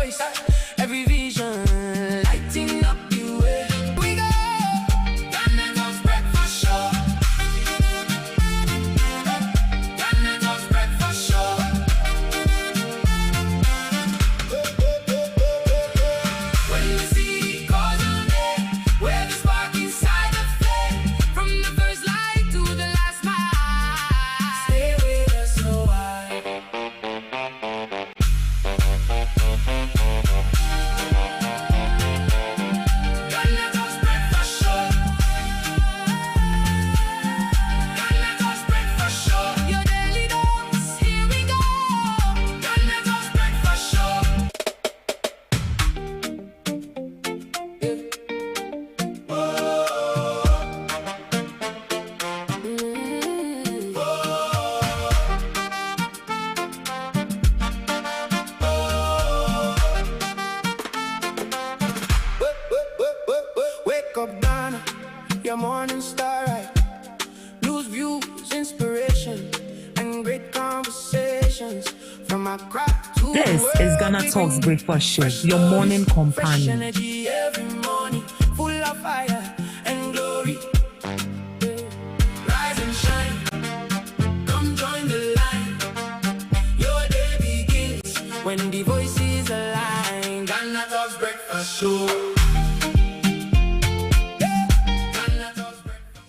voice, every vision, lighting up the way. We go, GhanaTalks breakfast show. GhanaTalks breakfast show. When you see cause on air, where the spark inside the flame, from the first light to the last mile. Stay with us a while. GhanaTalks breakfast show. GhanaTalks breakfast show. Your daily dose, here we go. GhanaTalks breakfast show. Wake up, Ghana, your morning star, right? News, views, inspiration, and great conversations from Accra to This is GhanaTalks Breakfast Show, your morning Fresh companion. energy every morning, full of fire and glory. Rise and shine, come join the line. Your day begins when the voices align. GhanaTalks breakfast show. GhanaTalks breakfast.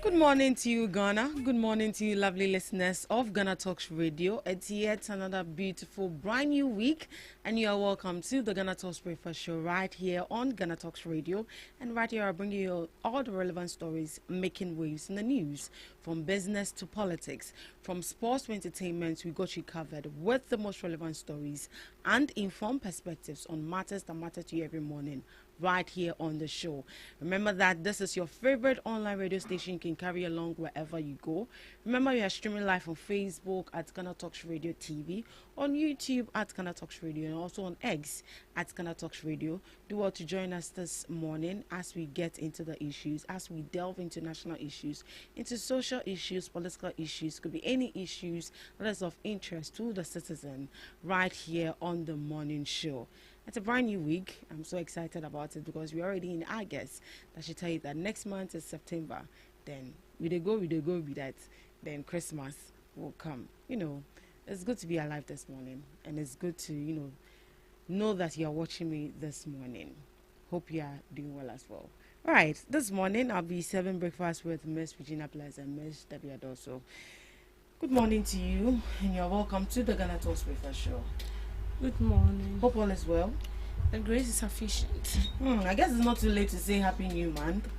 Good morning to you, Ghana. Good morning to you, lovely listeners of GhanaTalks Radio. It's yet another beautiful, brand new week, and you are welcome to the GhanaTalks Breakfast Show right here on GhanaTalks Radio. And right here, I bring you all the relevant stories making waves in the news, from business to politics, from sports to entertainment. We got you covered with the most relevant stories and informed perspectives on matters that matter to you every morning, right here on the show. Remember that this is your favorite online radio station. You can carry along wherever you go. Remember, we are streaming live on Facebook at GhanaTalks Radio TV, on YouTube at GhanaTalks Radio, and also on X at GhanaTalks Radio. Do well to join us this morning as we get into the issues, as we delve into national issues, into social issues, political issues. Could be any issues that is of interest to the citizen right here on the morning show. It's a brand new week. I'm so excited about it because we're already in August. I should tell you that next month is September. Then we go with that. Then Christmas will come. You know, it's good to be alive this morning, and it's good to, know that you're watching me this morning. Hope you are doing well as well. All right, this morning I'll be serving breakfast with Miss Regina Bless and Miss Debbie Adoso. Good morning to you, and you're welcome to the GhanaTalks Breakfast Show. Good morning. Hope all is well. The grace is sufficient. I guess it's not too late to say Happy New Month.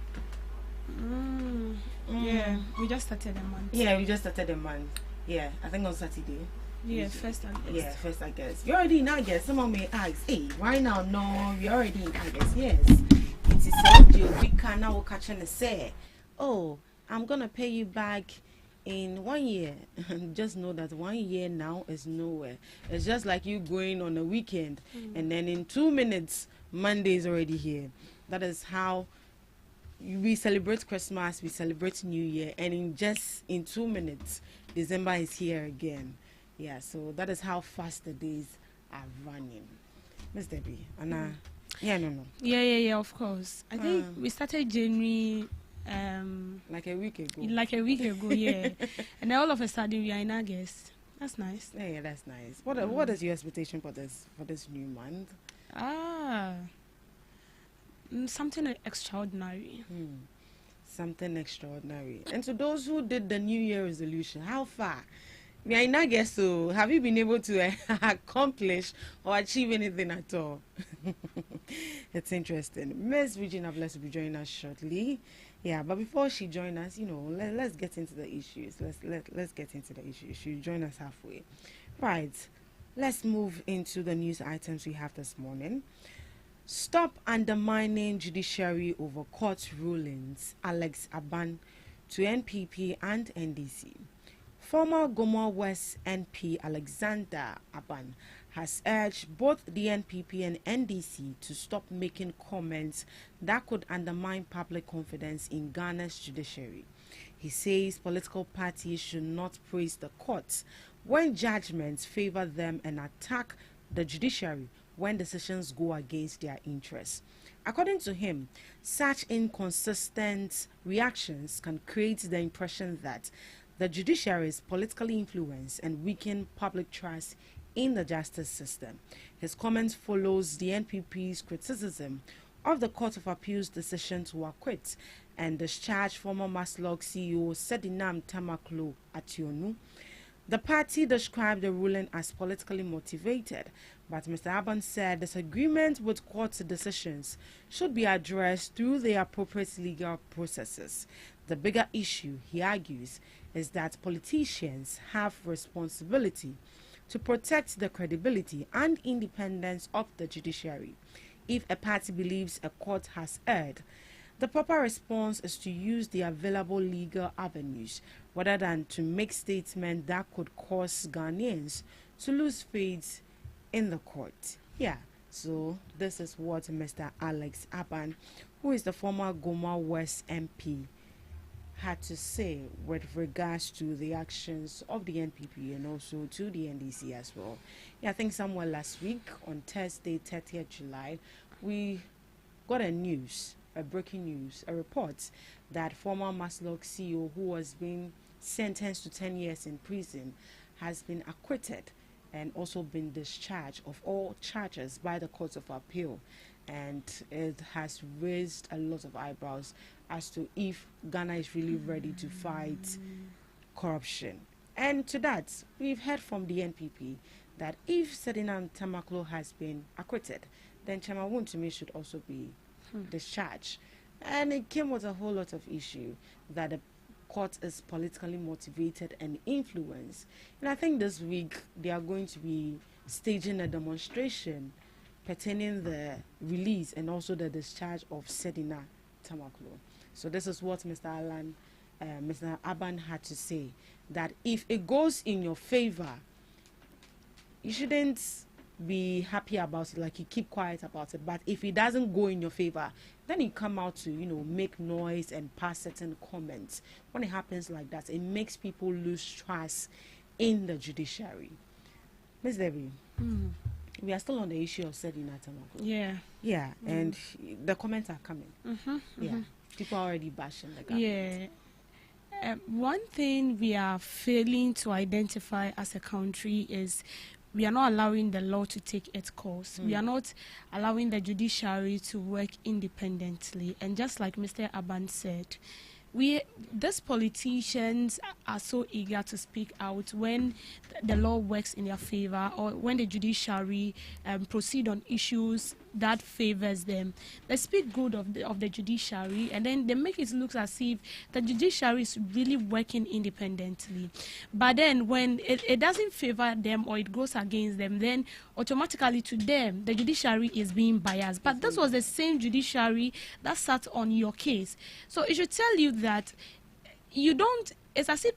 Yeah, we just started the month. Yeah, we just started the month. Yeah, I think on Saturday. Yeah, first and best. Yeah, first August. You're already in August. Someone may ask, hey, why now? No, we're already in August. Yes. It is Sergio. We can now catch and say, oh, I'm going to pay you back in 1 year. And just know that 1 year now is nowhere. It's just like you going on a weekend, and then in 2 minutes, Monday is already here. That is how we celebrate Christmas, we celebrate New Year, and in 2 minutes, December is here again. Yeah, so that is how fast the days are running. Miss Debbie, Anna, Yeah, of course. I think we started January like a week ago. Yeah. And then all of a sudden we are in August. That's nice. Yeah, that's nice. What is your expectation for this new month? Something extraordinary. Something extraordinary. And to those who did the New Year resolution, how far? We are in August, so have you been able to accomplish or achieve anything at all? It's interesting. Miss Regina Bless will be joining us shortly. Yeah, but before she joins us, let's get into the issues. Let's get into the issues. She'll join us halfway. Right. Let's move into the news items we have this morning. Stop undermining judiciary over court rulings. Alex Aban to NPP and NDC. Former Goma West NP Alexander Aban has urged both the NPP and NDC to stop making comments that could undermine public confidence in Ghana's judiciary. He says political parties should not praise the courts when judgments favor them and attack the judiciary when decisions go against their interests. According to him, such inconsistent reactions can create the impression that the judiciary is politically influenced and weaken public trust in the justice system. His comment follows the NPP's criticism of the Court of Appeal's decision to acquit and discharge former Maslog CEO Sedinam Tamaklo Ationu. The party described the ruling as politically motivated, but Mr. Aban said disagreement with court decisions should be addressed through the appropriate legal processes. The bigger issue, he argues, is that politicians have responsibility to protect the credibility and independence of the judiciary. If a party believes a court has erred, the proper response is to use the available legal avenues rather than to make statements that could cause Ghanaians to lose faith in the court. Yeah, so this is what Mr. Alex Aban, who is the former Goma West MP, had to say with regards to the actions of the NPP and also to the NDC as well. Yeah, I think somewhere last week on Thursday, 30th July, we got a breaking news, a report that former Maslog CEO who was being sentenced to 10 years in prison has been acquitted and also been discharged of all charges by the Court of Appeal. And it has raised a lot of eyebrows as to if Ghana is really ready to fight corruption. And to that, we've heard from the NPP that if Sedinam Tamaklo has been acquitted, then Chema Wuntumi should also be discharged. And it came with a whole lot of issue that the court is politically motivated and influenced. And I think this week they are going to be staging a demonstration pertaining the release and also the discharge of Sedina Tamaklo. So this is what Mr. Aban had to say, that if it goes in your favor, you shouldn't be happy about it, like you keep quiet about it. But if it doesn't go in your favor, then you come out to, make noise and pass certain comments. When it happens like that, it makes people lose trust in the judiciary. Ms. Debbie, we are still on the issue of Sedina Tamaklo. Yeah, and the comments are coming. Yeah, people are already bashing the government. Yeah. One thing we are failing to identify as a country is we are not allowing the law to take its course. We are not allowing the judiciary to work independently. And just like Mr. Aban said, these politicians are so eager to speak out when the law works in their favor or when the judiciary proceed on issues that favors them. They speak good of the judiciary, and then they make it look as if the judiciary is really working independently. But then when it doesn't favor them or it goes against them, then automatically to them the judiciary is being biased. But this was the same judiciary that sat on your case. So it should tell you that you don't, it's as if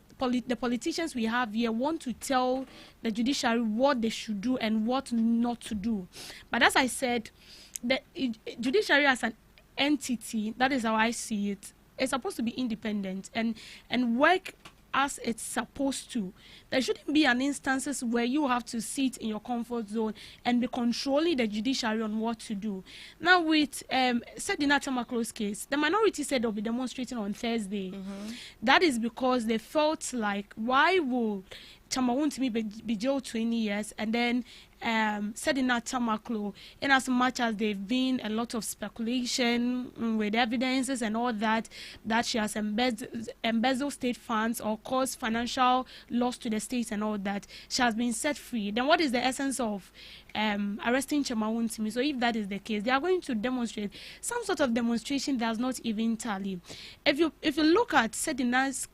the politicians we have here want to tell the judiciary what they should do and what not to do. But as I said, the judiciary as an entity, that is how I see it, is supposed to be independent and work as it's supposed to. There shouldn't be an instances where you have to sit in your comfort zone and be controlling the judiciary on what to do. Now with Sedina Tamaklo's case, the minority said they'll be demonstrating on Thursday. That is because they felt like, why will Chema Wuntumi be jailed 20 years and then Sedina Tamaklo, in as much as there've been a lot of speculation with evidences and all that she has embezzled state funds or caused financial loss to the state and all that, she has been set free. Then what is the essence of arresting Chema Wuntumi? So if that is the case, they are going to demonstrate. Some sort of demonstration does not even tally. If you look at Sedina's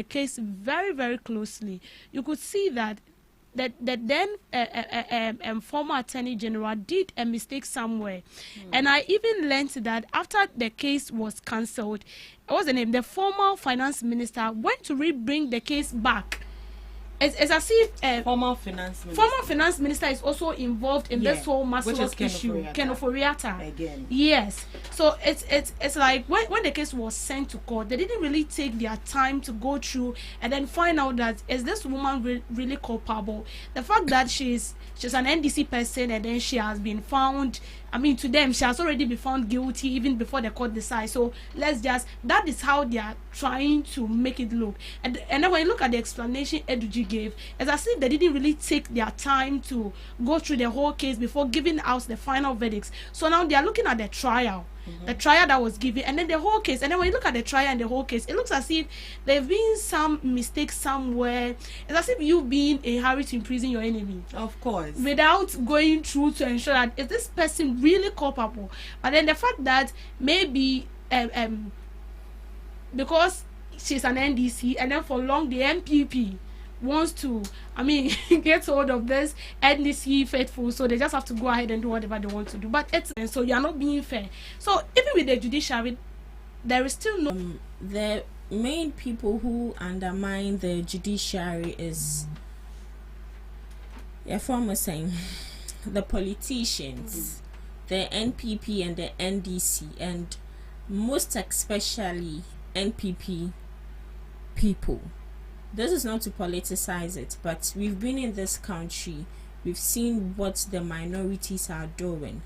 case very, very closely, you could see that then former Attorney General did a mistake somewhere. And I even learned that after the case was cancelled, what was the name? The former finance minister went to bring the case back it's as if former finance minister is also involved in this whole Maslow's issue, Ken Ofori-Atta. Again. Yes. So it's like when the case was sent to court, they didn't really take their time to go through and then find out that is this woman really culpable. The fact that she's an NDC person and then she has been found, I mean, to them she has already been found guilty even before the court decides. So that is how they are trying to make it look. And then when you look at the explanation Eduji gave, it's as if they didn't really take their time to go through the whole case before giving out the final verdicts. So now they are looking at the trial. The trial that was given, and then the whole case. And then when you look at the trial and the whole case, it looks as if there have been some mistakes somewhere. It's as if you being in a hurry to imprison your enemy. Of course. Without going through to ensure that is this person really culpable. But then the fact that maybe because she's an NDC, and then for long the MPP wants to, I mean, get hold of this NDC faithful, so they just have to go ahead and do whatever they want to do. But it's, and so you are not being fair. So even with the judiciary, there is still no. The main people who undermine the judiciary is, former saying, the politicians, the NPP and the NDC, and most especially NPP people. This is not to politicize it, but we've been in this country, we've seen what the minorities are doing.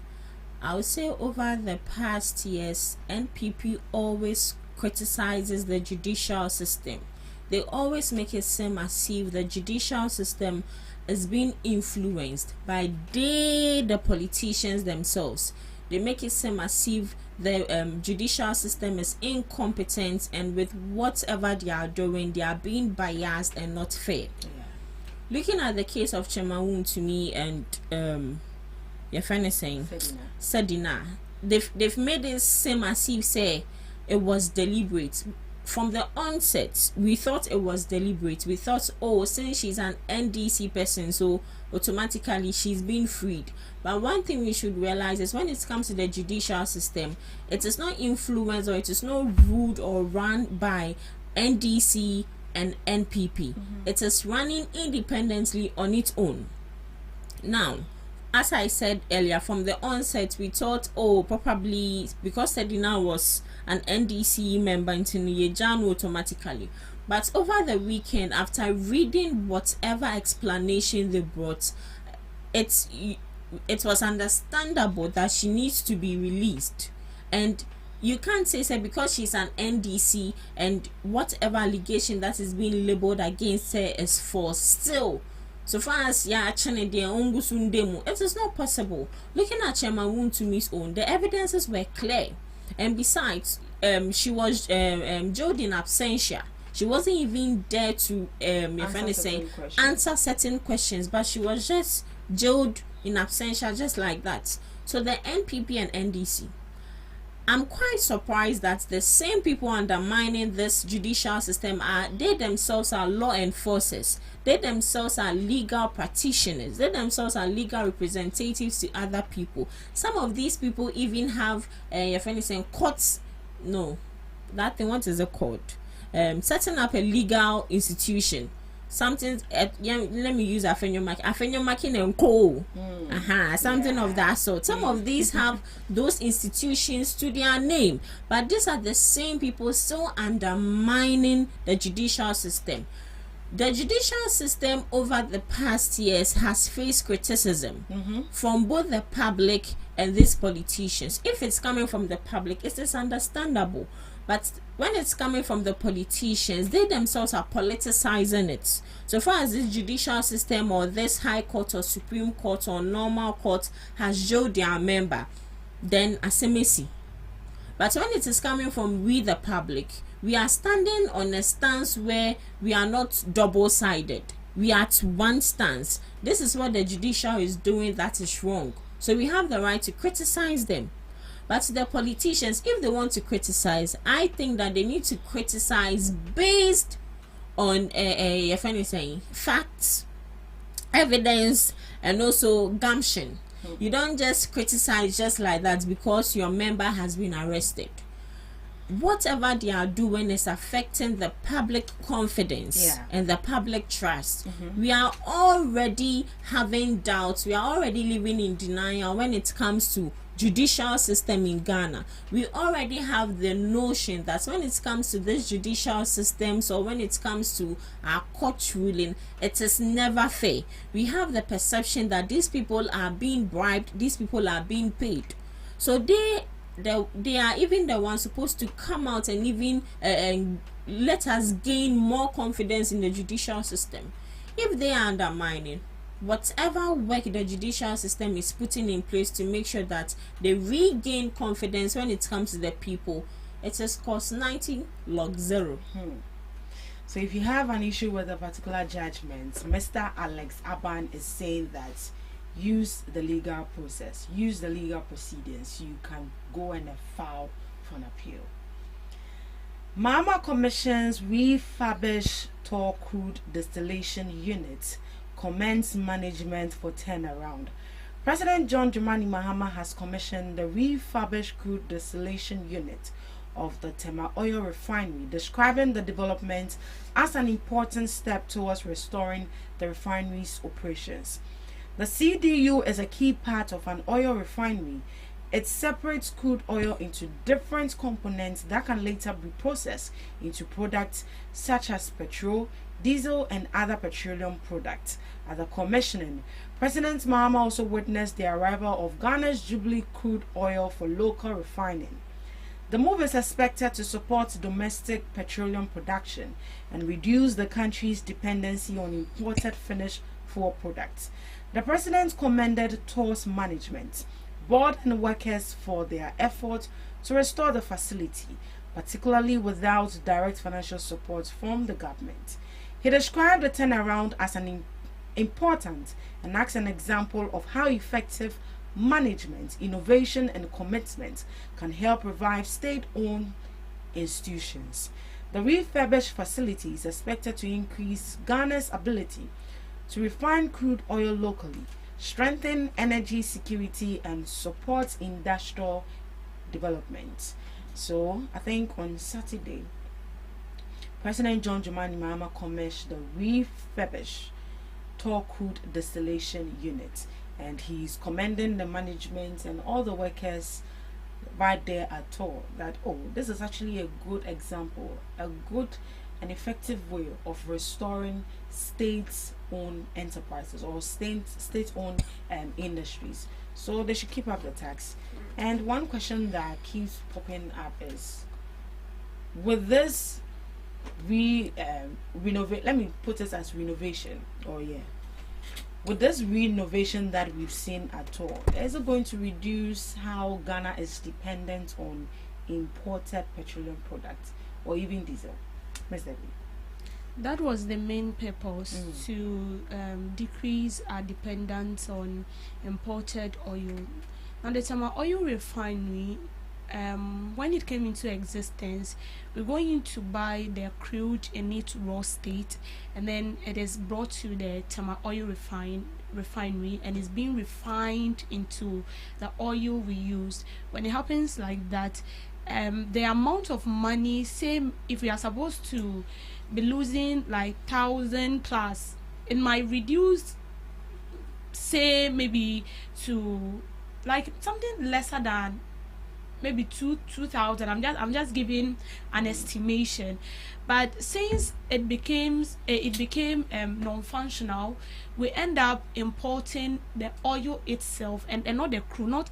I would say over the past years, NPP always criticizes the judicial system. They always make it seem as if the judicial system is being influenced by the politicians themselves. They make it seem as if the judicial system is incompetent, and with whatever they are doing, they are being biased and not fair. Looking at the case of Chemawun to me and your friend is saying Sedina, they've made it seem as if say it was deliberate. From the onset, we thought it was deliberate. We thought, oh, since she's an NDC person, so automatically she's been freed. But one thing we should realize is when it comes to the judicial system, it is not influenced or it is not ruled or run by NDC and NPP. It is running independently on its own. Now, as I said earlier, from the onset, we thought, oh, probably because Sedina was an NDC member into Niyejan automatically. But over the weekend, after reading whatever explanation they brought, it was understandable that she needs to be released. And you can't say because she's an NDC and whatever allegation that is being labeled against her is false. Still, so far as it is not possible. Looking at Chemawun to Miss Own, the evidences were clear. And besides, she was jailed in absentia. She wasn't even there to answer certain questions, but she was just jailed in absentia just like that. So the NPP and NDC, I'm quite surprised that the same people undermining this judicial system they themselves are law enforcers. They themselves are legal practitioners. They themselves are legal representatives to other people. Some of these people even have your friend is saying courts. No, that thing. What is a court? Setting up a legal institution. Something. Let me use Afenyomakin and Co. Something of that sort. Some of these have those institutions to their name, but these are the same people still undermining the judicial system. The judicial system over the past years has faced criticism from both the public and these politicians. If it's coming from the public, it is understandable. But when it's coming from the politicians, they themselves are politicizing it. So far as this judicial system or this high court or supreme court or normal court has jailed their member, then asemesi. But when it is coming from we the public, we are standing on a stance where we are not double-sided. We are at one stance. This is what the judicial is doing that is wrong. So we have the right to criticize them. But the politicians, if they want to criticize, I think that they need to criticize based on facts, evidence, and also gumption. You don't just criticize just like that because your member has been arrested. whatever they are doing is affecting the public confidence Yeah. and the public trust. We are already having doubts. We are already living in denial when it comes to judicial system in Ghana. We already have the notion that when it comes to this judicial systems, or when it comes to our court ruling, it is never fair. We have the perception that these people are being bribed, these people are being paid. So they are even the ones supposed to come out and even let us gain more confidence in the judicial system. If they are undermining whatever work the judicial system is putting in place to make sure that they regain confidence when it comes to the people, it is cost 90 log 0. So if you have an issue with a particular judgment, Mr. Alex Aban is saying that use the legal process, use the legal proceedings. You can go and file for an appeal. Mama Commission's refurbished Tor crude distillation unit commends management for turnaround. President John Dramani Mahama has commissioned the refurbished crude distillation unit of the Tema Oil Refinery, describing the development as an important step towards restoring the refinery's operations. The CDU is a key part of an oil refinery. It separates crude oil into different components that can later be processed into products such as petrol, diesel, and other petroleum products. At the commissioning, President Mahama also witnessed the arrival of Ghana's Jubilee crude oil for local refining. The move is expected to support domestic petroleum production and reduce the country's dependency on imported finished fuel products. The president commended Tor's management, board, and workers for their effort to restore the facility, particularly without direct financial support from the government. He described the turnaround as an important and as an example of how effective management, innovation, and commitment can help revive state-owned institutions. The refurbished facility is expected to increase Ghana's ability to refine crude oil locally, strengthen energy security, and support industrial development. So I think on Saturday, President John Dramani Mahama commissioned the refurbished Tor crude distillation unit, and he's commending the management and all the workers right there at Tor that, oh, this is actually a good example, a good and effective way of restoring state-owned enterprises or state-owned industries. So they should keep up the tax. And one question that keeps popping up is, with this renovate, let me put it as renovation, with this renovation that we've seen at all, is it going to reduce how Ghana is dependent on imported petroleum products or even diesel? Mr. B. That was the main purpose, to decrease our dependence on imported oil. Now, the Tema Oil Refinery, when it came into existence, we're going to buy the crude in its raw state, and then it is brought to the Tema Oil Refinery and is being refined into the oil we use. When it happens like that, the amount of money, say if we are supposed to be losing like 1,000 plus, it might reduce, say maybe to like something lesser than maybe 2,000. I'm just giving an estimation. But since it became non-functional, we end up importing the oil itself and not the crude, not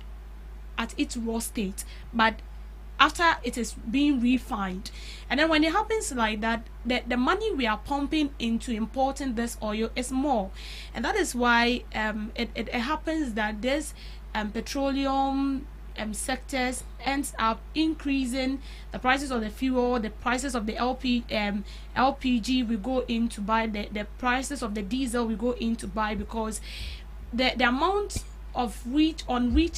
at its raw state, but after it is being refined. And then when it happens like that, the money we are pumping into importing this oil is more, and that is why it happens that this petroleum sectors ends up increasing the prices of the fuel, the prices of the LPG we go in to buy, the prices of the diesel we go in to buy, because the amount of which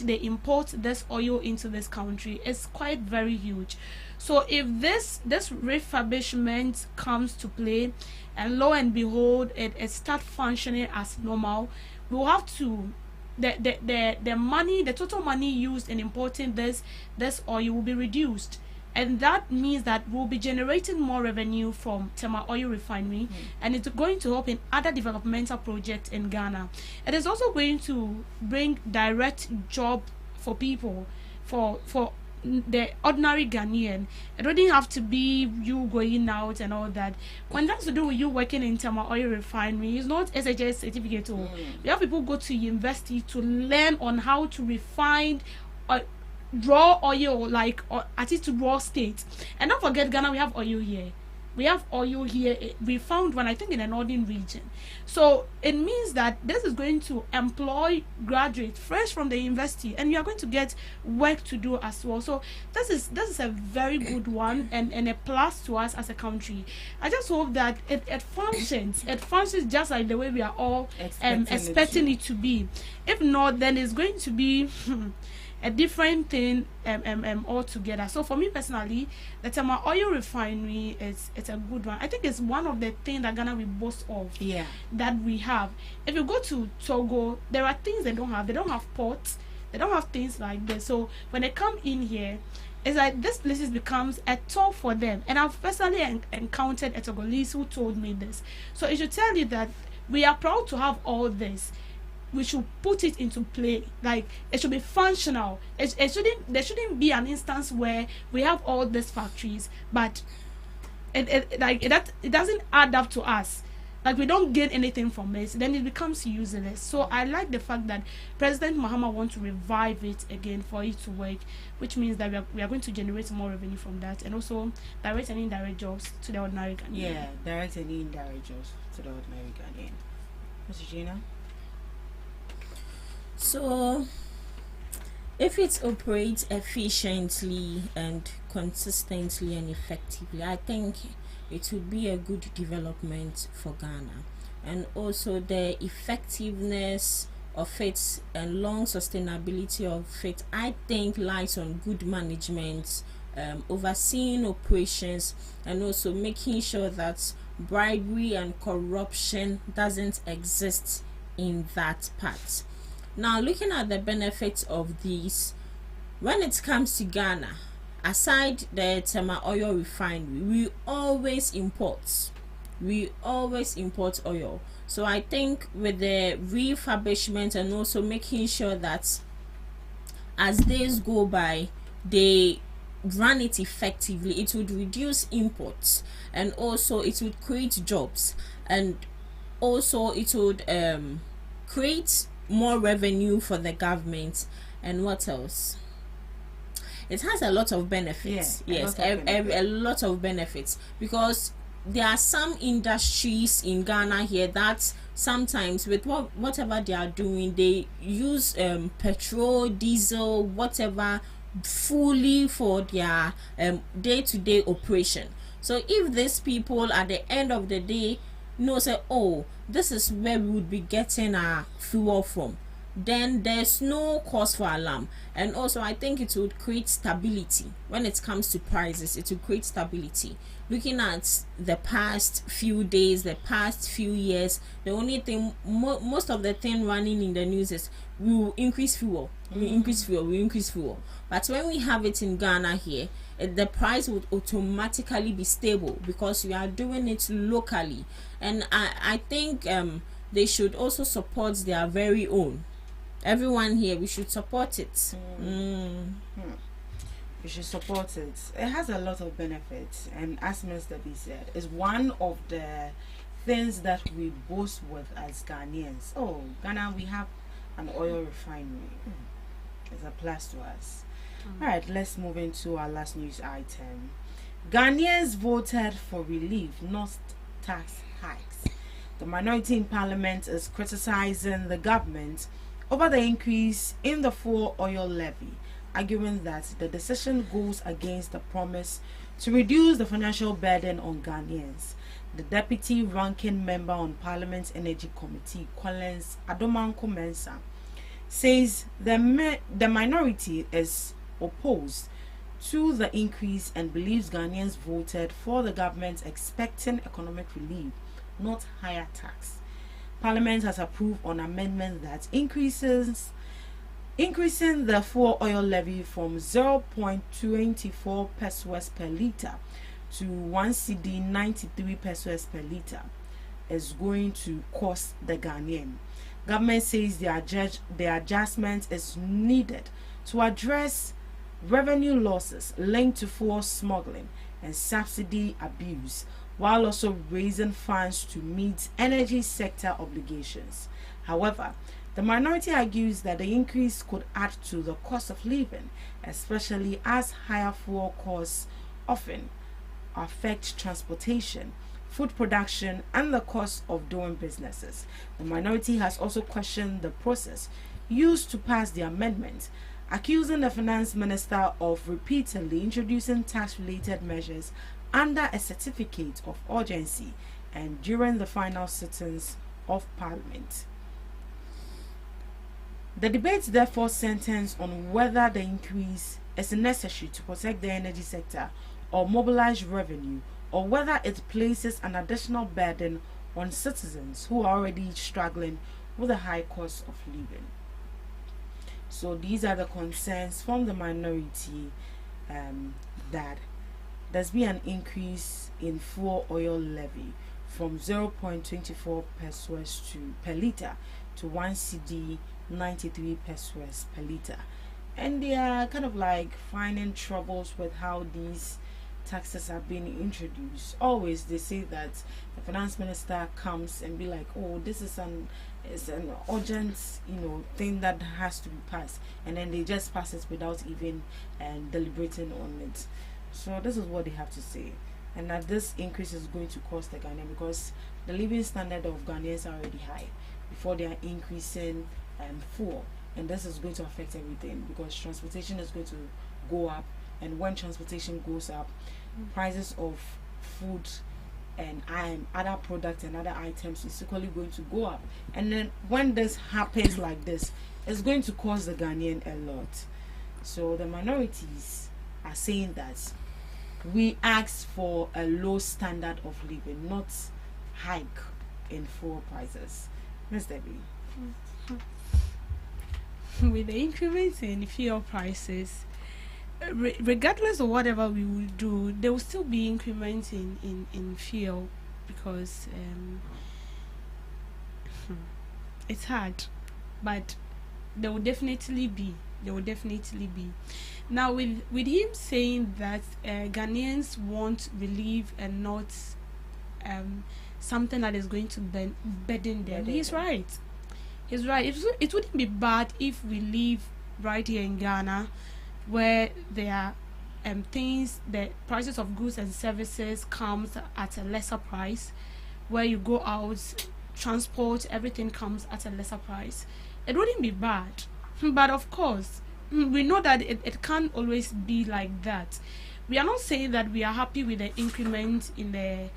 they import this oil into this country is quite very huge. So if this refurbishment comes to play, and lo and behold it start functioning as normal, we'll have to the money, the total money used in importing this oil will be reduced, and that means that we'll be generating more revenue from Tema Oil Refinery, and it's going to help in other developmental projects in Ghana. It is also going to bring direct job for people, for the ordinary Ghanaian. It doesn't have to be you going out and all that. When that's to do with you working in Tema Oil Refinery, it's not SHS certificate. We have people go to university to learn on how to refine raw oil, like at its raw state. And don't forget, Ghana, we have oil here. We have oil here. We found one, I think, in the northern region. So it means that this is going to employ graduates fresh from the university, and you are going to get work to do as well. So this is a very good one, and a plus to us as a country. I just hope that it functions. It functions just like the way we are all expecting it to be. If not, then it's going to be a different thing altogether. So for me personally, the Tema Oil Refinery it's a good one. I think it's one of the things that Ghana will boast of. Yeah. That we have. If you go to Togo, there are things they don't have. They don't have ports. They don't have things like this. So when they come in here, it's like this places becomes a toll for them. And I've personally encountered a Togolese who told me this. So it should tell you that we are proud to have all this. We should put it into play. Like, it should be functional. There shouldn't be an instance where we have all these factories, but it doesn't add up to us. Like, we don't gain anything from it. Then it becomes useless. So I like the fact that President Mahama wants to revive it again for it to work, which means that we are going to generate more revenue from that, and also direct and indirect jobs to the ordinary Ghanaian. Yeah, direct and indirect jobs to the ordinary Ghanaian. Mr. Gina? So, if it operates efficiently and consistently and effectively, I think it would be a good development for Ghana. And also the effectiveness of it and long sustainability of it, I think, lies on good management, overseeing operations, and also making sure that bribery and corruption doesn't exist in that part. Now, looking at the benefits of these, when it comes to Ghana, aside the Tema Oil Refinery, we always import oil. So I think with the refurbishment and also making sure that as days go by, they run it effectively, it would reduce imports, and also it would create jobs, and also it would create more revenue for the government. And what else? It has a lot of benefits. A lot of benefits, because there are some industries in Ghana here that sometimes with whatever they are doing, they use petrol, diesel, whatever, fully for their day-to-day operation. So if these people at the end of the day say, oh, this is where we would be getting our fuel from, then there's no cause for alarm. And also I think it would create stability when it comes to prices. It would create stability. Looking at the past few days, the past few years, the only thing, most of the thing running in the news is we will increase fuel, we increase fuel. But when we have it in Ghana here, the price would automatically be stable because we are doing it locally. And I think they should also support their very own. Everyone here, we should support it. We should support it. It has a lot of benefits, and as Mr. B said, it's one of the things that we boast with as Ghanaians. Oh, Ghana, we have an oil refinery. It's a plus to us. All right, let's move into our last news item. Ghanaians voted for relief, not tax hikes. The minority in parliament is criticizing the government over the increase in the fuel oil levy, arguing that the decision goes against the promise to reduce the financial burden on Ghanaians. The deputy ranking member on Parliament's Energy Committee, Collins Adomanko Mensah, says the minority is opposed to the increase and believes Ghanaians voted for the government expecting economic relief, not higher tax. Parliament has approved an amendment that increases increasing the fuel oil levy from 0.24 pesos per litre to 1 cedi 93 pesos per litre is going to cost the Ghanaian. Government says the adjustment is needed to address revenue losses linked to fuel smuggling and subsidy abuse, while also raising funds to meet energy sector obligations. However, the minority argues that the increase could add to the cost of living, especially as higher fuel costs often affect transportation, food production, and the cost of doing businesses. The minority has also questioned the process used to pass the amendment, accusing the finance minister of repeatedly introducing tax-related measures under a certificate of urgency and during the final sittings of Parliament. The debate therefore centers on whether the increase is necessary to protect the energy sector or mobilize revenue, or whether it places an additional burden on citizens who are already struggling with the high cost of living. So these are the concerns from the minority, that there's been an increase in fuel oil levy from 0.24 pesos per litre to 1 cedi 93 pesos per litre. And they are kind of like finding troubles with how these taxes are being introduced. Always they say that the finance minister comes and be like, oh, this is an urgent thing that has to be passed, and then they just pass it without even deliberating on it. So this is what they have to say, and that this increase is going to cost the Ghanaian, because the living standard of Ghanaians are already high before they are increasing fuel, and this is going to affect everything, because transportation is going to go up, and when transportation goes up, prices of food and other products and other items is equally going to go up. And then when this happens like this, it's going to cost the Ghanaian a lot. So the minorities are saying that we asked for a low standard of living, not hike in fuel prices. Ms. Debbie. With the increments in fuel prices, regardless of whatever we will do, there will still be increments in fuel, because it's hard, but there will definitely be. Now, with him saying that Ghanaians want relief and not something that is going to burden them, he's right. It wouldn't be bad if we live right here in Ghana, where there are things, the prices of goods and services comes at a lesser price, where you go out, transport, everything comes at a lesser price. It wouldn't be bad, but of course we know that it can't always be like that. We are not saying that we are happy with the increment in the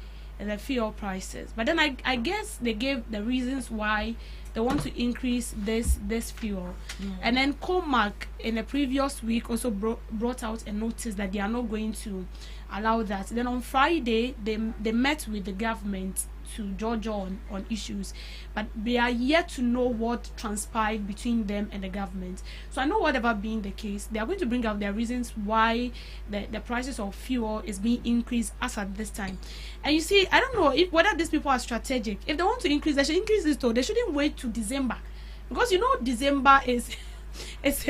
fuel prices, but then I guess they gave the reasons why they want to increase this fuel. And then Comac in the previous week also brought out a notice that they are not going to allow that. Then on Friday they met with the government to judge on issues, but we are yet to know what transpired between them and the government. So I know, whatever being the case, they are going to bring out their reasons why the prices of fuel is being increased as at this time. And you see, I don't know whether these people are strategic. If they want to increase, they should increase this, though. They shouldn't wait to December, because December is it's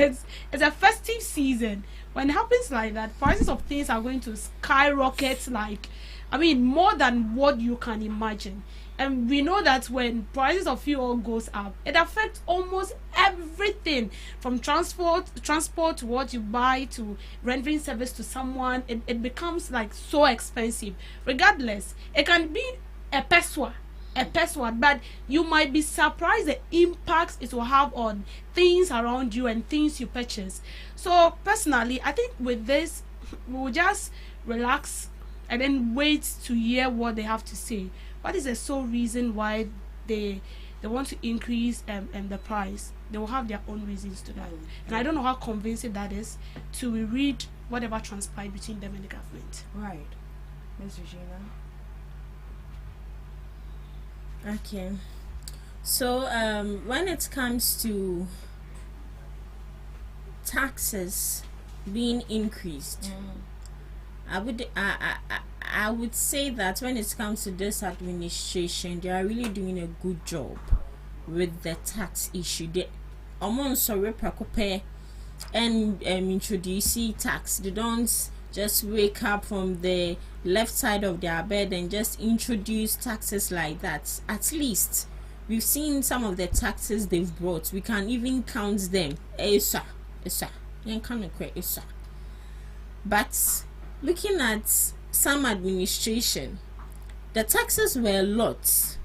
a festive season. When it happens like that, prices of things are going to skyrocket, more than what you can imagine. And we know that when prices of fuel goes up, it affects almost everything, from transport to what you buy, to rendering service to someone. It becomes so expensive. Regardless, it can be a peswa, but you might be surprised the impacts it will have on things around you and things you purchase. So personally, I think with this, we'll just relax and then wait to hear what they have to say. What is the sole reason why they want to increase the price? They will have their own reasons to that. And I don't know how convincing that is to read whatever transpired between them and the government. Right. Ms. Regina. Okay. So when it comes to taxes being increased, I would say that when it comes to this administration, they are really doing a good job with the tax issue. They sorry precope and introduce tax. They don't just wake up from the left side of their bed and just introduce taxes like that. At least we've seen some of the taxes they've brought. We can even count them. But looking at some administration, the taxes were a lot.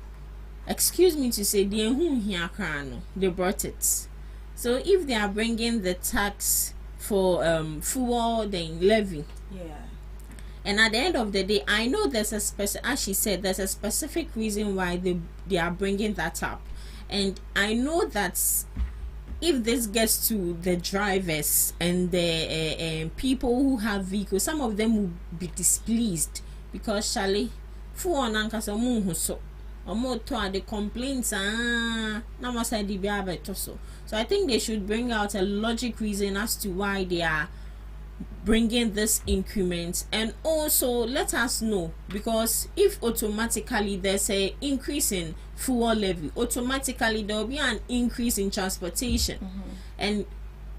Excuse me to say, they brought it. So if they are bringing the tax for fuel, then levy. Yeah. And at the end of the day, I know there's a as she said, there's a specific reason why they are bringing that up. And I know that if this gets to the drivers and the people who have vehicles, some of them will be displeased because Charlie, fuel nankasa so the complaints so I think they should bring out a logic reason as to why they are bringing this increment, and also let us know, because if automatically there's a increase in fuel levy, automatically there will be an increase in transportation. And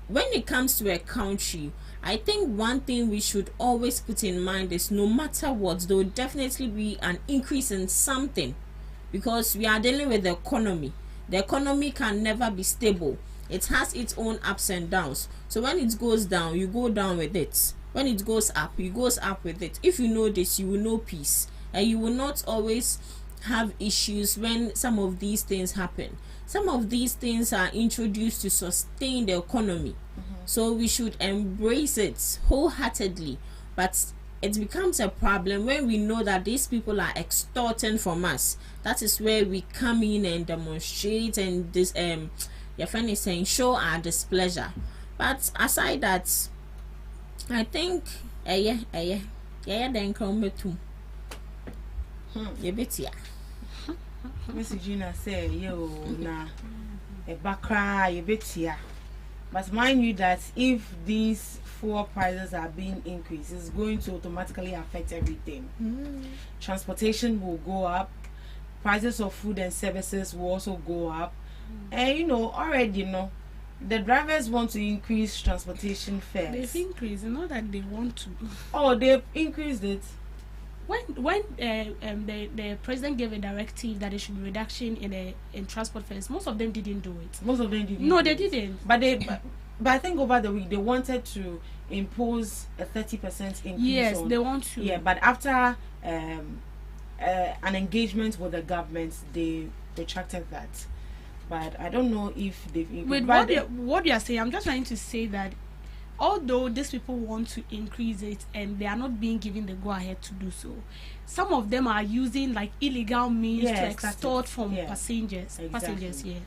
when it comes to a country, I think one thing we should always put in mind is no matter what, there will definitely be an increase in something, because we are dealing with the economy. The economy can never be stable. It has its own ups and downs. So when it goes down, you go down with it. When it goes up, you goes up with it. If you know this, you will know peace, and you will not always have issues when some of these things happen. Some of these things are introduced to sustain the economy. So we should embrace it wholeheartedly. But it becomes a problem when we know that these people are extorting from us. That is where we come in and demonstrate and this your friend is saying show our displeasure. But aside that, I think then come to Miss Gina say yo na a bakra yebetia. But mind you that if these fuel prices are being increased, it's going to automatically affect everything. Transportation will go up, prices of food and services will also go up. And already the drivers want to increase transportation fares. They've increased, not that they want to. Oh, they've increased it. When the president gave a directive that there should be reduction in transport fares, most of them didn't do it. Most of them didn't. No, they didn't. But I think over the week they wanted to impose a 30% increase. Yes, they want to. Yeah, but after an engagement with the government, they retracted that. But I don't know if they've increased. With what you are saying, I'm just trying to say that although these people want to increase it and they are not being given the go-ahead to do so, some of them are using like illegal means to extort from passengers. Exactly. Passengers, yeah.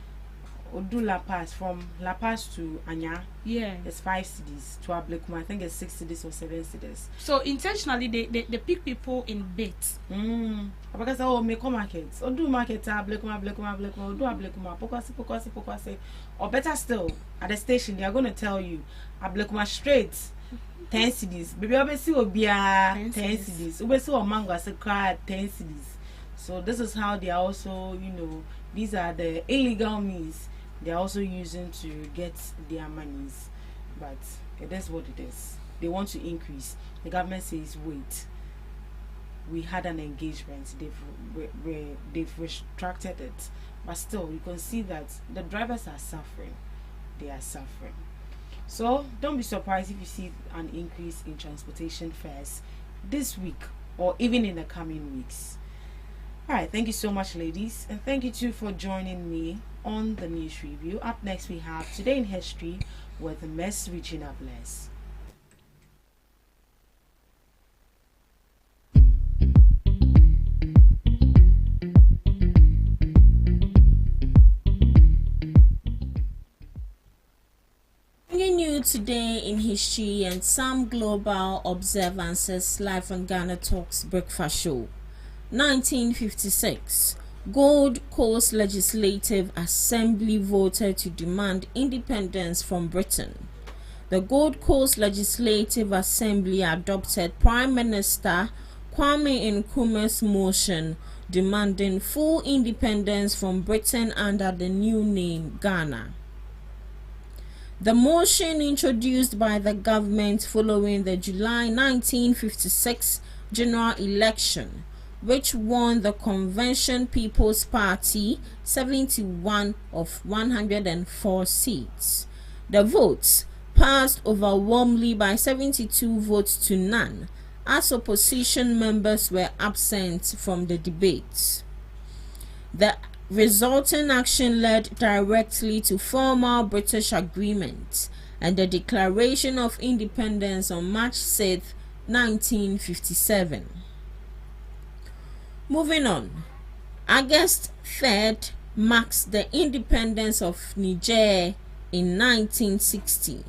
Odu La Paz, from La Paz to Anya, it's 5 cities. To Ablekuma, I think it's 6 cities or 7 cities. So intentionally, they pick people in bits. Because Meko markets, Odu market, Ablekuma, Odu Ablekuma, Pokwase. Or better still, at the station, they are going to tell you, Ablekuma straight, 10 cities. Baby, obviously, will be 10 cities. Obviously, Mango, I said, 10 cities. So this is how they are also, these are the illegal means they are also using to get their monies. But it is what it is. They want to increase. The government says, wait, we had an engagement. They've retracted it. But still, you can see that the drivers are suffering. They are suffering. So don't be surprised if you see an increase in transportation fares this week or even in the coming weeks. Alright, thank you so much, ladies, and thank you too for joining me on the news review. Up next, we have Today in History with Miss Regina Bless. Bringing you Today in History and some global observances live on GhanaTalks Breakfast Show. 1956, Gold Coast Legislative Assembly voted to demand independence from Britain. The Gold Coast Legislative Assembly adopted Prime Minister Kwame Nkrumah's motion demanding full independence from Britain under the new name Ghana. The motion, introduced by the government following the July 1956 general election, which won the Convention People's Party 71 of 104 seats. The votes passed overwhelmingly by 72 votes to none, as opposition members were absent from the debates. The resulting action led directly to formal British agreement and the Declaration of Independence on March 6, 1957. Moving on, August 3rd marks the independence of Niger in 1960.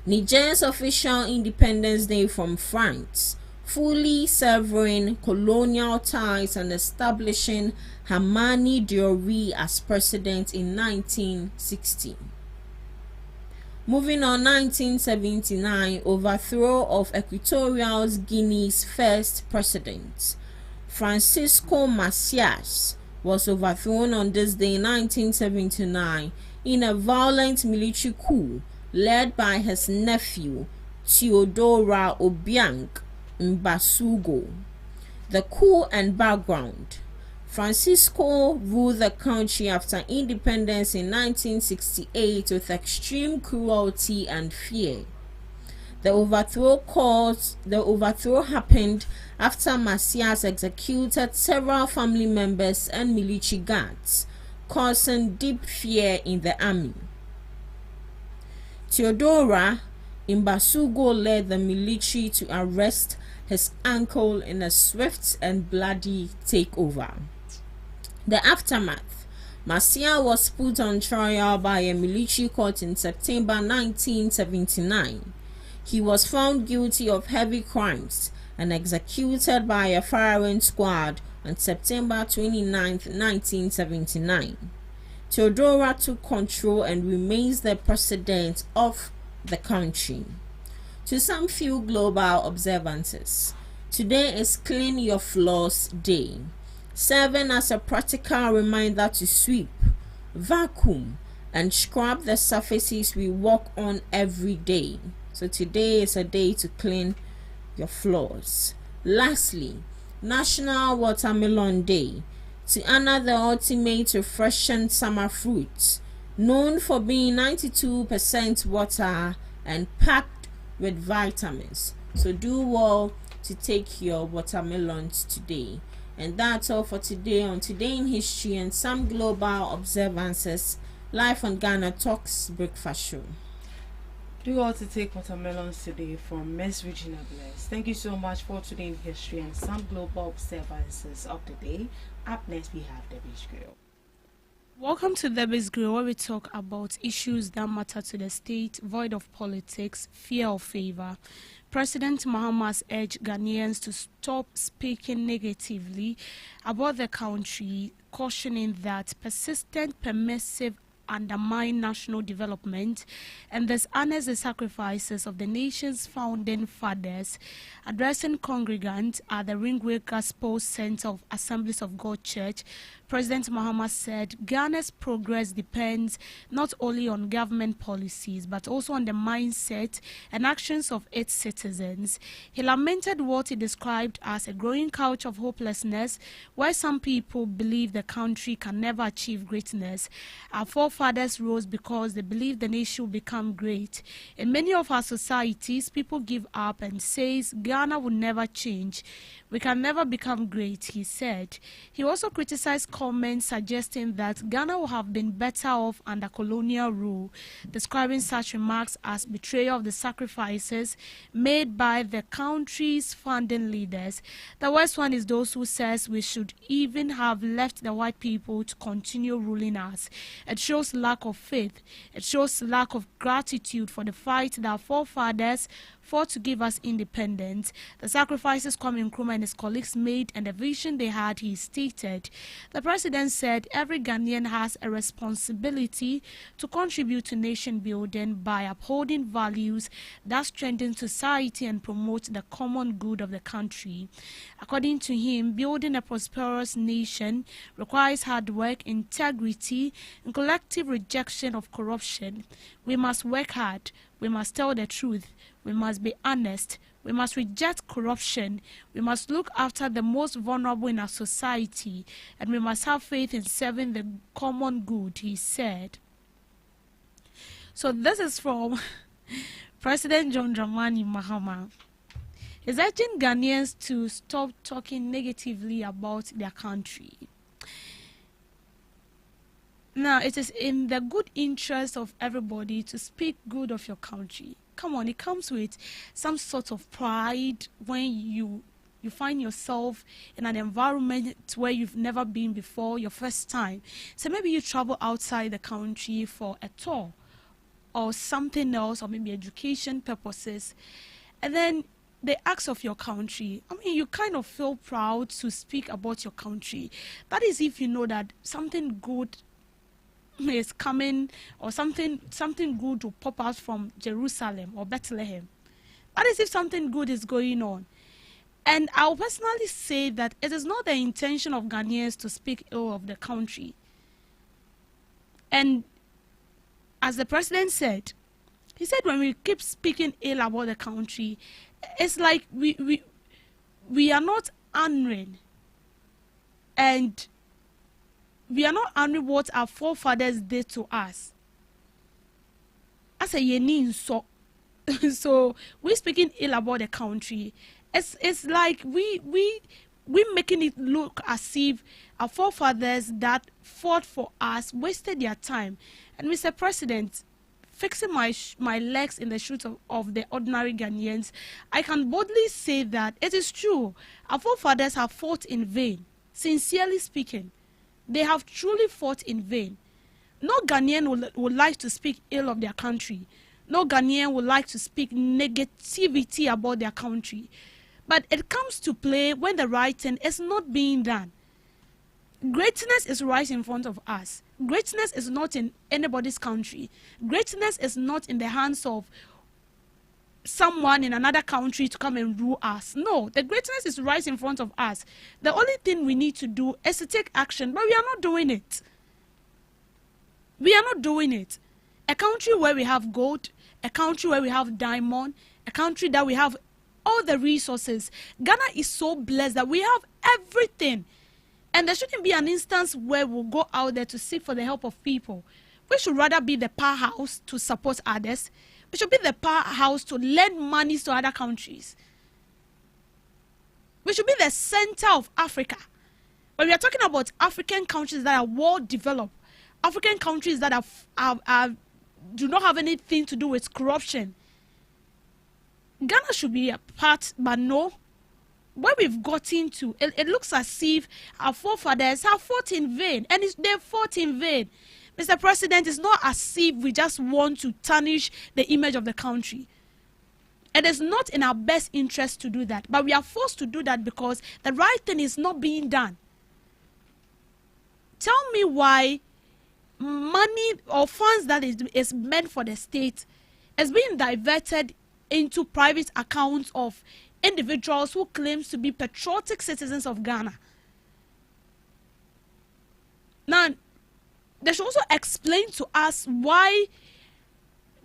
Niger's official Independence Day from France, fully severing colonial ties and establishing Hamani Diori as president in 1960. Moving on, 1979, overthrow of Equatorial Guinea's first president, Francisco Macias, was overthrown on this day 1979 in a violent military coup led by his nephew Theodora Obiang Mbasugo. The coup and background: Francisco ruled the country after independence in 1968 with extreme cruelty and fear. The overthrow happened after Macias executed several family members and military guards, causing deep fear in the army. Theodora Mbasugo led the military to arrest his uncle in a swift and bloody takeover. The aftermath: Macias was put on trial by a military court in September 1979. He was found guilty of heavy crimes and executed by a firing squad on September 29, 1979. Theodora took control and remains the president of the country. To some few global observances, today is Clean Your Floors Day, serving as a practical reminder to sweep, vacuum, and scrub the surfaces we walk on every day. So today is a day to clean your floors. Lastly, National Watermelon Day, to honor the ultimate refreshing summer fruit, known for being 92% water and packed with vitamins. So do well to take your watermelons today. And that's all for today on Today in History and some global observances, live on Ghana Talks Breakfast Show. Do all to take watermelons today from Miss Regina Bless. Thank you so much for Today in History and some global observances of the day. Up next, we have Debbie's Grill. Welcome to Debbie's Grill, where we talk about issues that matter to the state, void of politics, fear of favor. President Mahama has urged Ghanaians to stop speaking negatively about the country, cautioning that persistent, permissive undermine national development and thus honors the sacrifices of the nation's founding fathers. Addressing congregants at the Ringway Gospel Center of Assemblies of God Church, President Mahama said Ghana's progress depends not only on government policies but also on the mindset and actions of its citizens. He lamented what he described as a growing culture of hopelessness, where some people believe the country can never achieve greatness. Our forefathers rose because they believed the nation will become great. In many of our societies, people give up and says Ghana will never change. We can never become great, he said. He also criticized comments suggesting that Ghana would have been better off under colonial rule, describing such remarks as betrayal of the sacrifices made by the country's founding leaders. The worst one is those who says we should even have left the white people to continue ruling us. It shows shows lack of faith. It shows lack of gratitude for the fight that our forefathers fought to give us independence, the sacrifices Kwame Nkrumah and his colleagues made, and the vision they had, he stated. The president said every Ghanaian has a responsibility to contribute to nation building by upholding values that strengthen society and promote the common good of the country. According to him, building a prosperous nation requires hard work, integrity, and collective rejection of corruption. We must work hard. We must tell the truth. We must be honest. We must reject corruption. We must look after the most vulnerable in our society. And we must have faith in serving the common good, he said. So this is from President John Dramani Mahama. He's urging Ghanaians to stop talking negatively about their country. Now, it is in the good interest of everybody to speak good of your country. Come on, it comes with some sort of pride when you find yourself in an environment where you've never been before, your first time. So maybe you travel outside the country for a tour or something else, or maybe education purposes, and then they ask of your country. I mean, you kind of feel proud to speak about your country. That is if you know that something good is coming, or something good will pop out from Jerusalem or Bethlehem. That is if something good is going on. And I'll personally say that it is not the intention of Ghanaians to speak ill of the country. And as the president said, he said when we keep speaking ill about the country, it's like we are not honoring, and we are not honoring what our forefathers did to us. As a yenin, so we're speaking ill about the country. It's like we making it look as if our forefathers that fought for us wasted their time. And Mr. President, fixing my legs in the shoes of the ordinary Ghanaians, I can boldly say that it is true. Our forefathers have fought in vain. Sincerely speaking, they have truly fought in vain. No Ghanaian would like to speak ill of their country. No Ghanaian would like to speak negativity about their country. But it comes to play when the right thing is not being done. Greatness is right in front of us. Greatness is not in anybody's country. Greatness is not in the hands of someone in another country to come and rule us. No, the greatness is right in front of us. The only thing we need to do is to take action, but we are not doing it. We are not doing it. A country where we have gold, a country where we have diamond, a country that we have all the resources. Ghana is so blessed that we have everything. And there shouldn't be an instance where we'll go out there to seek for the help of people. We should rather be the powerhouse to support others. We should be the powerhouse to lend money to other countries. We should be the center of Africa. When we are talking about African countries that are well developed, African countries that do not have anything to do with corruption, Ghana should be a part, but no. Where we've gotten to, it looks as if our forefathers have fought in vain, and they fought in vain. Mr. President, it's not as if we just want to tarnish the image of the country. It is not in our best interest to do that, but we are forced to do that because the right thing is not being done. Tell me why money or funds that is meant for the state is being diverted into private accounts of individuals who claims to be patriotic citizens of Ghana. Now, they should also explain to us why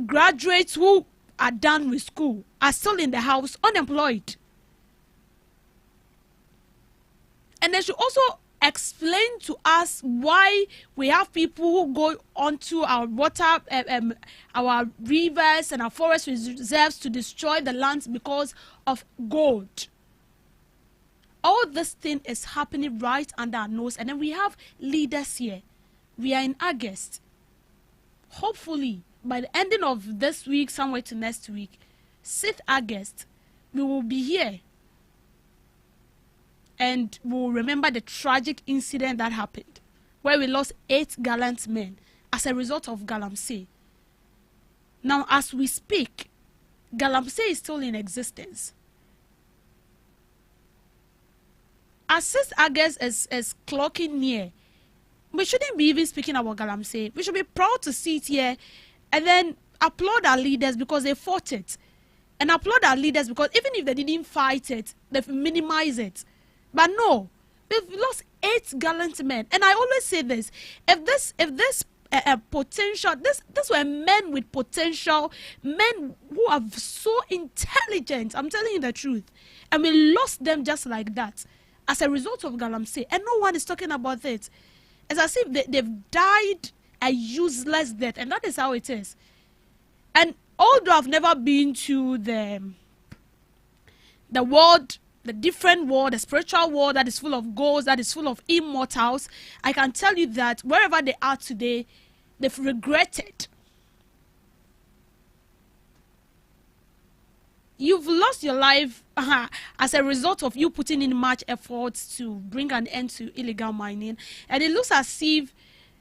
graduates who are done with school are still in the house unemployed. And they should also explain to us why we have people who go onto our water, our rivers and our forest reserves to destroy the lands because of gold. All this thing is happening right under our nose, and then we have leaders here. We are in August. Hopefully, by the ending of this week, somewhere to next week, 6th August, we will be here. And we'll remember the tragic incident that happened, where we lost 8 gallant men as a result of Galamsey. Now, as we speak, Galamsey is still in existence. As 6 August is clocking near, we shouldn't be even speaking about Galamsey. We should be proud to sit here and then applaud our leaders because they fought it. And applaud our leaders because even if they didn't fight it, they've minimized it. But no, we've lost 8 gallant men. And I always say this, if this potential, this were men with potential, men who are so intelligent, I'm telling you the truth. And we lost them just like that as a result of Galamsey. And no one is talking about it. It's as if they've died a useless death. And that is how it is. And although I've never been to the world, the different world, the spiritual world that is full of ghosts, that is full of immortals, I can tell you that wherever they are today, they've regretted. You've lost your life as a result of you putting in much efforts to bring an end to illegal mining. And it looks as if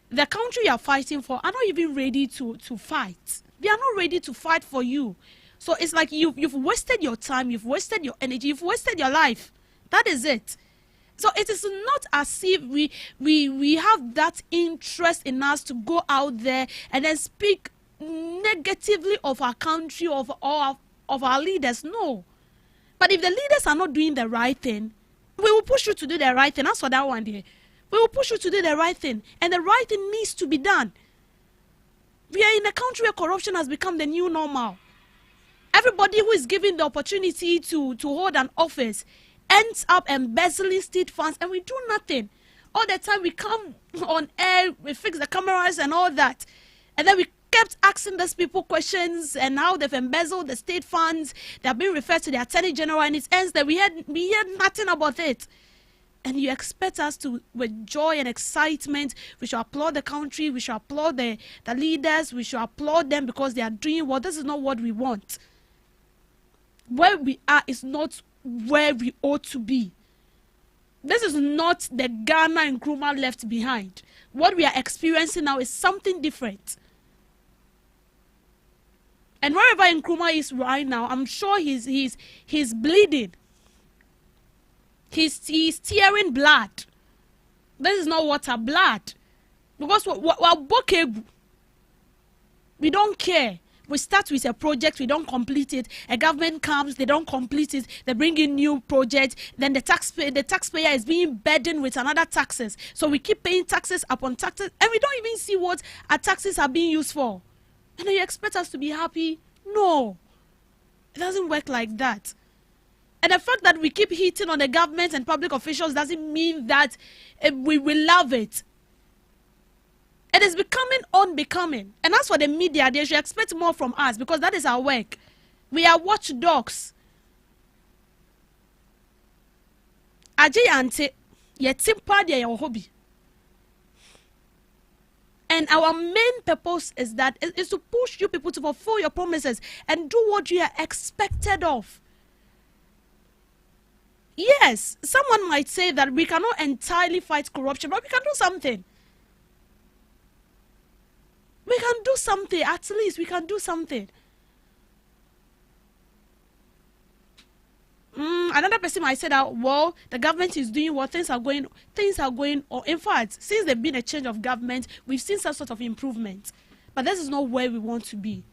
the country you are fighting for are not even ready to fight. They are not ready to fight for you. So it's like you've wasted your time, you've wasted your energy, you've wasted your life. That is it. So it is not as if we have that interest in us to go out there and then speak negatively of our country, of our leaders. No. But if the leaders are not doing the right thing, we will push you to do the right thing. That's for that one day. We will push you to do the right thing. And the right thing needs to be done. We are in a country where corruption has become the new normal. Everybody who is given the opportunity to hold an office ends up embezzling state funds, and we do nothing. All the time we come on air, we fix the cameras and all that. And then we kept asking those people questions and how they've embezzled the state funds. They have been referred to the Attorney General, and it ends that we heard nothing about it. And you expect us to, with joy and excitement, we should applaud the country, we should applaud the leaders, we should applaud them because they are doing well. This is not what we want. Where we are is not where we ought to be. This is not the Ghana and Nkrumah left behind. What we are experiencing now is something different. And wherever Nkrumah is right now, I'm sure he's bleeding. He's tearing blood. This is not water, blood. Because we don't care. We start with a project, we don't complete it. A government comes, they don't complete it. They bring in new project. Then the taxpayer is being burdened with another taxes. So we keep paying taxes upon taxes, and we don't even see what our taxes are being used for. And then you expect us to be happy? No. It doesn't work like that. And the fact that we keep hitting on the government and public officials doesn't mean that we love it. It is becoming unbecoming. And as for the media, they should expect more from us because that is our work. We are watchdogs. Ajayante, yet simple your hobby. And our main purpose is to push you people to fulfill your promises and do what you are expected of. Yes, someone might say that we cannot entirely fight corruption, but we can do something. We can do something. At least we can do something. Another person might say that, well, the government is doing what things are going, or in fact, since there's been a change of government, we've seen some sort of improvement. But this is not where we want to be.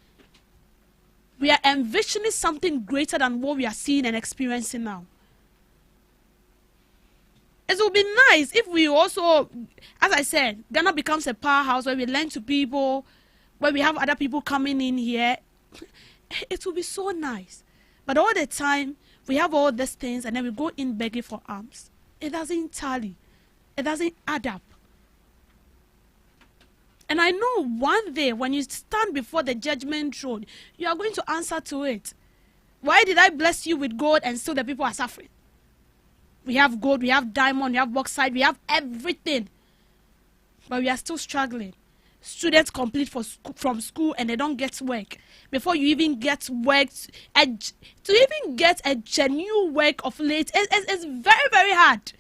We are envisioning something greater than what we are seeing and experiencing now. It would be nice if we also, as I said, Ghana becomes a powerhouse where we lend to people, where we have other people coming in here. It would be so nice. But all the time, we have all these things and then we go in begging for alms. It doesn't tally. It doesn't add up. And I know one day when you stand before the judgment throne, you are going to answer to it. Why did I bless you with gold and still the people are suffering? We have gold, we have diamond, we have bauxite, we have everything. But we are still struggling. Students complete from school and they don't get work. Before you even get work, to even get a genuine work of late, it's very, very hard.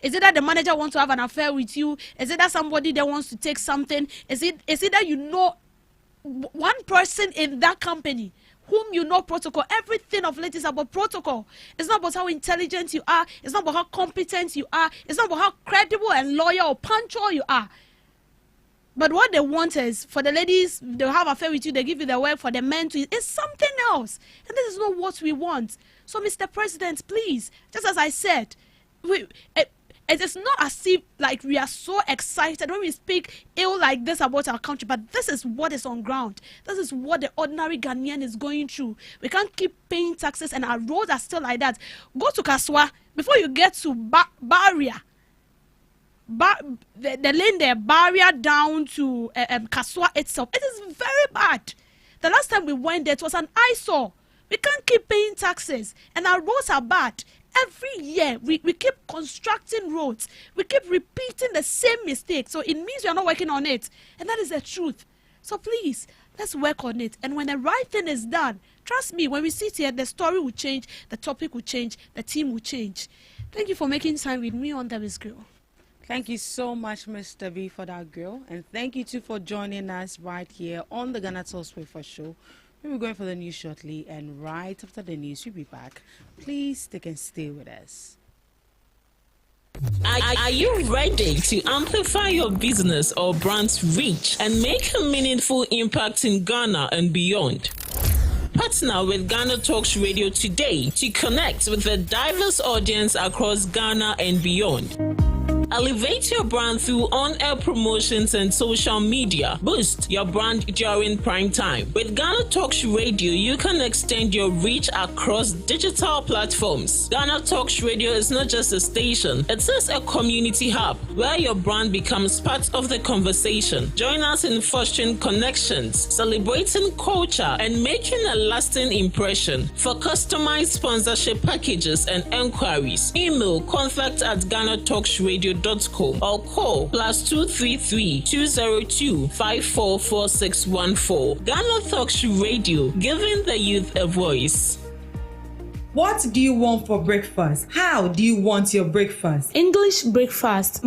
Is it that the manager wants to have an affair with you? Is it that somebody that wants to take something? Is it that you know one person in that company whom you know protocol? Everything of late is about protocol. It's not about how intelligent you are. It's not about how competent you are. It's not about how credible and loyal or punctual you are. But what they want is for the ladies, they'll have an affair with you, they give you the work. For the men to, it's something else. And this is not what we want. So, Mr. President, please, just as I said, it is not as if like we are so excited when we speak ill like this about our country, but this is what is on ground. This is what the ordinary Ghanaian is going through. We can't keep paying taxes and our roads are still like that. Go to Kaswa before you get to Barrier. The lane there, Barrier down to Kaswa itself. It is very bad. The last time we went there, it was an eyesore. We can't keep paying taxes and our roads are bad. Every year, we keep constructing roads. We keep repeating the same mistake. So it means we are not working on it. And that is the truth. So please, let's work on it. And when the right thing is done, trust me, when we sit here, the story will change, the topic will change, the team will change. Thank you for making time with me on This Girl. Thank you so much, Mr. V, for that girl. And thank you, too, for joining us right here on the GhanaTalks Breakfast Show. We'll be going for the news shortly, and right after the news, we'll be back. Please stick and stay with us. Are you ready to amplify your business or brand's reach and make a meaningful impact in Ghana and beyond? Partner with GhanaTalks Radio today to connect with a diverse audience across Ghana and beyond. Elevate your brand through on-air promotions and social media. Boost your brand during prime time. With GhanaTalks Radio, you can extend your reach across digital platforms. GhanaTalks Radio is not just a station, it is a community hub where your brand becomes part of the conversation. Join us in fostering connections, celebrating culture, and making a lasting impression. For customized sponsorship packages and enquiries, email contact@GhanaTalksRadio.com or call +233 202 544614. GhanaTalks Radio, giving the youth a voice. What do you want for breakfast? How do you want your breakfast? English breakfast,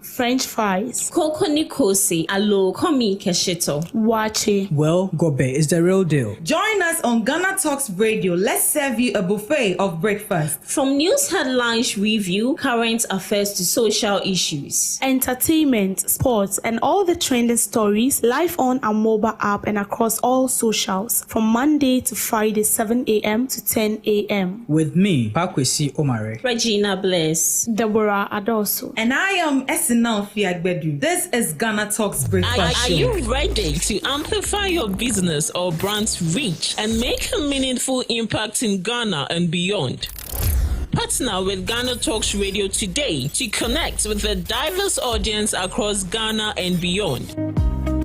French fries. Koko Nikosi, alo komi kesheto. Wache. Well, Gobe is the real deal. Join us on GhanaTalks Radio. Let's serve you a buffet of breakfast. From news headlines review, current affairs to social issues. Entertainment, sports, and all the trending stories live on our mobile app and across all socials from Monday to Friday, 7 a.m. to 10 a.m. With me, Pakwesi Omare, Regina Bless, Deborah Adoso, and I am Esinal Fiagbedu. This is GhanaTalks Breakfast Show. Are you ready to amplify your business or brand's reach and make a meaningful impact in Ghana and beyond? Partner with GhanaTalks Radio today to connect with a diverse audience across Ghana and beyond.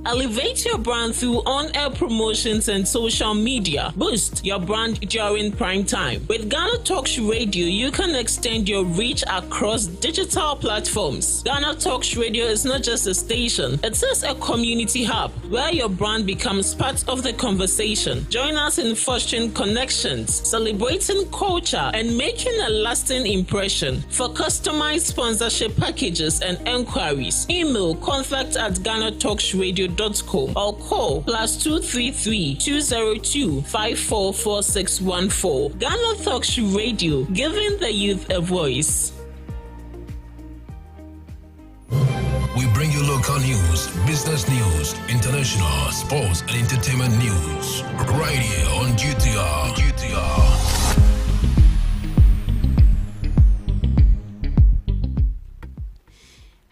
Elevate your brand through on-air promotions and social media. Boost your brand during prime time. With GhanaTalks Radio, you can extend your reach across digital platforms. GhanaTalks Radio is not just a station, it is a community hub where your brand becomes part of the conversation. Join us in fostering connections, celebrating culture, and making a lasting impression. For customized sponsorship packages and enquiries, email contact@GhanaTalksRadio.com or call +233 202 544614. GhanaTalks Radio, giving the youth a voice. We bring you local news, business news, international, sports, and entertainment news. Right here on GTR.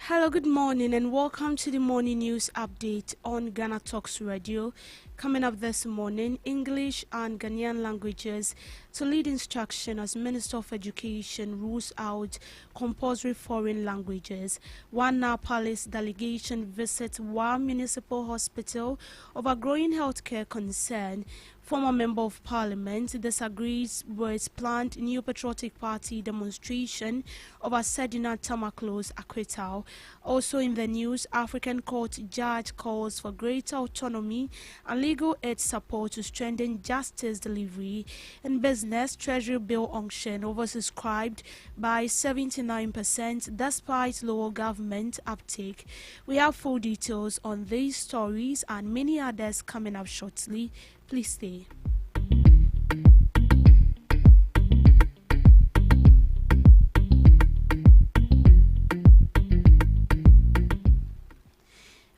Hello, good morning, and welcome to the morning news update on GhanaTalks Radio. Coming up this morning, English and Ghanaian languages to lead instruction as Minister of Education rules out compulsory foreign languages. One Palace delegation visits one municipal hospital over growing healthcare concern. Former Member of Parliament disagrees with planned New Patriotic Party demonstration over Sedina Tamaklo's acquittal. Also in the news, African Court judge calls for greater autonomy and legal aid support to strengthen justice delivery in business. Treasury bill unction oversubscribed by 79% despite lower government uptake. We have full details on these stories and many others coming up shortly. Please stay.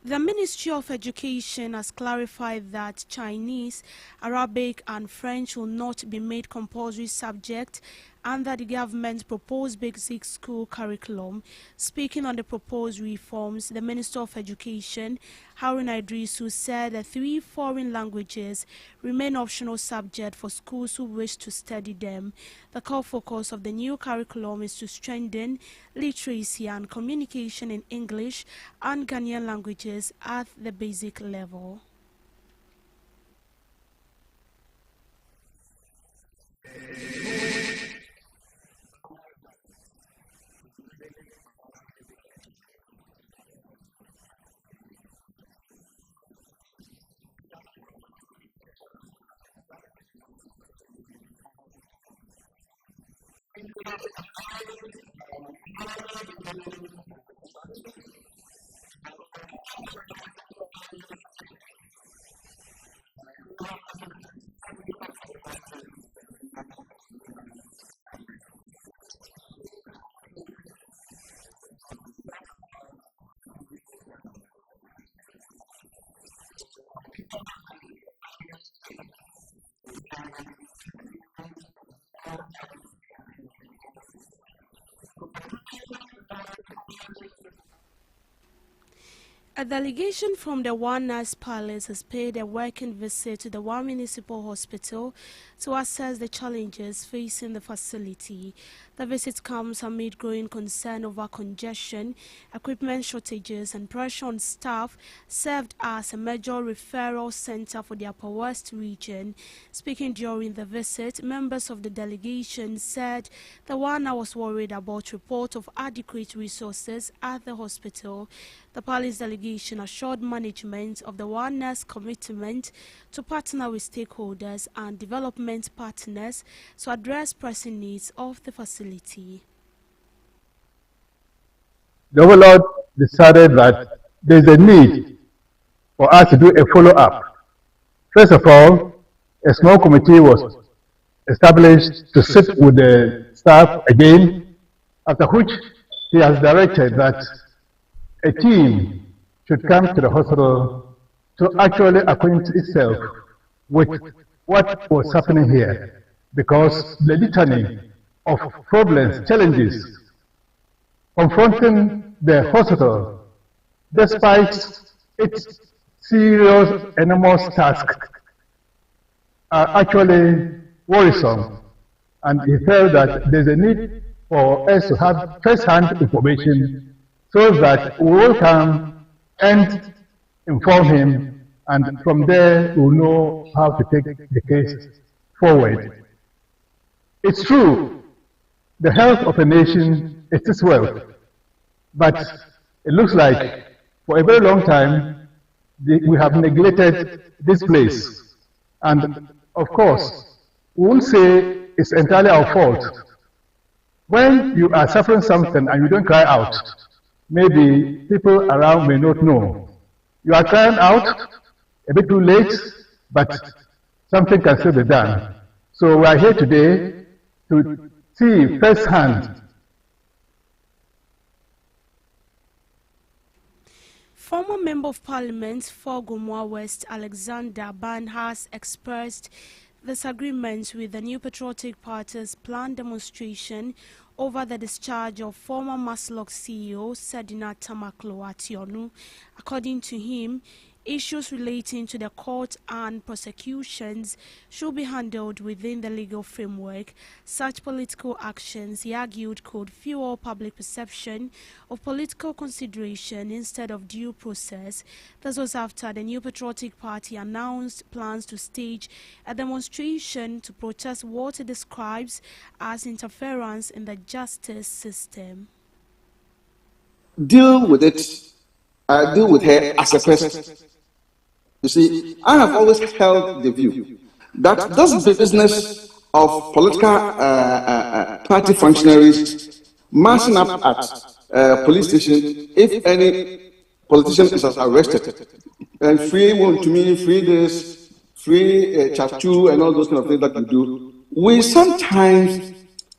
The Ministry of Education has clarified that Chinese, Arabic and French will not be made compulsory subject under the government's proposed basic school curriculum. Speaking on the proposed reforms, the Minister of Education, Haruna Idrisu, said the 3 foreign languages remain optional subject for schools who wish to study them. The core focus of the new curriculum is to strengthen literacy and communication in English and Ghanaian languages at the basic level. A delegation from the One Nurse Palace has paid a working visit to the One Municipal Hospital to assess the challenges facing the facility. The visit comes amid growing concern over congestion, equipment shortages and pressure on staff served as a major referral center for the Upper West region. Speaking during the visit, members of the delegation said the One was worried about report of adequate resources at the hospital. The Palace delegation assured management of the One Nurse commitment to partner with stakeholders and development partners to address pressing needs of the facility. The overlord decided that there is a need for us to do a follow-up. First of all, a small committee was established to sit with the staff again, after which he has directed that a team should come to the hospital to actually acquaint itself with what was happening here, because the litany of problems, challenges confronting the hospital, despite its serious, enormous task, are actually worrisome. And he felt that there's a need for us to have first-hand information so that we will come and inform him, and from there we'll know how to take the case forward. It's true, the health of a nation is its wealth, but it looks like for a very long time we have neglected this place. And of course, we won't say it's entirely our fault. When you are suffering something and you don't cry out, maybe people around may not know. You are crying out a bit too late, but something can still be done. So we are here today to see firsthand. Former Member of Parliament for Gomoa West, Alexander Ban, has expressed disagreement with the New Patriotic Party's planned demonstration over the discharge of former Maslok CEO Sedina Tamaklo Ationu. According to him, issues relating to the court and prosecutions should be handled within the legal framework. Such political actions, he argued, could fuel public perception of political consideration instead of due process. This was after the New Patriotic Party announced plans to stage a demonstration to protest what it describes as interference in the justice system. Deal with it, deal with her as a person. You see, I have always held the view that this business of political party functionaries marching up at police station if any politician is arrested and free one to me, free this, free chapter and all those kind of things that we do, we sometimes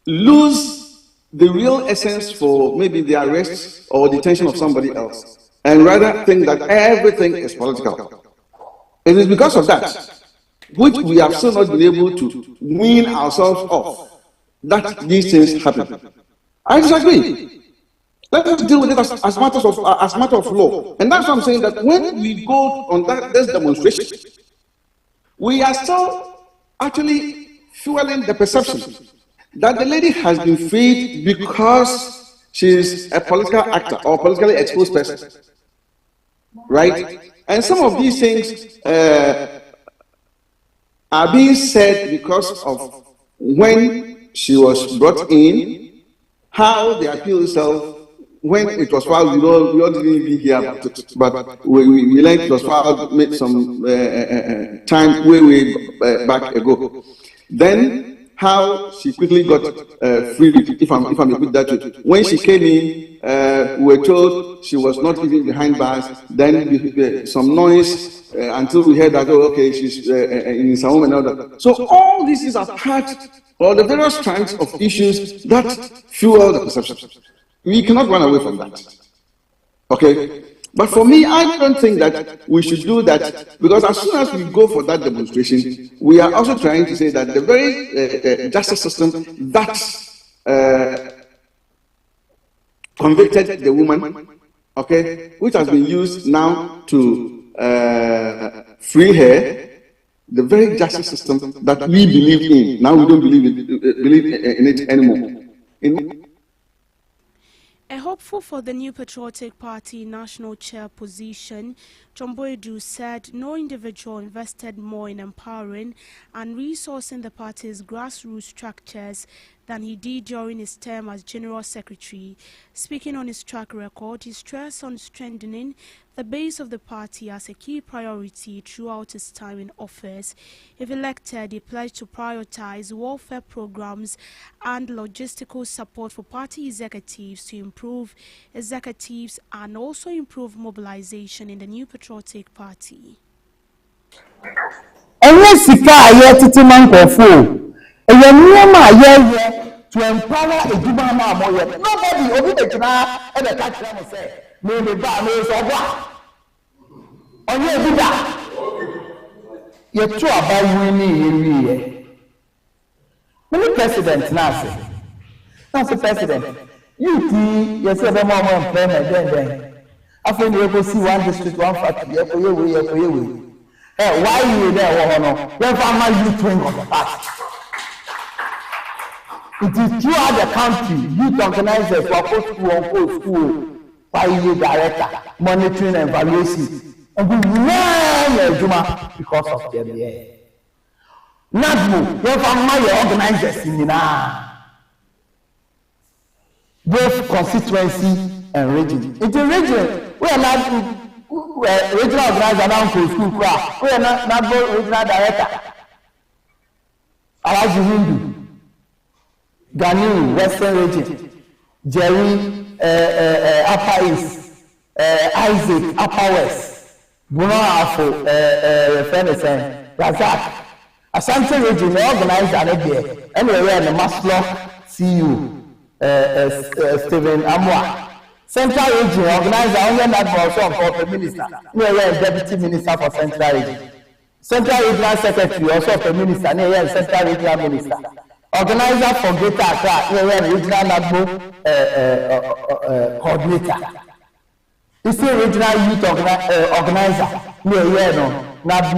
lose the real essence for maybe the arrest or detention of somebody else, and rather think that everything is political. It is because of that, which we have still not been able to wean ourselves off, that these things happen. I disagree. Let us deal with it as matter of law. And that's what I'm saying, that when we go on this demonstration, we are still actually fueling the perception that the lady has been freed because she is a political actor or politically exposed person. Right? And some of these things are being said because of when she was brought in, how the appeal itself, when it was filed, we all didn't even hear about it, but we learned it was filed some time way back ago. Then how she quickly got freed, if I may put that way. When she came in, we were told she was not even behind bars. Then some noise until we heard that, oh, okay, she's in some and all that. So all these is a part of the various kinds of issues that fuel the perception. We cannot run away from that. Okay? But for me, I don't think that we should do that, because as soon as we go for that demonstration, we are also trying to say that the very justice system that convicted the woman, okay, which has been used now to free her, the very justice system that we believe in, now we don't believe in it anymore. A hopeful for the new Patriotic Party national chair position, John Boydu said no individual invested more in empowering and resourcing the party's grassroots structures than he did during his term as General Secretary. Speaking on his track record, he stressed on strengthening the base of the party as a key priority throughout his time in office. If elected, he pledged to prioritize welfare programs and logistical support for party executives to improve executives and also improve mobilization in the new Patriotic Party. To empower a human man, nobody over the China and the catch them say, no, the bar knows of what. On your vida, you're true about winning. Many presidents now, that's the president. You see, you say, the mom employment, then. After you go see one district, one factory, you why you there, one farmer you twin on the past. It is throughout the country, youth organizers for school, by director, monitoring and evaluation. And we learn Juma because of them. Not you have my organizers in both constituency and region. It's a region. We are not regional organizer now for school. We are not both regional director. Alaji Hindu. Ghanaian Western Region, Jerry Upper East, Isaac Upper West, Bruno Afo, Fenison, Razak, Ashanti Region organized an idea, anywhere in the Maslow CEO, Stephen Amwa. Central Region organized only that also for Minister, Deputy Minister for Central Region. Central Regional Secretary also for Minister, Central Regional Minister. Organizer for Greater Accra, regional NAGBO coordinator. This is regional youth organizer, NAGBO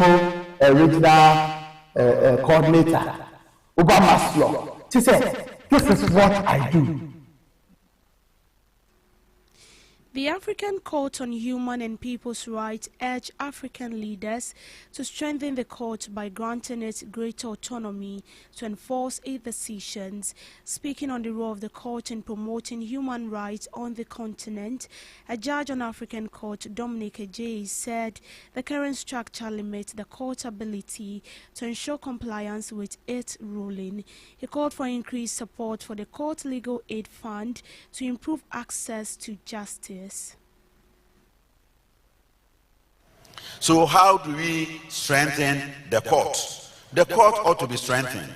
regional coordinator. Obama's law. She said, this is what I do. The African Court on Human and People's Rights urged African leaders to strengthen the court by granting it greater autonomy to enforce its decisions. Speaking on the role of the court in promoting human rights on the continent, a judge on African Court, Dominic Ajay, said the current structure limits the court's ability to ensure compliance with its ruling. He called for increased support for the Court Legal Aid Fund to improve access to justice. So how do we strengthen the court? The court ought to be strengthened.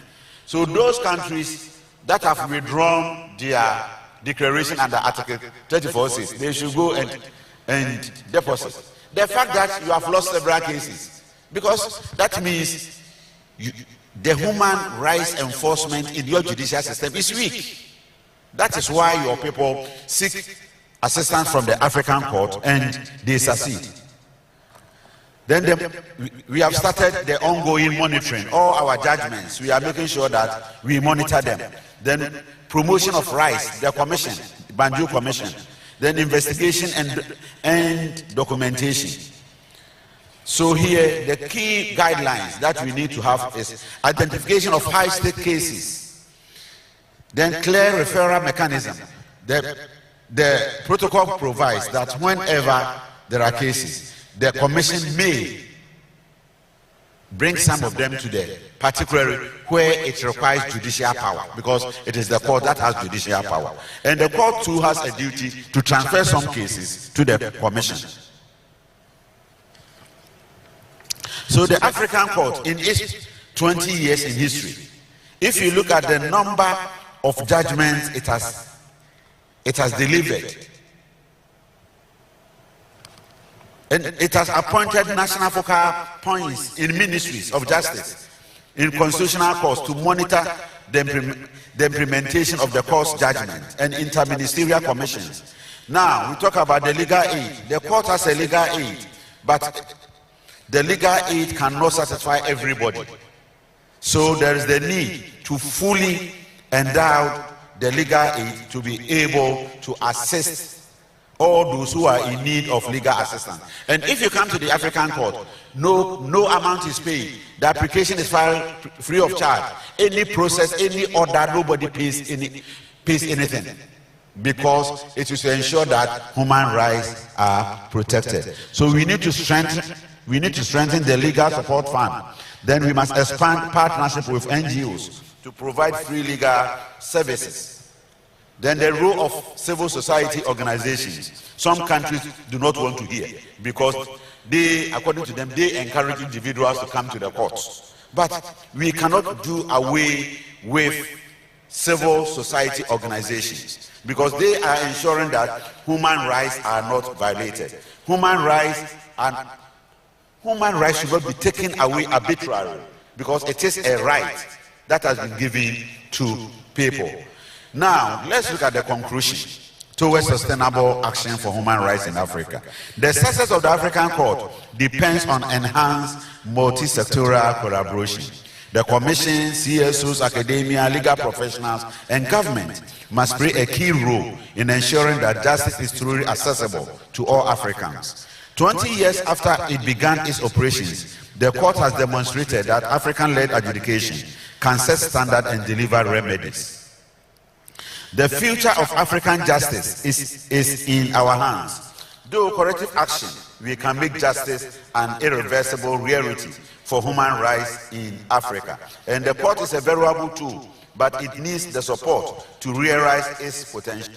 So those countries that have withdrawn their declaration under Article 34 says they should go and deposit. The fact that you have lost several cases, because that means the human rights enforcement in your judicial system is weak. That is why your people seek assistance from the African Court and they succeed. Then we have started the ongoing monitoring. All our judgments, we are making sure that we monitor them. Then promotion of rights, the commission, Banjul Commission. Then investigation and documentation. So here, the key guidelines that we need to have is identification of high-stake cases. Then clear referral mechanism. The protocol provides that whenever there are cases, the commission may bring some of them to the particularly where it requires judicial power, because it is the court that has judicial power. And the court too has a duty to transfer some cases to the commission. So the African Court, in its 20 years in history, if you look at the number of judgments it has delivered, and it has appointed national focal points in ministries of justice, in constitutional courts to monitor the implementation of the court's judgment, and interministerial commissions. Now, we talk about the legal aid. The court has a legal aid, but the legal aid cannot satisfy everybody. So there is the need to fully endow the legal aid to be able to assist all those who are in need of legal assistance. And if you come to the African Court, no amount is paid. The application is filed free of charge. Any process, any order, nobody pays anything, because it is to ensure that human rights are protected. So we need to strengthen the legal support fund. Then we must expand partnership with NGOs to provide free legal services. Then the role of civil society organizations. Some countries do not want to hear, because they, according to them, they encourage individuals to come to the courts. But we cannot do away with civil society organizations, because they are ensuring that human rights are not violated. Human rights should not be taken away arbitrarily, because it is a right that has been given to people. Now, let's look at the conclusion towards sustainable action for human rights in Africa. The success of the African Court depends on enhanced multi-sectoral collaboration. The Commission, CSOs, academia, legal professionals, and government must play a key role in ensuring that justice is truly accessible to all Africans. 20 years after it began its operations, the court has demonstrated that African-led adjudication can set standards and deliver remedies. The future of African justice is in our hands. Through corrective action, we can make justice an irreversible reality for human rights in Africa. And the court is a valuable tool, but it needs the support to realize its potential.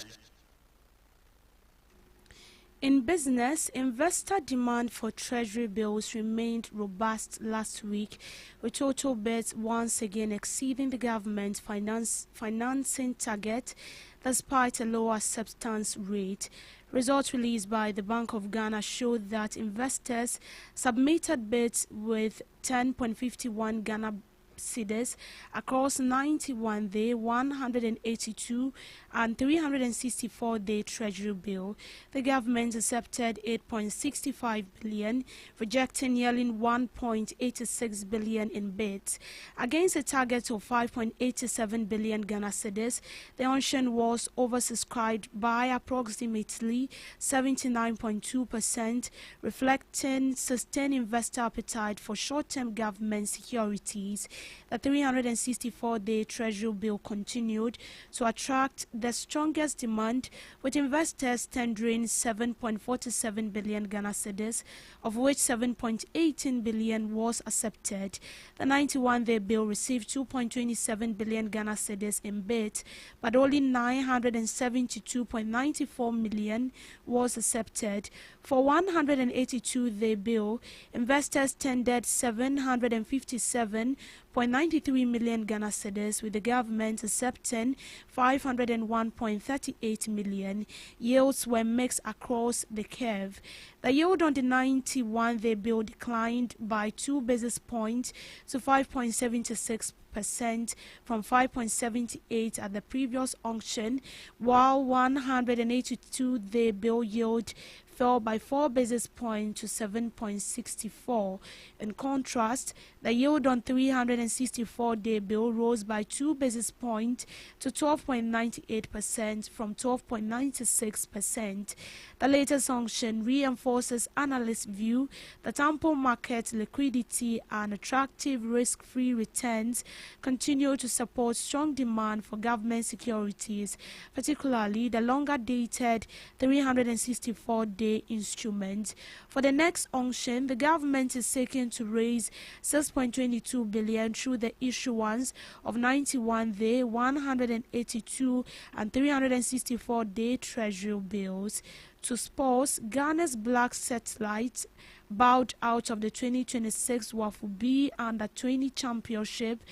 In business, investor demand for treasury bills remained robust last week, with total bids once again exceeding the government's financing target despite a lower acceptance rate. Results released by the Bank of Ghana showed that investors submitted bids with 10.51 Ghana cedis across 91-day, 182 and 364-day treasury bill. The government accepted 8.65 billion, rejecting nearly 1.86 billion in bids. Against a target of 5.87 billion Ghana cedis, the auction was oversubscribed by approximately 79.2%, reflecting sustained investor appetite for short-term government securities. The 364-day treasury bill continued to attract the strongest demand, with investors tendering 7.47 billion Ghana cedis, of which 7.18 billion was accepted. The 91-day bill received 2.27 billion Ghana cedis in bids, but only 972.94 million was accepted. For 182-day bill, investors tendered 757.93 million Ghana cedis, with the government accepting 501.38 million. Yields were mixed across the curve. The yield on the 91-day bill declined by 2 basis points to 5.76% from 5.78 at the previous auction, while 182-day bill yield fell by 4 basis points to 7.64. In contrast, the yield on 364-day bill rose by 2 basis points to 12.98% from 12.96%. The latest auction reinforces analysts' view that ample market liquidity and attractive risk-free returns continue to support strong demand for government securities, particularly the longer-dated 364-day instrument. For the next auction, the government is seeking to raise 6.22 billion through the issuance of 91-day, 182 and 364-day treasury bills. To sports, Ghana's Black Satellite bowed out of the 2026 WAFU B Under-20 Championship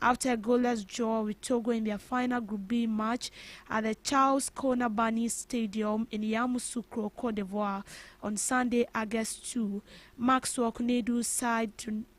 after a goalless draw with Togo in their final Group B match at the Charles Konabani Stadium in Yamoussoukro, Cote d'Ivoire on Sunday, August 2. Maxwell Kunedu's side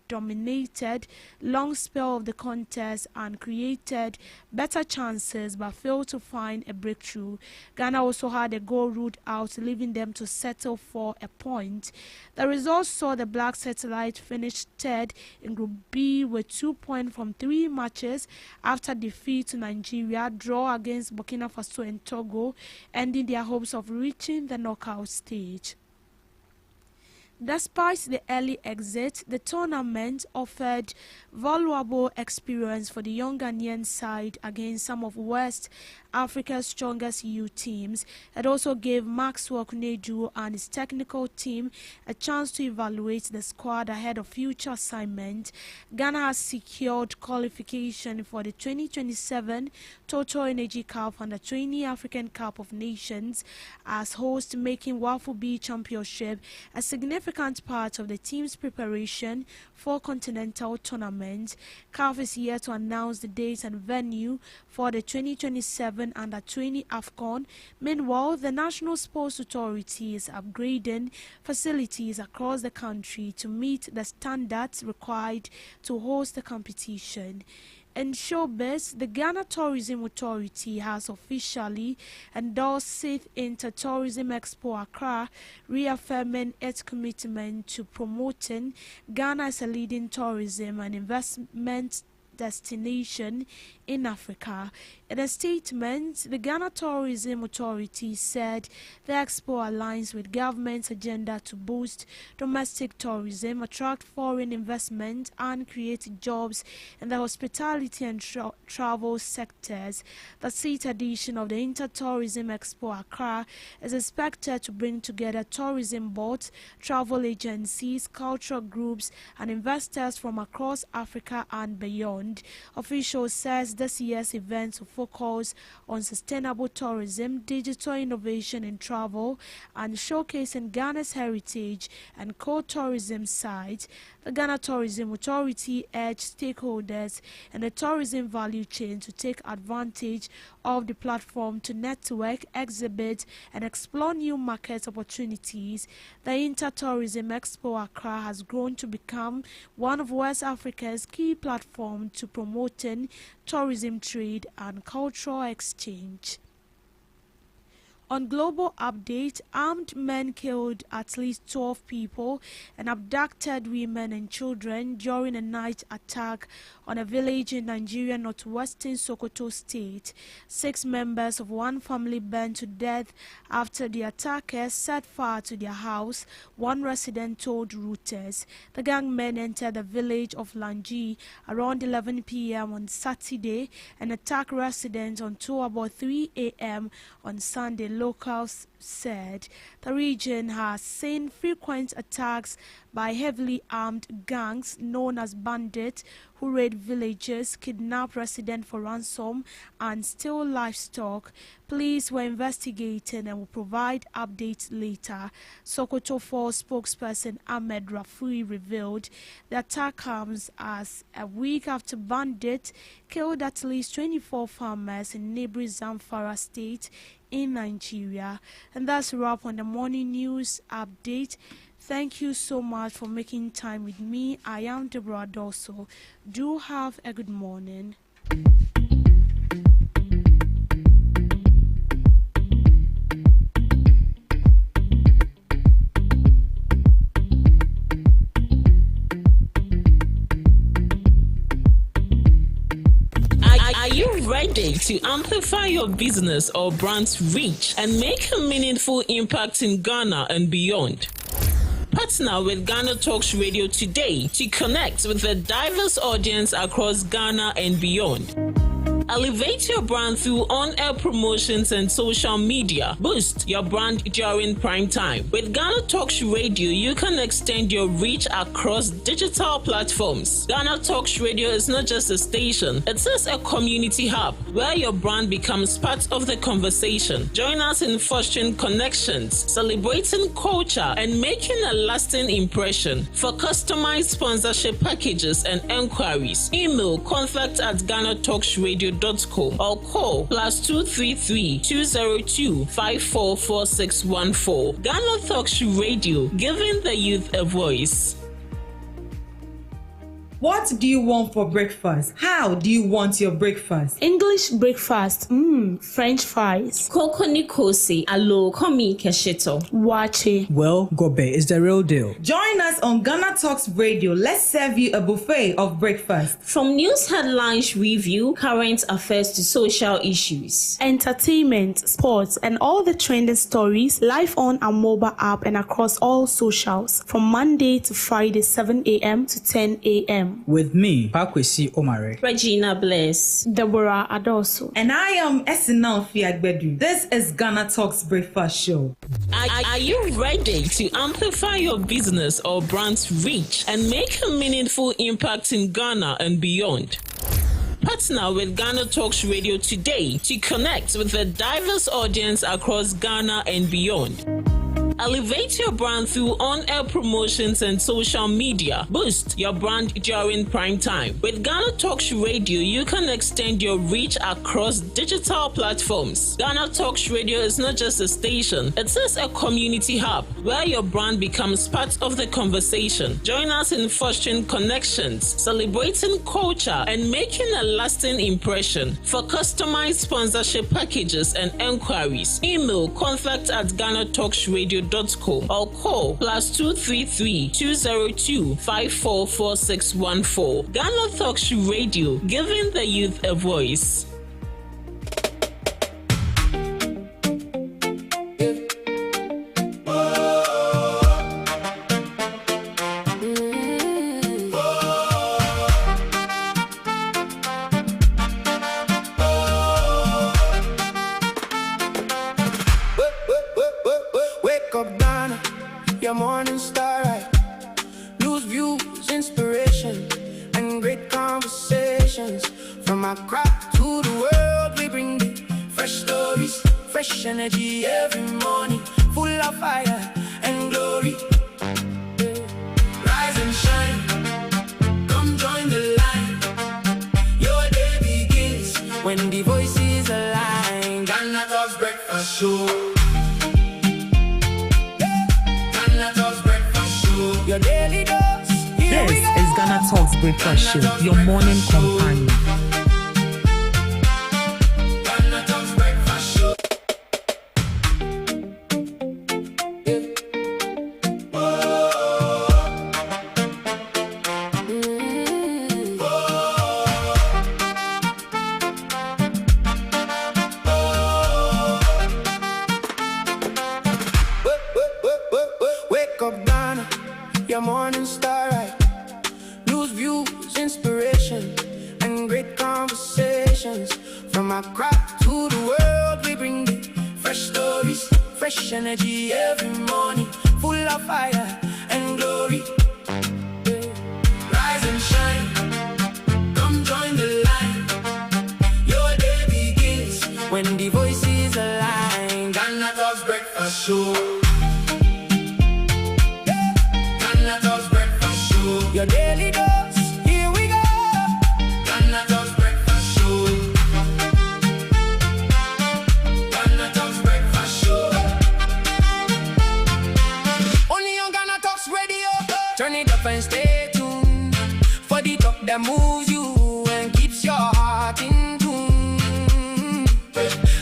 dominated long spell of the contest and created better chances but failed to find a breakthrough. Ghana also had a goal ruled out, leaving them to settle for a point. The result saw the Black Satellite finish third in Group B with 2 points from 3 matches after defeat to Nigeria, draw against Burkina Faso and Togo, ending their hopes of reaching the knockout stage. Despite the early exit, the tournament offered valuable experience for the young Ghanaian side against some of West Africa's strongest youth teams. It also gave Maxwell Kunedu and his technical team a chance to evaluate the squad ahead of future assignment. Ghana has secured qualification for the 2027 Total Energy Cup and the 20 African Cup of Nations as host, making WAFU B Championship a significant part of the team's preparation for continental tournament. CAF is here to announce the date and venue for the 2027 Under-20 AFCON. Meanwhile, the National Sports Authority is upgrading facilities across the country to meet the standards required to host the competition. In showbiz, the Ghana Tourism Authority has officially endorsed 6th Inter-Tourism Expo Accra, reaffirming its commitment to promoting Ghana as a leading tourism and investment destination in Africa. In a statement, the Ghana Tourism Authority said the expo aligns with government's agenda to boost domestic tourism, attract foreign investment, and create jobs in the hospitality and travel sectors. The 6th edition of the Inter-Tourism Expo Accra is expected to bring together tourism boards, travel agencies, cultural groups, and investors from across Africa and beyond. Officials says this year's event will focus on sustainable tourism, digital innovation in travel, and showcasing Ghana's heritage and core tourism sites. The Ghana Tourism Authority urged stakeholders in the tourism value chain to take advantage of the platform to network, exhibit, and explore new market opportunities. The Inter-Tourism Expo Accra has grown to become one of West Africa's key platforms to promoting tourism, trade, and cultural exchange. On global update, armed men killed at least 12 people and abducted women and children during a night attack on a village in Nigeria northwestern Sokoto state. 6 members of one family burned to death after the attackers set fire to their house, one resident told Reuters. The gangmen entered the village of Lanji around 11 p.m. on Saturday and attacked residents until about 3 a.m. on Sunday. Locals said the region has seen frequent attacks by heavily armed gangs known as bandits who raid villages, kidnap residents for ransom, and steal livestock. Police were investigating and will provide updates later. Sokoto Falls spokesperson Ahmed Rafui revealed the attack comes as a week after bandits killed at least 24 farmers in neighboring Zamfara state in Nigeria. And that's a wrap on the morning news update. Thank you so much for making time with me. I am Deborah Dosso. Do have a good morning. Are you ready to amplify your business or brand's reach and make a meaningful impact in Ghana and beyond? Partner with GhanaTalks Radio today to connect with a diverse audience across Ghana and beyond. Elevate your brand through on-air promotions and social media. Boost your brand during prime time. With GhanaTalks Radio, you can extend your reach across digital platforms. GhanaTalks Radio is not just a station, it is a community hub where your brand becomes part of the conversation. Join us in fostering connections, celebrating culture, and making a lasting impression. For customized sponsorship packages and enquiries, email contact@GhanaTalksRadio.com or call +233 202 544614. GhanaTalks Radio, giving the youth a voice. What do you want for breakfast? How do you want your breakfast? English breakfast, French fries, Koko Nikose, alo komi kesheto. wache. Well, Gobe is the real deal. Join us on Ghana Talks Radio. Let's serve you a buffet of breakfast. From news headlines review, current affairs to social issues. Entertainment, sports, and all the trending stories live on our mobile app and across all socials from Monday to Friday, 7 a.m. to 10 a.m. With me, Pakwesi Omare. Regina Bless. Deborah Adoso. And I am Esinal Fiagbedu. This is Ghana Talks Breakfast Show. Are you ready to amplify your business or brand's reach and make a meaningful impact in Ghana and beyond? Partner with GhanaTalks Radio today to connect with a diverse audience across Ghana and beyond. Elevate your brand through on-air promotions and social media. Boost your brand during prime time. With GhanaTalks Radio, you can extend your reach across digital platforms. GhanaTalks Radio is not just a station, it is a community hub where your brand becomes part of the conversation. Join us in fostering connections, celebrating culture, and making a lasting impression. For customized sponsorship packages and enquiries, email contact@GhanaTalksRadio.com or call +233 202 544614. GhanaTalks Radio, giving the youth a voice. Your morning star, right? News, views, inspiration, and great conversations. From Accra to the world, we bring the fresh stories, fresh energy every morning, full of fire and glory. Rise and shine, come join the line. Your day begins when the voices align. Ghana Talks Breakfast Show. Your daily dose. Here we go. This is Ghana Talks Breakfast Show, your morning companion. Wake up, Ghana, your morning star, right? News, views, inspiration, and great conversations. From Accra to the world, we bring the fresh stories, fresh energy every morning, full of fire and glory. Rise and shine, come join the line. Your day begins when the voices align. Ghana Talks Breakfast Show. Your daily dose, here we go. Ghana Talks Breakfast Show. Ghana Talks Breakfast Show. Only on Ghana Talks Radio. Turn it up and stay tuned for the talk that moves you and keeps your heart in tune.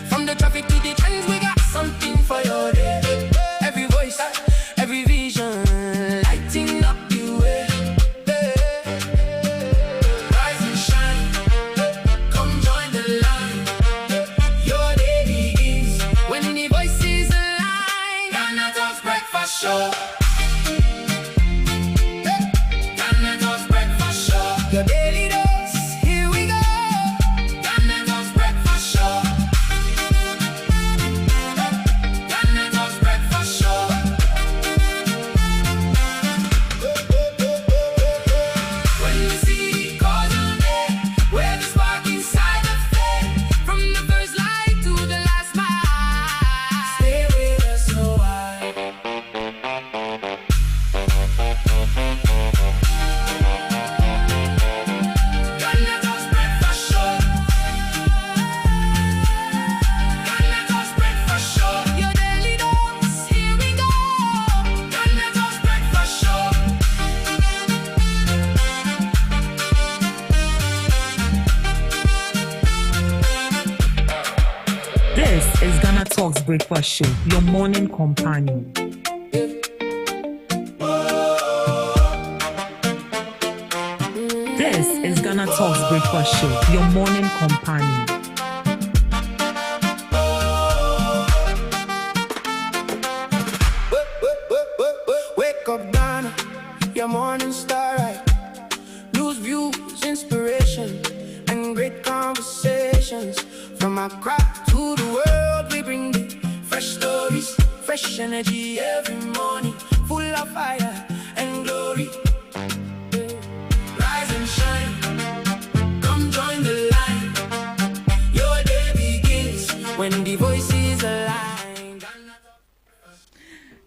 From the traffic to the trends, we got something for your day. Every voice, every vision, lighting up the way. Show. Ghana Talks Breakfast Show. Your daily dose, here we go. Ghana Talks Breakfast Show. Ghana Talks Breakfast Show. When you see cause on air, where the spark inside the flame, from the first light to the last mile. Stay with us a while. Ghana Talks Breakfast Show. Ghana Talks Breakfast Show. Your daily dose, here we go. Ghana Talks Breakfast Show. This is Ghana Talks Breakfast Show, your morning companion. This is Ghana Talks Breakfast Show, your morning companion. Wake up, Ghana, your morning star, right? News, views, inspiration, and great conversations. From Accra to the world, we bring the fresh stories, fresh energy every morning, full of fire and glory. Rise and shine, come join the line. Your day begins when the voices align.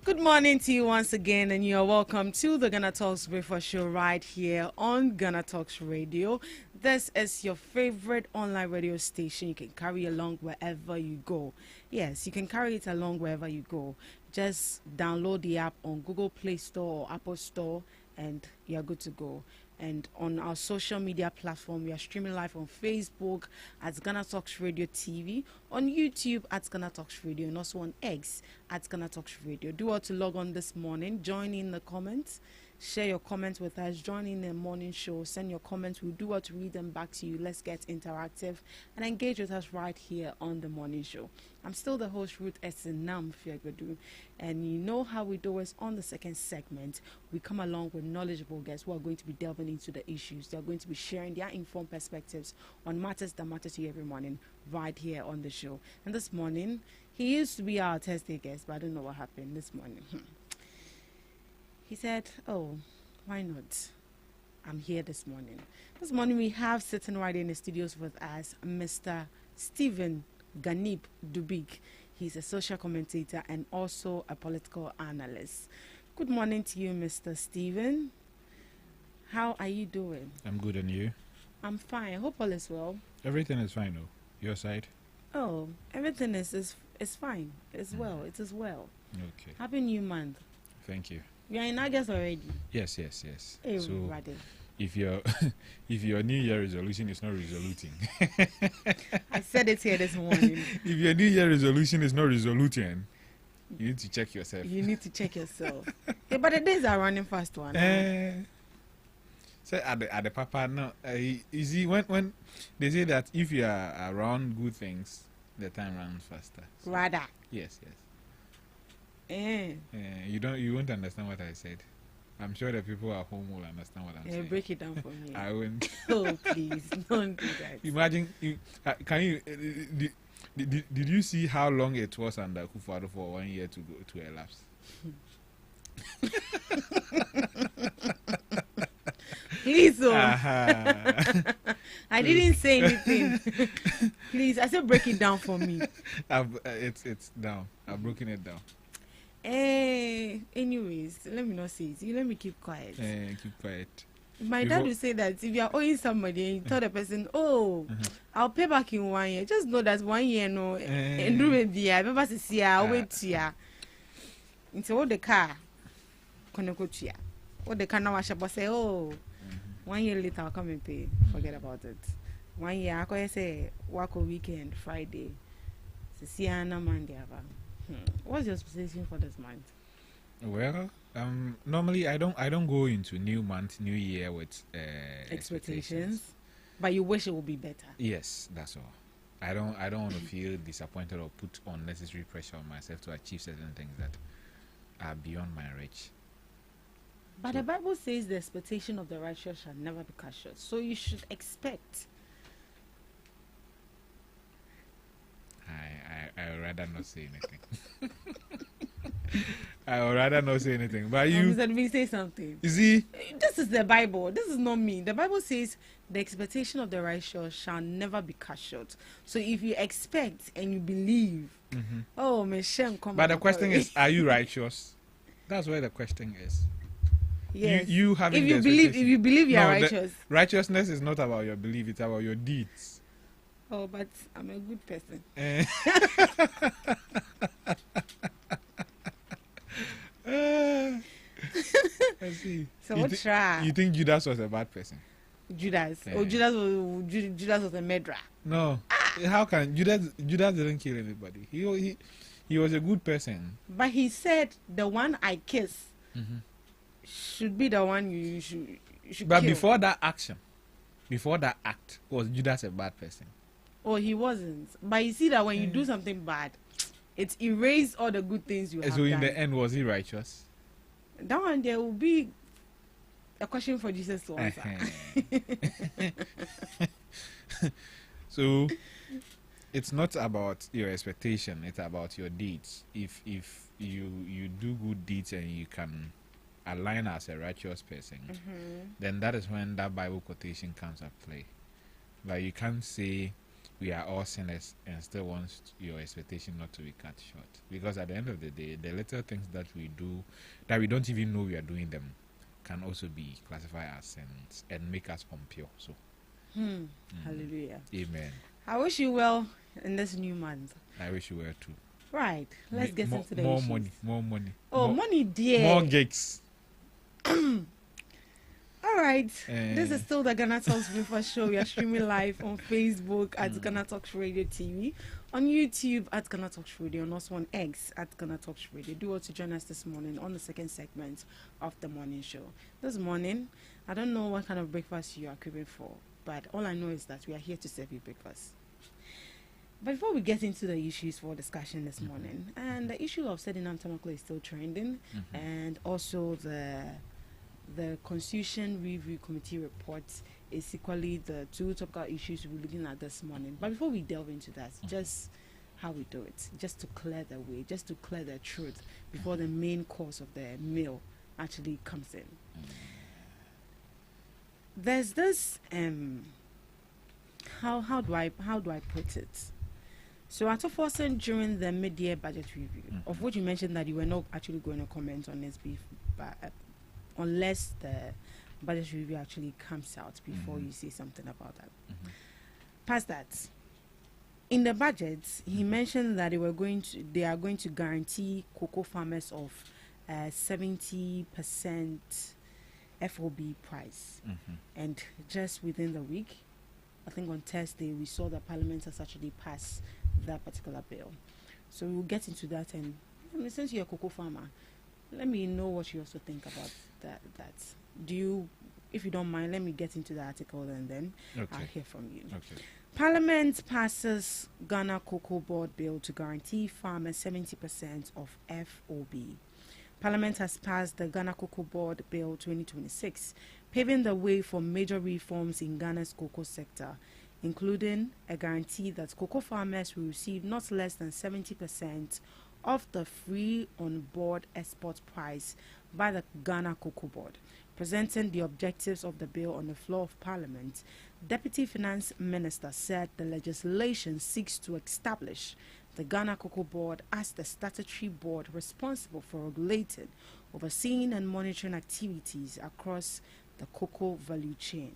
Good morning to you once again, and you're welcome to the Ghana Talks Breakfast Show right here on Ghana Talks Radio. This is your favorite online radio station. You can carry along wherever you go. Yes, you can carry it along wherever you go. Just download the app on Google Play Store or Apple Store, and you're good to go. And on our social media platform, we are streaming live on Facebook at Ghana Talks Radio TV, on YouTube at Ghana Talks Radio, and also on X at Ghana Talks Radio. Do all to log on this morning, join in the comments, share your comments with us, join in the morning show, send your comments. We'll do what to read them back to you. Let's get interactive and engage with us right here on the morning show. I'm still the host, Ruth Esinam Fiagodu, and you know how we do is on the second segment. We come along with knowledgeable guests who are going to be delving into the issues. They're going to be sharing their informed perspectives on matters that matter to you every morning right here on the show. And this morning, he used to be our Thursday guest, but I don't know what happened this morning. He said, oh, why not? I'm here this morning. This morning we have sitting right in the studios with us Mr. Stephen Ganib Dubik. He's a social commentator and also a political analyst. Good morning to you, Mr. Stephen. How are you doing? I'm good, and you? I'm fine. Hope all is well. Everything is fine, though. Your side? Oh, everything is fine. It's well. It is well. Okay. Happy New Month. Thank you. We are in August already. Yes. Hey, So, brother. if your if your New Year resolution is not resoluting, I said it here this morning. if your New Year resolution is not resoluting, you need to check yourself. You need to check yourself. Yeah, but the days are running fast, one. So at the papa no, you see when they say that if you are around good things, the time runs faster. So, Rather. yes. Eh. You won't understand what I said. I'm sure the people at home will understand what I'm saying. Break it down for me. I won't. Oh, please, don't do that. Imagine, can you? Did you see how long it was under Kufuor for 1 year to go to elapse? Please, I didn't say anything. Please, I said break it down for me. It's down. I've broken it down. Anyways, let me not say it. You let me keep quiet. Keep quiet. My dad would say that if you are owing somebody and you tell the person, oh, I'll pay back in 1 year, just know that 1 year, no, and do it there. Remember, see, I'll wait here. Into all the car, Konokochia. What the car now, I shall say, oh, 1 year later, I'll come and pay. Forget about it. 1 year, I can say, work a weekend, Friday. Siana Monday. What's your expectation for this month? Well, normally I don't go into new month, new year with expectations, but you wish it would be better. Yes, that's all. I don't want to feel disappointed or put unnecessary pressure on myself to achieve certain things that are beyond my reach. But the Bible says the expectation of the righteous shall never be cut short. So you should expect. I would rather not say anything. I would rather not say anything. But you let me say something. You see? This is the Bible. This is not me. The Bible says the expectation of the righteous shall never be cut short. So if you expect and you believe, oh, Michelle, come. But the question is, are you righteous? That's where the question is. Yes. You having if you believe you are righteous. Righteousness is not about your belief, it's about your deeds. Oh, but I'm a good person. I see. So what try? You think Judas was a bad person? Judas. Oh, Judas was a murderer. No. How can Judas didn't kill anybody. He was a good person. But he said the one I kiss should be the one you should But kill. before that act, was Judas a bad person? Oh, he wasn't. But you see that when you do something bad, it erases all the good things you have done. So in the end, was he righteous? That one, there will be a question for Jesus to answer. So it's not about your expectation, it's about your deeds. If you do good deeds and you can align as a righteous person, then that is when that Bible quotation comes at play. But you can't say we are all sinners and still want your expectation not to be cut short. Because at the end of the day, the little things that we do that we don't even know we are doing them can also be classified as sins and make us impure. So Hallelujah. Amen. I wish you well in this new month. I wish you well too. Right. Let's get into the more issues. More money. Oh, money, dear. More gigs. All right. This is still the GhanaTalks Breakfast Show. We are streaming live on Facebook at GhanaTalks Radio TV, on YouTube at GhanaTalks Radio, and also on X at GhanaTalks Radio. Do want to join us this morning on the second segment of the morning show. This morning, I don't know what kind of breakfast you are craving for, but all I know is that we are here to serve you breakfast. But before we get into the issues for discussion this morning, and the issue of setting up Tamaklo is still trending, and also the Constitution Review Committee report is equally the two topical issues we're looking at this morning. But before we delve into that, just how we do it, just to clear the way, just to clear the truth before the main course of the meal actually comes in. There's this how do I put it? So at Forsen during the mid-year budget review, of which you mentioned that you were not actually going to comment on this unless the budget review actually comes out before you say something about that. Past that, in the budget, he mentioned that they are going to guarantee cocoa farmers of 70% FOB price. And just within the week, I think on Thursday, we saw that Parliament has actually passed that particular bill. So we'll get into that. And since you're a cocoa farmer, let me know what you also think about that. Do you, if you don't mind, let me get into the article and then I'll hear from you. Okay. Parliament passes Ghana Cocoa Board bill to guarantee farmers 70% of FOB. Parliament has passed the Ghana Cocoa Board Bill 2026, paving the way for major reforms in Ghana's cocoa sector, including a guarantee that cocoa farmers will receive not less than 70% of the free on-board export price by the Ghana Cocoa Board. Presenting the objectives of the bill on the floor of Parliament, Deputy Finance Minister said the legislation seeks to establish the Ghana Cocoa Board as the statutory board responsible for regulating, overseeing and monitoring activities across the cocoa value chain.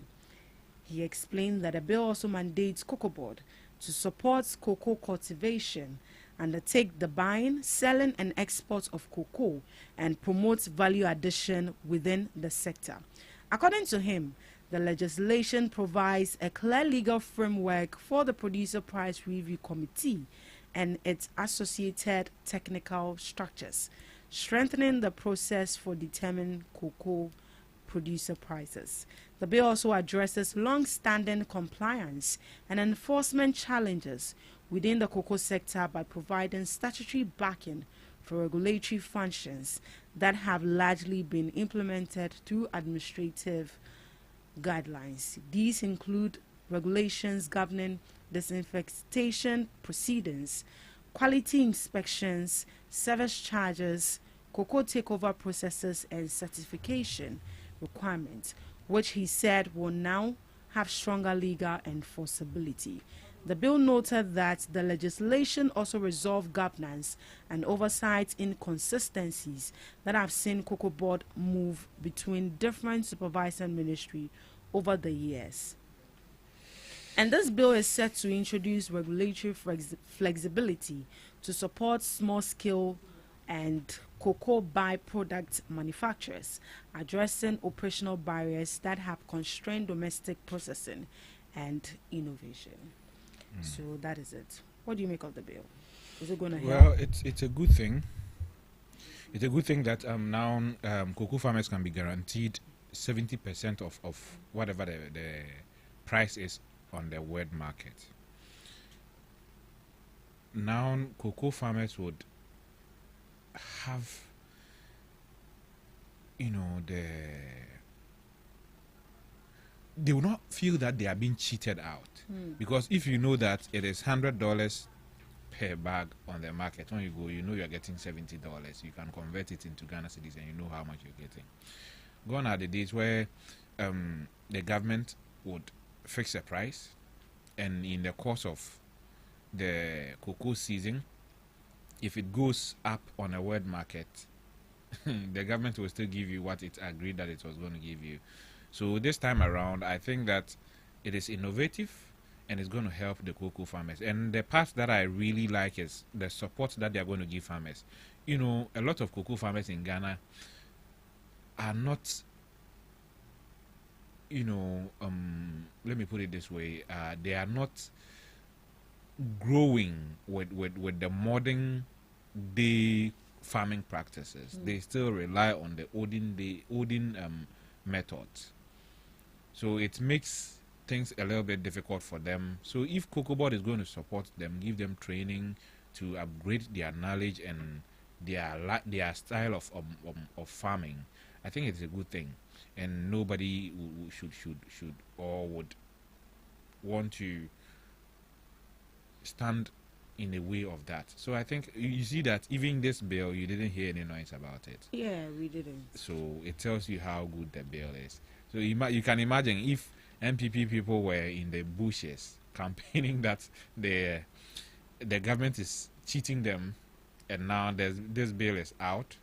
He explained that the bill also mandates Cocoa Board to support cocoa cultivation, undertake the buying, selling and export of cocoa, and promote value addition within the sector. According to him, the legislation provides a clear legal framework for the Producer Price Review Committee and its associated technical structures, strengthening the process for determining cocoa producer prices. The bill also addresses long-standing compliance and enforcement challenges within the cocoa sector by providing statutory backing for regulatory functions that have largely been implemented through administrative guidelines. These include regulations governing disinfestation proceedings, quality inspections, service charges, cocoa takeover processes, and certification requirements, which he said will now have stronger legal enforceability. The bill noted that the legislation also resolved governance and oversight inconsistencies that have seen Cocoa Board move between different supervising ministries over the years. And this bill is set to introduce regulatory flexibility to support small-scale and cocoa byproduct manufacturers, addressing operational barriers that have constrained domestic processing and innovation. So that is it. What do you make of the bill? Is it going to help? Well, it's a good thing. It's a good thing that now cocoa farmers can be guaranteed 70% of whatever the price is on the world market. Now cocoa farmers would have, they will not feel that they are being cheated out. Because if you know that it is $100 per bag on the market, when you go, you know you're getting $70. You can convert it into Ghana cedis and you know how much you're getting. Gone are the days where the government would fix a price, and in the course of the cocoa season, if it goes up on a world market, the government will still give you what it agreed that it was going to give you. So this time around, I think that it is innovative and it's going to help the cocoa farmers. And the part that I really like is the support that they are going to give farmers. A lot of cocoa farmers in Ghana are not, let me put it this way, they are not growing with the modern day farming practices. They still rely on the olden methods. So it makes things a little bit difficult for them. So if Cocoa Board is going to support them, give them training to upgrade their knowledge and their style of farming, I think it's a good thing. And nobody should or would want to stand in the way of that. So I think you see that even this bill, you didn't hear any noise about it. Yeah, we didn't. So it tells you how good the bill is. So you can imagine if MPP people were in the bushes campaigning that the government is cheating them, and now this bill is out.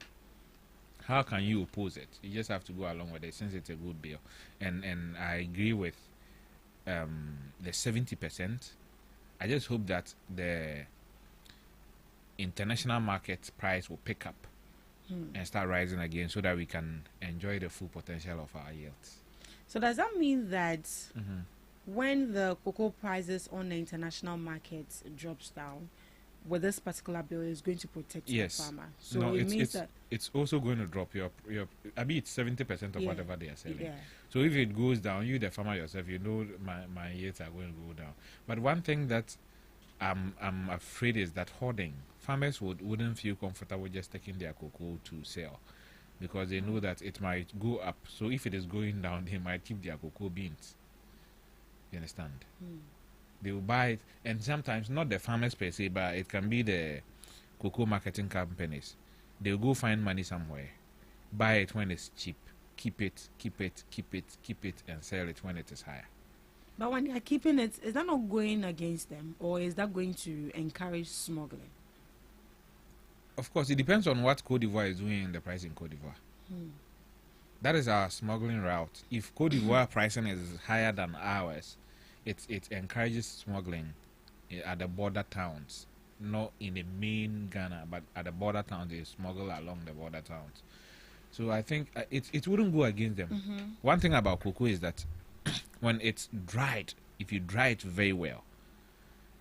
How can you oppose it? You just have to go along with it since it's a good bill. And I agree with the 70%. I just hope that the international market price will pick up and start rising again so that we can enjoy the full potential of our yields. So does that mean that when the cocoa prices on the international markets drops down, with this particular bill is going to protect the farmer? So no, it means that it's also going to drop your I mean it's 70% of whatever they are selling. Yeah. So if it goes down, you the farmer yourself, you know my yields are going to go down. But one thing that I'm afraid is that hoarding. Farmers wouldn't feel comfortable just taking their cocoa to sell because they know that it might go up. So if it is going down, they might keep their cocoa beans. You understand? They will buy it, and sometimes not the farmers per se, but it can be the cocoa marketing companies. They'll go find money somewhere, buy it when it's cheap, keep it, and sell it when it is higher. But when they are keeping it, is that not going against them, or is that going to encourage smuggling? Of course, it depends on what Cote d'Ivoire is doing in the price in Cote d'Ivoire. That is our smuggling route. If Cote d'Ivoire pricing is higher than ours, it encourages smuggling at the border towns, not in the main Ghana, but at the border towns. They smuggle along the border towns. So I think it wouldn't go against them. One thing about cocoa is that when it's dried, if you dry it very well,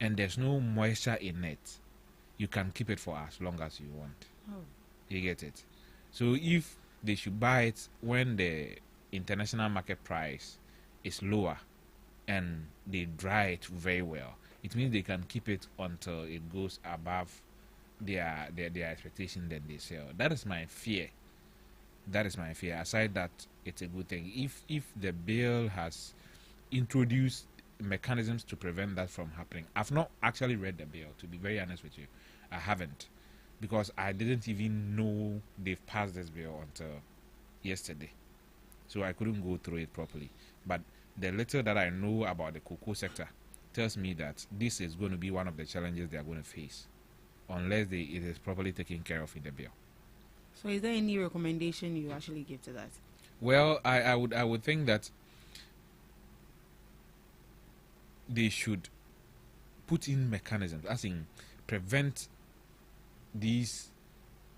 and there's no moisture in it, you can keep it for as long as you want. You get it? So if they should buy it when the international market price is lower and they dry it very well, it means they can keep it until it goes above their expectation, then they sell. That is my fear. Aside that, it's a good thing. If the bill has introduced mechanisms to prevent that from happening. I've not actually read the bill, to be very honest with you. I haven't, because I didn't even know they've passed this bill until yesterday, so I couldn't go through it properly. But the little that I know about the cocoa sector tells me that this is going to be one of the challenges they are going to face unless it is properly taken care of in the bill. So is there any recommendation you actually give to that? Well, I would think that they should put in mechanisms, as in prevent these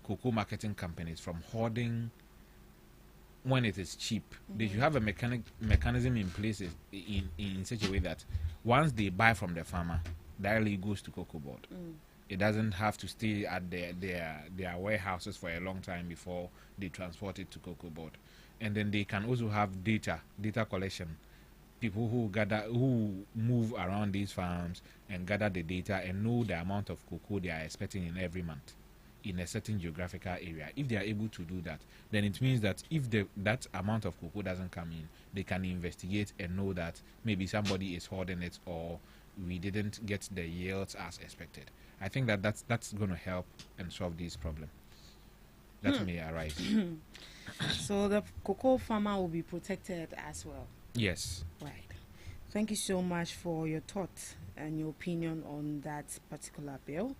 cocoa marketing companies from hoarding when it is cheap. They should have a mechanism in place in such a way that once they buy from the farmer, directly goes to cocoa board. It doesn't have to stay at their warehouses for a long time before they transport it to cocoa board. And then they can also have data collection. People who move around these farms and gather the data and know the amount of cocoa they are expecting in every month in a certain geographical area. If they are able to do that, then it means that if that amount of cocoa doesn't come in, they can investigate and know that maybe somebody is hoarding it or we didn't get the yields as expected. I think that's going to help and solve this problem that may arise. So the cocoa farmer will be protected as well. Yes. Right. Thank you so much for your thoughts and your opinion on that particular bill.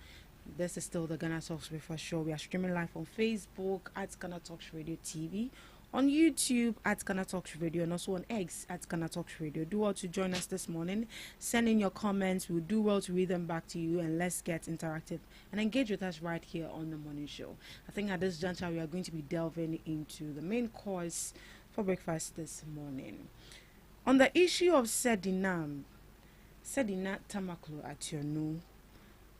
This is still the Ghana Talks Breakfast Show. We are streaming live on Facebook at Ghana Talks Radio TV, on YouTube at Ghana Talks Radio, and also on X at Ghana Talks Radio. Do well to join us this morning. Send in your comments. We'll do well to read them back to you, and let's get interactive and engage with us right here on the morning show. I think at this juncture we are going to be delving into the main course for breakfast this morning. On the issue of Sedina Tamaklo Ationu,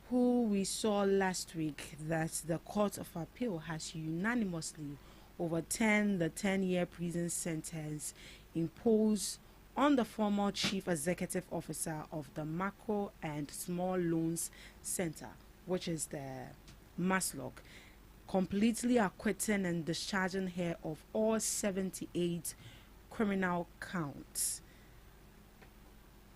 who we saw last week that the Court of Appeal has unanimously overturned the 10-year prison sentence imposed on the former Chief Executive Officer of the Macro and Small Loans Center, which is the MASLOC, completely acquitting and discharging her of all 78 criminal counts.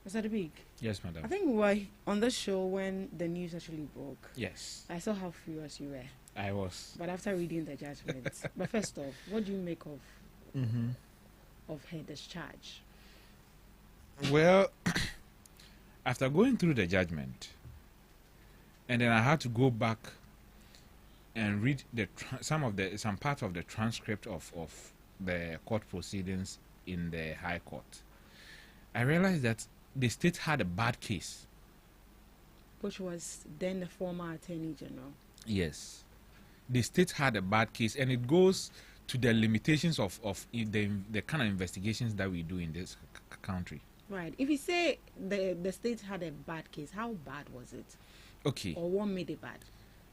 Mr. Debig? Yes, madam. I think we were on the show when the news actually broke. Yes. I saw how furious you were. I was. But after reading the judgment, but first off, what do you make of her discharge? Well, after going through the judgment, and then I had to go back and read some part of the transcript of the court proceedings in the High Court, I realized that the state had a bad case. Which was then the former Attorney General. Yes. the state had a bad case, and it goes to the limitations of the kind of investigations that we do in this country. Right. If you say the state had a bad case, how bad was it? Okay. Or what made it bad?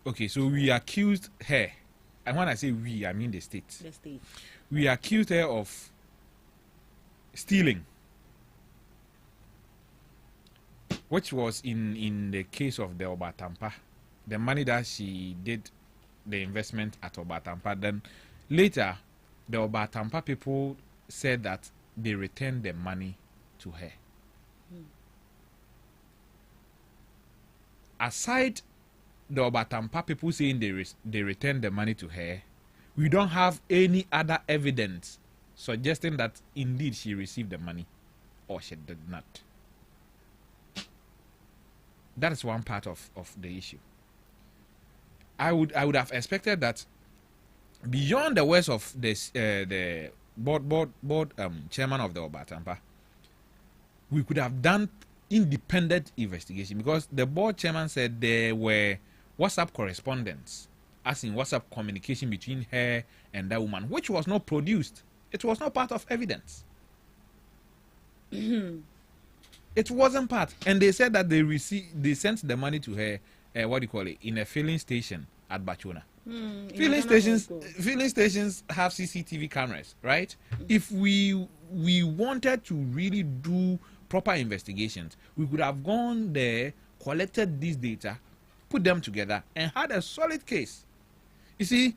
Okay, so we accused her, and when I say we, I mean the state. The state. We accused her of stealing, which was in the case of the Obatampa, the money that she did the investment at Obatampa. Then later, the Obatampa people said that they returned the money to her. Aside the Obatampa people saying they returned the money to her, we don't have any other evidence suggesting that indeed she received the money or she did not. That is one part of the issue. I would have expected that beyond the words of this the board chairman of the Obatampa, we could have done independent investigation, because the board chairman said there were WhatsApp correspondence, as in WhatsApp communication between her and that woman, which was not produced. It was not part of evidence. It wasn't part. And they said that they sent the money to her, in a filling station at Bachona. Filling stations have CCTV cameras, right? If we wanted to really do proper investigations, we could have gone there, collected this data, put them together, and had a solid case. You see,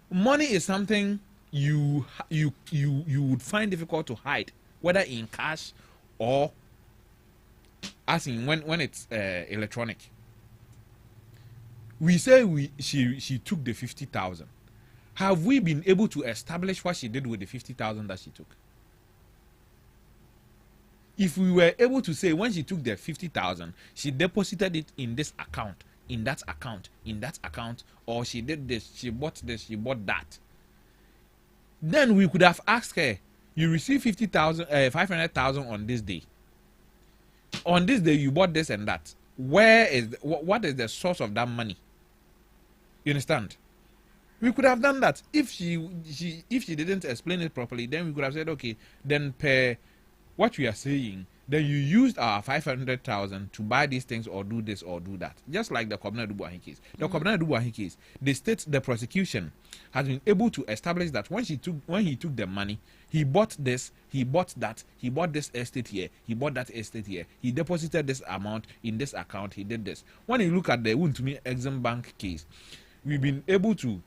money is something you would find difficult to hide, whether in cash or as in when it's electronic. We say she took the 50,000. Have we been able to establish what she did with the 50,000 that she took? If we were able to say when she took the 50,000, she deposited it in this account, in that account, in that account, or she did this, she bought that, then we could have asked her, you received 500,000 on this day. On this day, you bought this and that. Where is what is the source of that money? You understand? We could have done that. If she didn't explain it properly, then we could have said, okay, then per what we are saying, then you used our 500,000 to buy these things or do this or do that. Just like the Kobna Dubuahi case. The Kobna Dubuahi case, the prosecution has been able to establish that when he took the money, he bought this, he bought that, he bought this estate here, he bought that estate here, he deposited this amount in this account, he did this. When you look at the Wuntumi Exim Bank case, we've been able to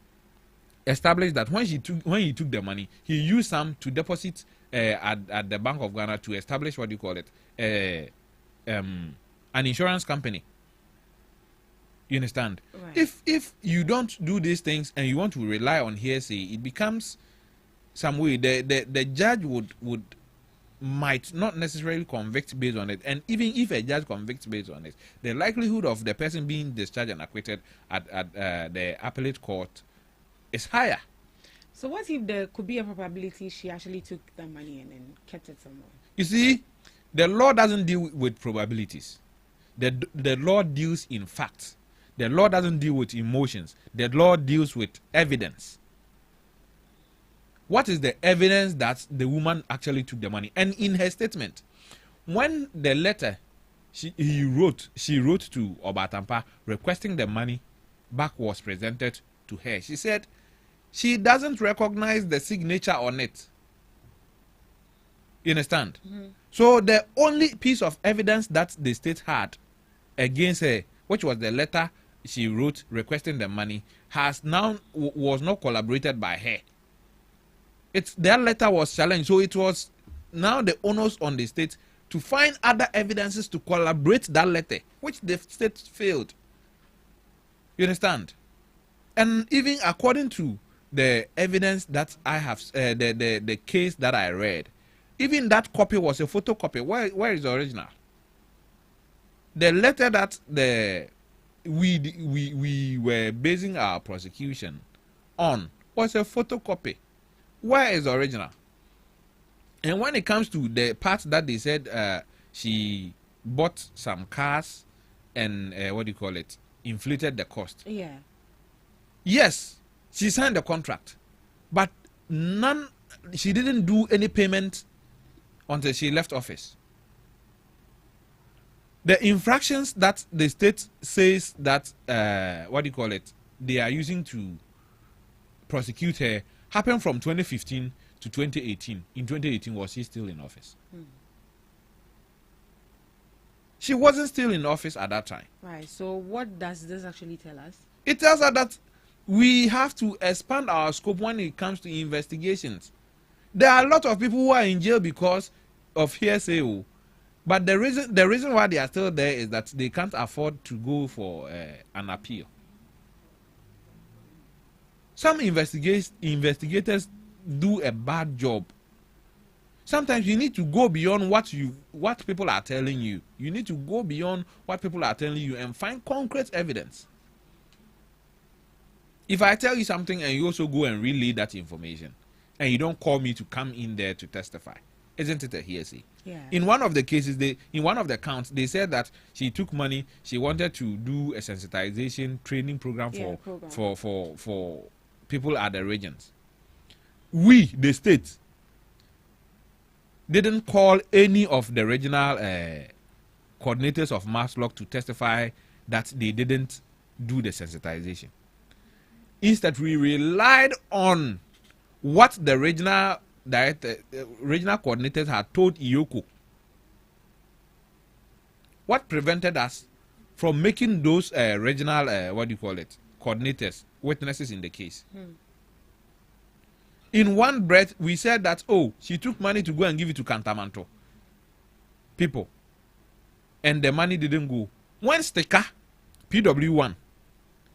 establish that when he took the money, he used some to deposit at the Bank of Ghana to establish what do you call it, an insurance company. You understand? Right. If you don't do these things and you want to rely on hearsay, it becomes some way the judge might not necessarily convict based on it. And even if a judge convicts based on it, the likelihood of the person being discharged and acquitted at the appellate court is higher. So what if there could be a probability she actually took that money and then kept it somewhere? You see, the law doesn't deal with probabilities. The law deals in facts. The law doesn't deal with emotions. The law deals with evidence. What is the evidence that the woman actually took the money? And in her statement, when the letter she wrote to Obatampa requesting the money back was presented to her, she said she doesn't recognize the signature on it. You understand? So the only piece of evidence that the state had against her, which was the letter she wrote requesting the money, was not collaborated by her. Their letter was challenged, so it was now the onus on the state to find other evidences to collaborate that letter, which the state failed. You understand? And even according to the evidence that I have, the case that I read, even that copy was a photocopy. Where is the original? The letter that we were basing our prosecution on was a photocopy. Where is the original? And when it comes to the part that they said she bought some cars and inflated the cost. Yeah. Yes, she signed the contract, but she didn't do any payment until she left office. The infractions that the state says that they are using to prosecute her happened from 2015 to 2018. In 2018, was she still in office? She wasn't still in office at that time. Right. So what does this actually tell us? It tells us that we have to expand our scope when it comes to investigations. There are a lot of people who are in jail because of hearsay, but the reason why they are still there is that they can't afford to go for an appeal. Some investigators do a bad job. Sometimes you need to go beyond what people are telling you. You need to go beyond what people are telling you and find concrete evidence. If I tell you something and you also go and relay that information, and you don't call me to come in there to testify, isn't it a hearsay? Yeah. In one of the cases, in one of the counts, they said that she took money. She wanted to do a sensitization training program for people at the regions. We, the state, didn't call any of the regional coordinators of MASLOC to testify that they didn't do the sensitization. Instead, we relied on what the regional coordinators had told Iyoko. What prevented us from making those regional coordinators witnesses in the case? In one breath, we said that, she took money to go and give it to Kantamanto people, and the money didn't go. When Steka, PW1,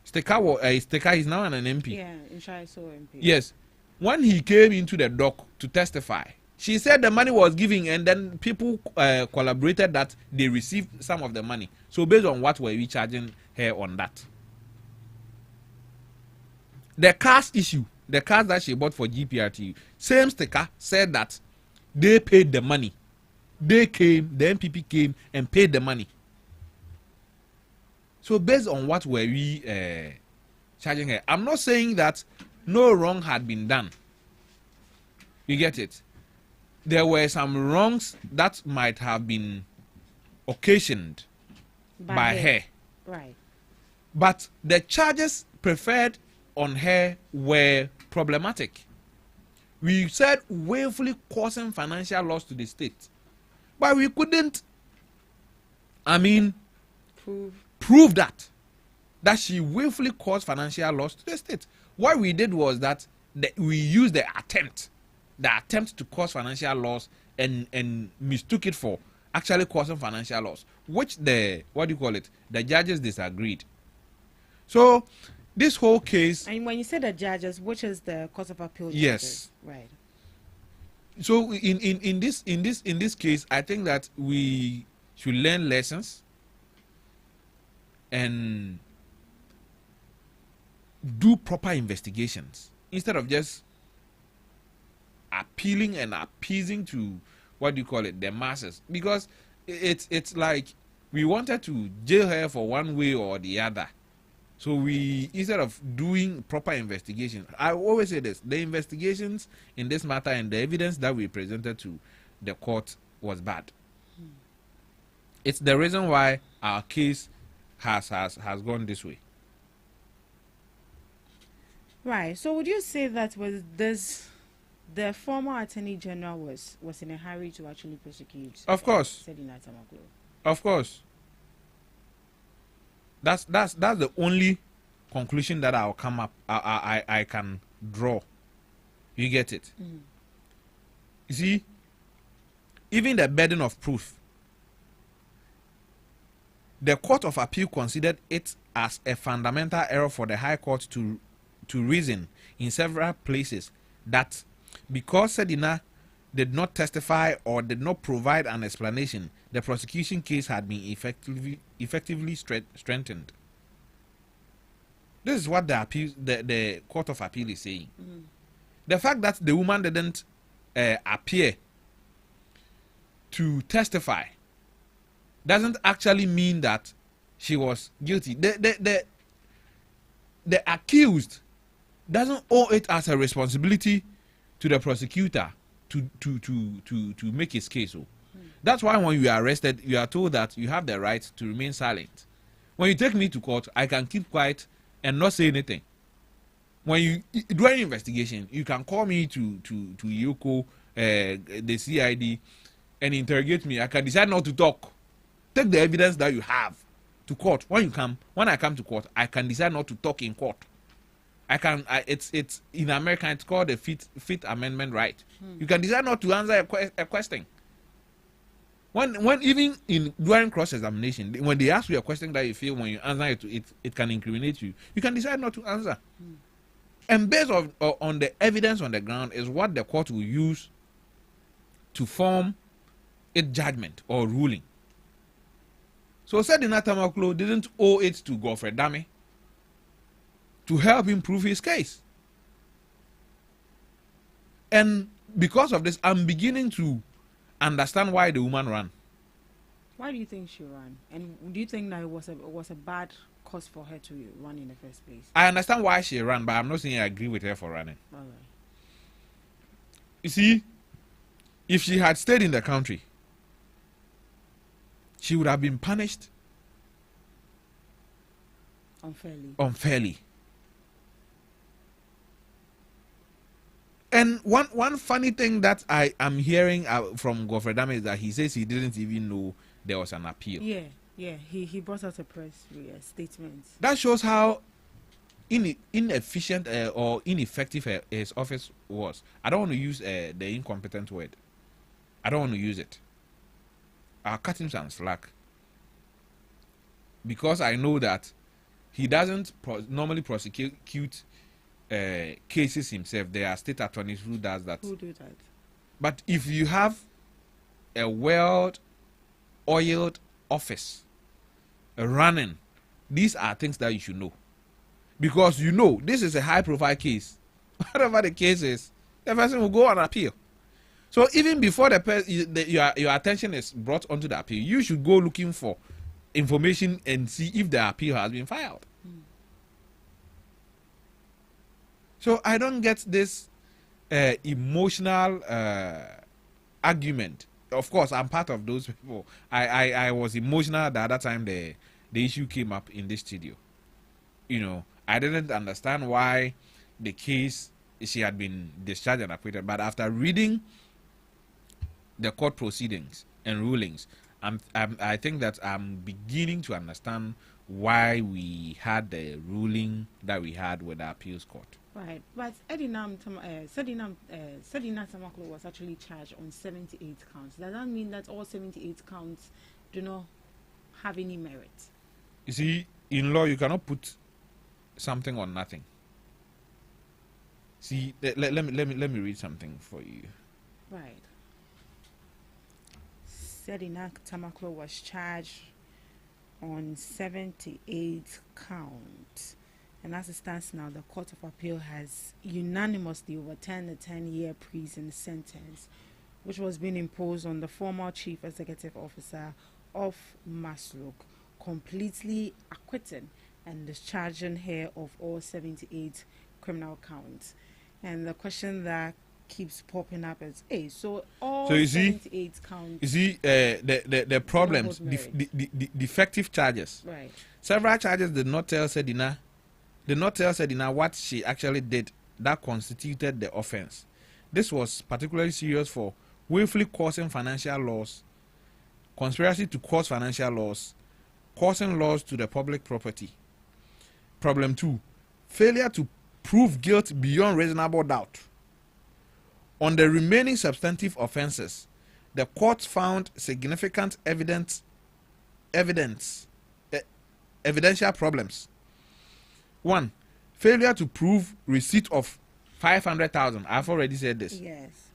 Steka is now an MP. Yeah, MP. Yes. When he came into the dock to testify, she said the money was given, and then people collaborated that they received some of the money. So based on what were we charging her on that? The cars issue, the cars that she bought for GPRT, same sticker said that they paid the money. They came, the MPP came and paid the money. So based on what were we charging her? I'm not saying that no wrong had been done. You get it? There were some wrongs that might have been occasioned by her. Right. But the charges preferred on her were problematic. We said willfully causing financial loss to the state. But we couldn't, prove that she willfully caused financial loss to the state. What we did was that we used the attempt to cause financial loss and mistook it for actually causing financial loss, which the judges disagreed. So this whole case. And when you say the judges, which is the Court of Appeal judges? Yes. Right. So in this case, I think that we should learn lessons and do proper investigations instead of just appealing and appeasing to the masses, because it's like we wanted to jail her for one way or the other. So we, instead of doing proper investigations, I always say this: the investigations in this matter and the evidence that we presented to the court was bad. It's the reason why our case has gone this way. Right. So would you say that the former Attorney General was in a hurry to actually prosecute? Of course. Of course. That's the only conclusion that I'll come up. I can draw. You get it? Mm. You see, even the burden of proof, the Court of Appeal considered it as a fundamental error for the High Court to reason in several places that because Sedina did not testify or did not provide an explanation, the prosecution case had been effectively strengthened. This is what the Court of Appeal is saying. Mm. The fact that the woman didn't appear to testify doesn't actually mean that she was guilty. The accused doesn't owe it as a responsibility to the prosecutor to make his case. That's why when you are arrested, you are told that you have the right to remain silent. When you take me to court, I can keep quiet and not say anything. When you do an investigation, you can call me to Yoko, the CID, and interrogate me. I can decide not to talk. Take the evidence that you have to court. When I come to court, I can decide not to talk in court. It's in America, it's called the Fifth Amendment right. You can decide not to answer a question. When even during cross-examination, when they ask you a question that you feel when you answer it can incriminate you, you can decide not to answer. And based on the evidence on the ground is what the court will use to form its judgment or ruling. So Sedina Tamaklo didn't owe it to Godfrey Dame to help him prove his case. And because of this, I'm beginning to understand why the woman ran. Why do you think she ran? And do you think that it was a bad cause for her to run in the first place? I understand why she ran, but I'm not saying I agree with her for running. All right. You see, if she had stayed in the country, she would have been punished unfairly. And one funny thing that I am hearing from Godfrey Dame is that he says he didn't even know there was an appeal. Yeah. He brought out a press statement. That shows how inefficient or ineffective his office was. I don't want to use the incompetent word. I don't want to use it. I'll cut him some slack. Because I know that he doesn't normally prosecute cases himself. There are state attorneys who does that. Who do that? But if you have a well-oiled office running, these are things that you should know. Because you know this is a high-profile case. Whatever the case is, the person will go on appeal. So even before your attention is brought onto the appeal, you should go looking for information and see if the appeal has been filed. So I don't get this emotional argument. Of course, I'm part of those people. I was emotional the other time the issue came up in this studio. You know, I didn't understand why the case, she had been discharged and acquitted. But after reading the court proceedings and rulings, I think that I'm beginning to understand why we had the ruling that we had with the appeals court. Right, but Sedina Tamaklo was actually charged on 78 counts. Does that mean that all 78 counts do not have any merit? You see, in law, you cannot put something on nothing. See, let me read something for you. Right. Sedina Tamaklo was charged on 78 counts. And as it stands now, the Court of Appeal has unanimously overturned the 10-year prison sentence, which was being imposed on the former Chief Executive Officer of Maslok, completely acquitting and discharging her of all 78 criminal counts. And the question that keeps popping up is, hey, so all 78 counts... You see, the problems, defective charges. Right. Several charges did not tell Sedina what she actually did that constituted the offense. This was particularly serious for willfully causing financial loss, conspiracy to cause financial loss, causing loss to the public property. Problem 2, failure to prove guilt beyond reasonable doubt. On the remaining substantive offenses, the court found significant evidential problems. 1, failure to prove receipt of 500,000. I've already said this. Yes.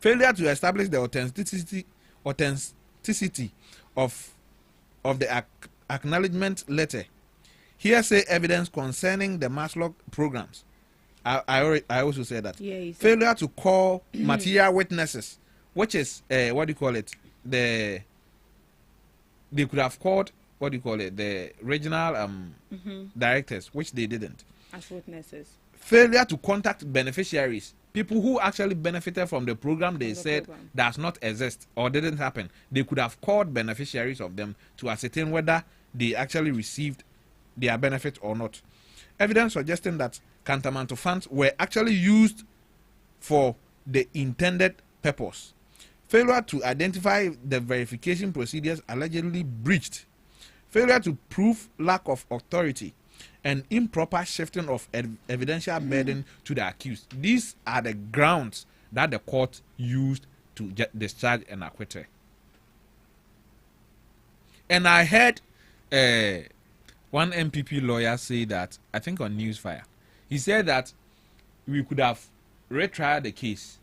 Failure to establish the authenticity of the acknowledgement letter. Hearsay evidence concerning the Maslok programs. I also said that. Yeah, failure to call material witnesses, which is what do you call it? They could have called the regional directors, which they didn't. As witnesses. failure to contact beneficiaries, people who actually benefited from the program they said does not exist or didn't happen. They could have called beneficiaries of them to ascertain whether they actually received their benefit or not. Evidence suggesting that Kantamanto funds were actually used for the intended purpose. Failure to identify the verification procedures allegedly breached. Failure to prove lack of authority and improper shifting of evidential burden to the accused. These are the grounds that the court used to discharge an acquittal. And I heard one MPP lawyer say that, I think on Newsfire, he said that we could have retried the case,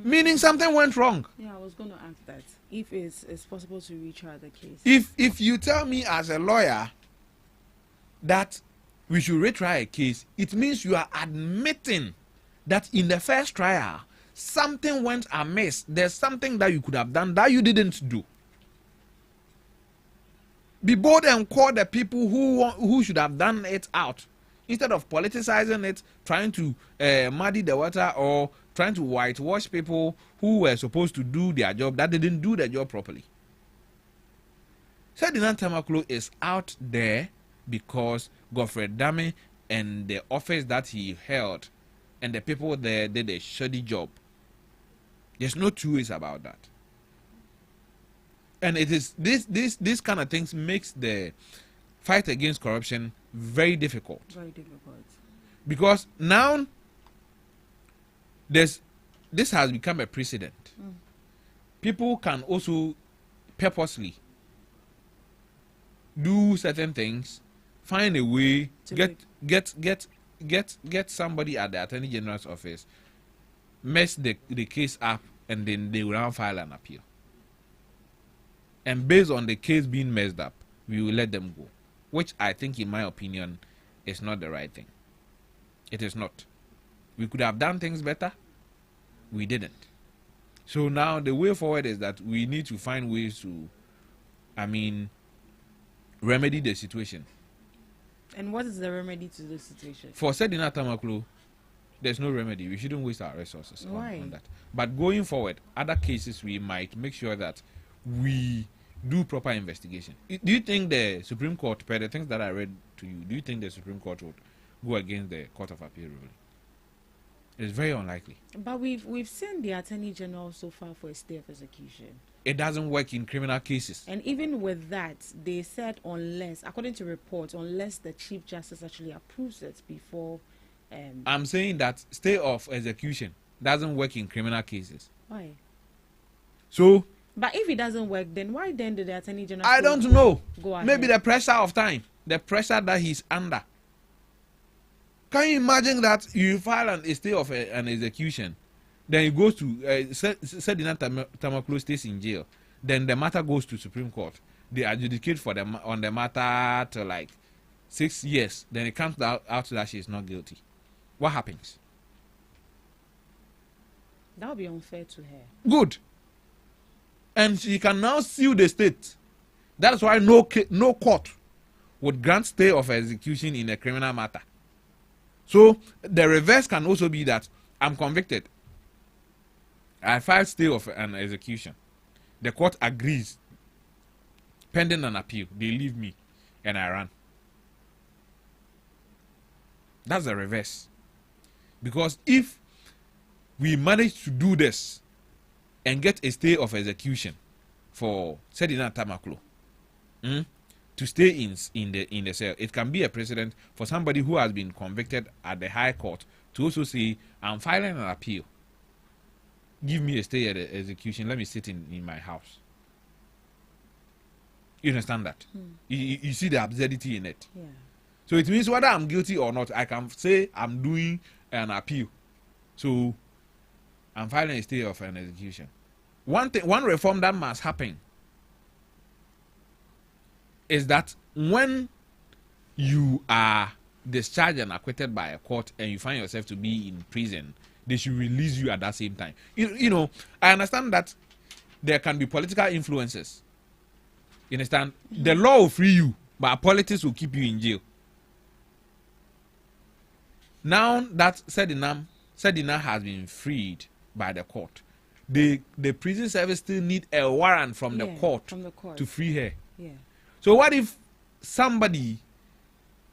meaning something went wrong. Yeah, I was going to ask that. If it's possible to retry the case. If you tell me as a lawyer that we should retry a case, it means you are admitting that in the first trial, something went amiss. There's something that you could have done that you didn't do. Be bold and call the people who should have done it out, instead of politicizing it, trying to muddy the water, or trying to whitewash people who were supposed to do their job that didn't do their job properly. Ferdinand Tamaklo is out there because Godfrey Dame and the office that he held and the people there did a shoddy job. There's no two ways about that. And it is this kind of things makes the fight against corruption very difficult. Very difficult. Because now this has become a precedent. People can also purposely do certain things, find a way to get somebody at the Attorney General's office, mess the case up, and then they will now file an appeal. And based on the case being messed up, we will let them go, which I think, in my opinion, is not the right thing. It is not. We could have done things better. We didn't. So now the way forward is that we need to find ways to, remedy the situation. And what is the remedy to the situation? For Sedina Tamaklo, there's no remedy. We shouldn't waste our resources on that. But going forward, other cases, we might make sure that we do proper investigation. Do you think the Supreme Court, per the things that I read to you, do you think the Supreme Court would go against the Court of Appeal ruling? It's very unlikely. But we've seen the Attorney General so far for a stay of execution. It doesn't work in criminal cases. And even with that, they said unless, according to reports, unless the Chief Justice actually approves it before. I'm saying that stay of execution doesn't work in criminal cases. Why? So. But if it doesn't work, then why then did the Attorney General? I don't know. Go ahead. Maybe the pressure of time, the pressure that he's under. Can you imagine that you file a stay of an execution, then it goes to Sedina Tamaklo stays in jail, then the matter goes to Supreme Court. They adjudicate on the matter to like 6 years. Then it comes out that she is not guilty. What happens? That would be unfair to her. Good. And she can now sue the state. That's why no court would grant stay of execution in a criminal matter. So the reverse can also be that I'm convicted. I filed stay of an execution. The court agrees. Pending an appeal, they leave me and I run. That's the reverse. Because if we manage to do this and get a stay of execution for Sedina Tamaklo to stay in the cell, it can be a precedent for somebody who has been convicted at the High Court to also say, I'm filing an appeal. Give me a stay at the execution. Let me sit in my house. You understand that? You see the absurdity in it. Yeah. So it means whether I'm guilty or not, I can say I'm doing an appeal. So I'm filing a stay of an execution. One reform that must happen is that when you are discharged and acquitted by a court and you find yourself to be in prison, they should release you at that same time. You know, I understand that there can be political influences. You understand? The law will free you, but politics will keep you in jail. Now that Sedina has been freed by the court, the prison service still need a warrant from the court to free her. Yeah. So what if somebody,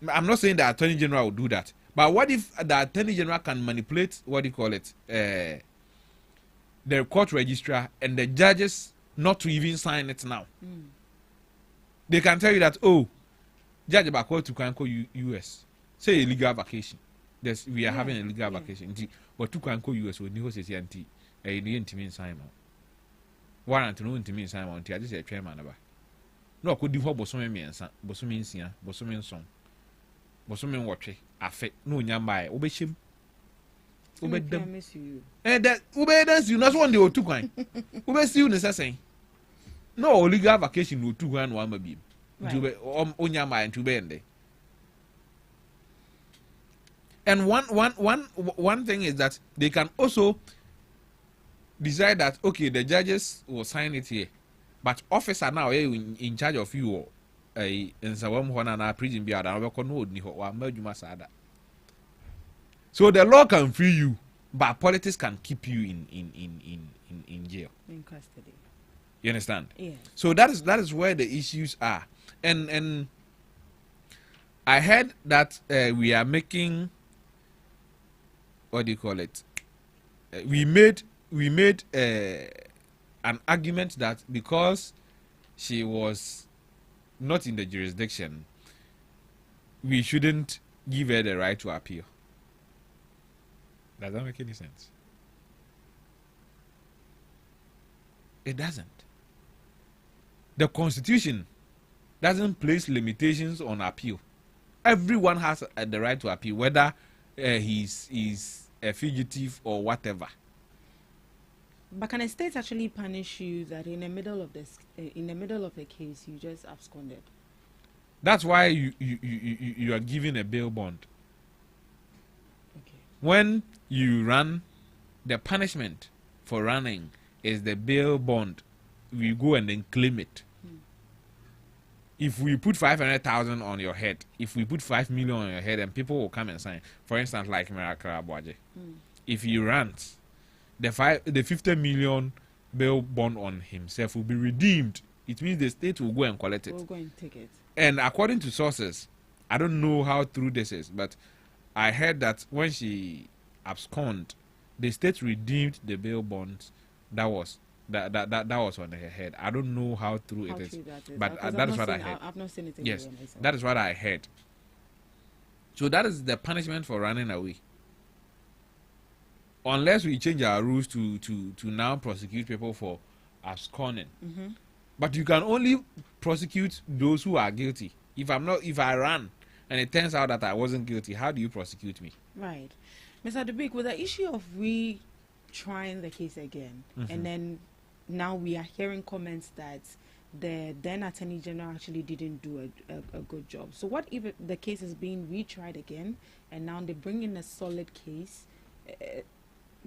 I'm not saying the Attorney General will do that, but what if the Attorney General can manipulate, what do you call it, the court registrar and the judges not to even sign it now? They can tell you that, oh, Judge Bako to can call US, say a legal vacation. We are having a legal vacation, but to can call US with Niho says anti a intimate Simon. Warrant no intimate Simon, I just a chairman about. No, could do what Bosomin Sia, Bosomin song, Bosomin watch, affect no yambai, obeshim. I miss you. And that Ube dance you not one day or two kind. Ube see you necessary. No legal vacation no 2 grand 1 baby. Onyama and 2 bende. And one thing is that they can also decide that okay, the judges will sign it here, but officer now in charge of you or in Sawam Honana prison be so the law can free you, but politics can keep you in jail. In custody. You understand? Yeah. So that is where the issues are. And I heard that we are making, what do you call it? We made an argument that because she was not in the jurisdiction, we shouldn't give her the right to appeal. Does that make any sense? It doesn't. The Constitution doesn't place limitations on appeal. Everyone has the right to appeal, whether he's a fugitive or whatever. But can a state actually punish you that in the middle of a case you just absconded? That's why you are given a bail bond. Okay. When you run, the punishment for running is the bail bond. We go and then claim it. If we put 500,000 on your head, if we put 5 million on your head, and people will come and sign. For instance, like Miracle Abuaje, if he runs, the 50 million bail bond on himself will be redeemed. It means the state will go and collect it. We'll go and take it. And according to sources, I don't know how true this is, but I heard that when she absconded, the state redeemed the bail bonds that was on her head. I don't know how true it is, but that is what I heard. I've not seen it. Yes, that is what I heard. So that is the punishment for running away. Unless we change our rules to now prosecute people for absconding. But you can only prosecute those who are guilty. If I ran and it turns out that I wasn't guilty, how do you prosecute me? Right. Mr. Dubik, with the issue of retrying the case again, and then now we are hearing comments that the then Attorney General actually didn't do a good job. So what if the case is being retried again and now they bring in a solid case?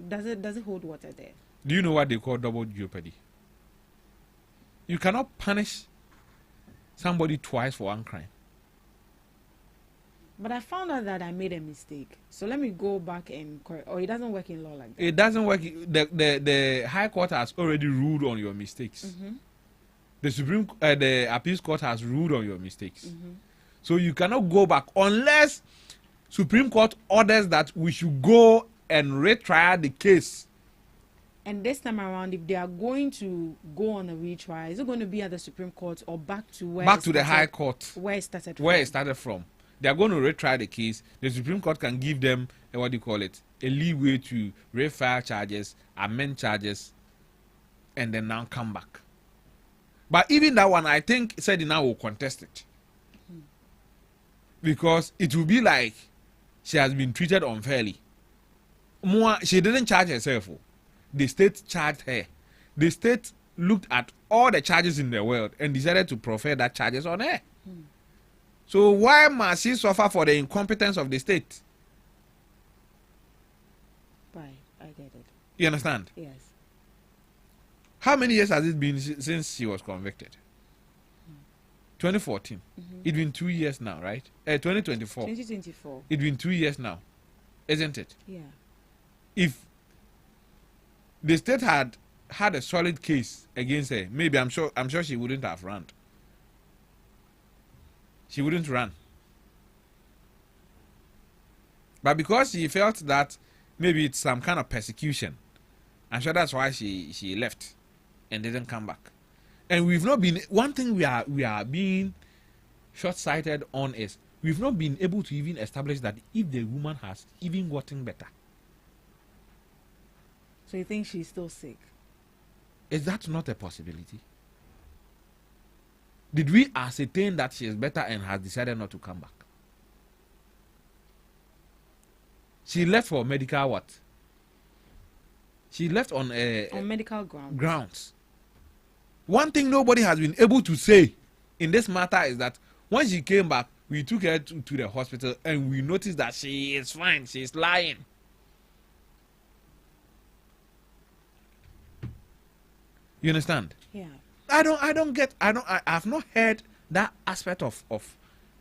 Does it hold water there? Do you know what they call double jeopardy? You cannot punish somebody twice for one crime. But I found out that I made a mistake. So let me go back and correct. Or it doesn't work in law like that. It doesn't work. The High Court has already ruled on your mistakes. The Appeals Court has ruled on your mistakes. So you cannot go back unless Supreme Court orders that we should go and retry the case. And this time around, if they are going to go on a retrial, is it going to be at the Supreme Court or back to where? Back to the High Court. Where it started from? Where it started from. They are going to retry the case. The Supreme Court can give them a leeway to refile charges, amend charges, and then now come back. But even that one, I think Sedina will contest it. Because it will be like she has been treated unfairly. She didn't charge herself. The state charged her. The state looked at all the charges in the world and decided to prefer that charges on her. So why must she suffer for the incompetence of the state? Right, I get it. You understand? Yes. How many years has it been since she was convicted? 2014. It's been 2 years now, right? 2024. 2024. It's been 2 years now. isn't it? Yeah. If the state had a solid case against her, maybe I'm sure she wouldn't have run. She wouldn't run. But because she felt that maybe it's some kind of persecution, I'm sure that's why she left and didn't come back. And we've not been, one thing we are being short-sighted on is we've not been able to even establish that if the woman has even gotten better. So you think she's still sick? Is that not a possibility? Did we ascertain that she is better and has decided not to come back? She left for medical what? She left on medical grounds. Grounds. One thing nobody has been able to say in this matter is that when she came back, we took her to the hospital and we noticed that she is fine. She is lying. You understand? Yeah. I've not heard that aspect of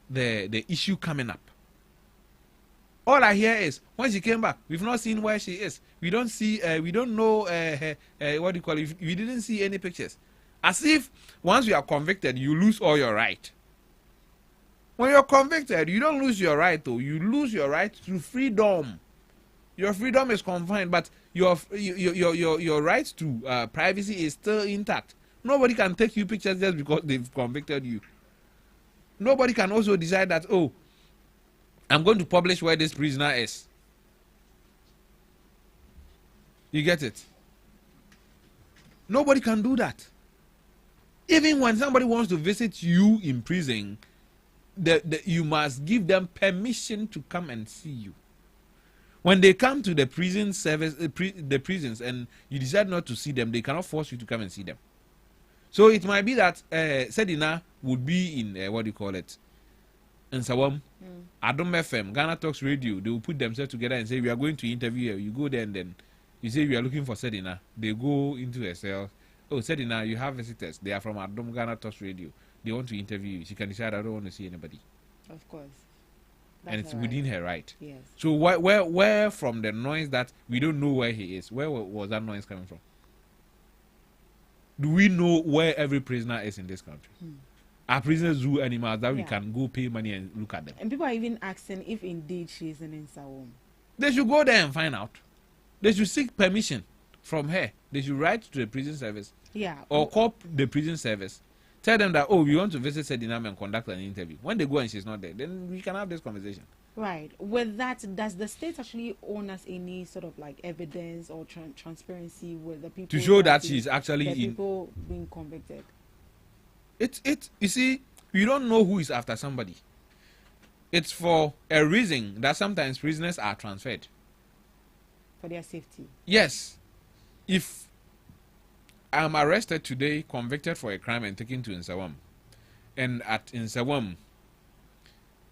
the issue coming up. All I hear is when she came back, we've not seen where she is. We don't see, we don't know, what do you call it? We didn't see any pictures. As if once you are convicted, you lose all your right. When you're convicted, you don't lose your right, though. You lose your right to freedom. Your freedom is confined, but your right to privacy is still intact. Nobody can take you pictures just because they've convicted you. Nobody can also decide that, oh, I'm going to publish where this prisoner is. You get it? Nobody can do that. Even when somebody wants to visit you in prison, you must give them permission to come and see you. When they come to the prison service, the prisons, and you decide not to see them, they cannot force you to come and see them. So it might be that Sedina would be in what do you call it, in Sawam, Adom FM, Ghana Talks Radio. They will put themselves together and say, we are going to interview you. You go there and then you say we are looking for Sedina. They go into a cell. Oh, Sedina, you have visitors. They are from Adom Ghana Talks Radio. They want to interview you. She can decide, I don't want to see anybody. Of course. And it's within her right. Yes. So where from the noise that we don't know where he is, where was that noise coming from? Do we know where every prisoner is in this country? Are prisoners zoo animals that we can go pay money and look at them? And people are even asking if indeed she is in Sawam. They should go there and find out. They should seek permission from her. They should write to the prison service. Yeah. Or call the prison service. Tell them that, oh, we want to visit Sedinam and conduct an interview. When they go and she's not there, then we can have this conversation. Right. With that, does the state actually own us any sort of like evidence or transparency with the people to show that she's actually the people being convicted? You see, you don't know who is after somebody. It's for a reason that sometimes prisoners are transferred. For their safety. Yes. If I'm arrested today, convicted for a crime and taken to Nsawam, and at Nsawam,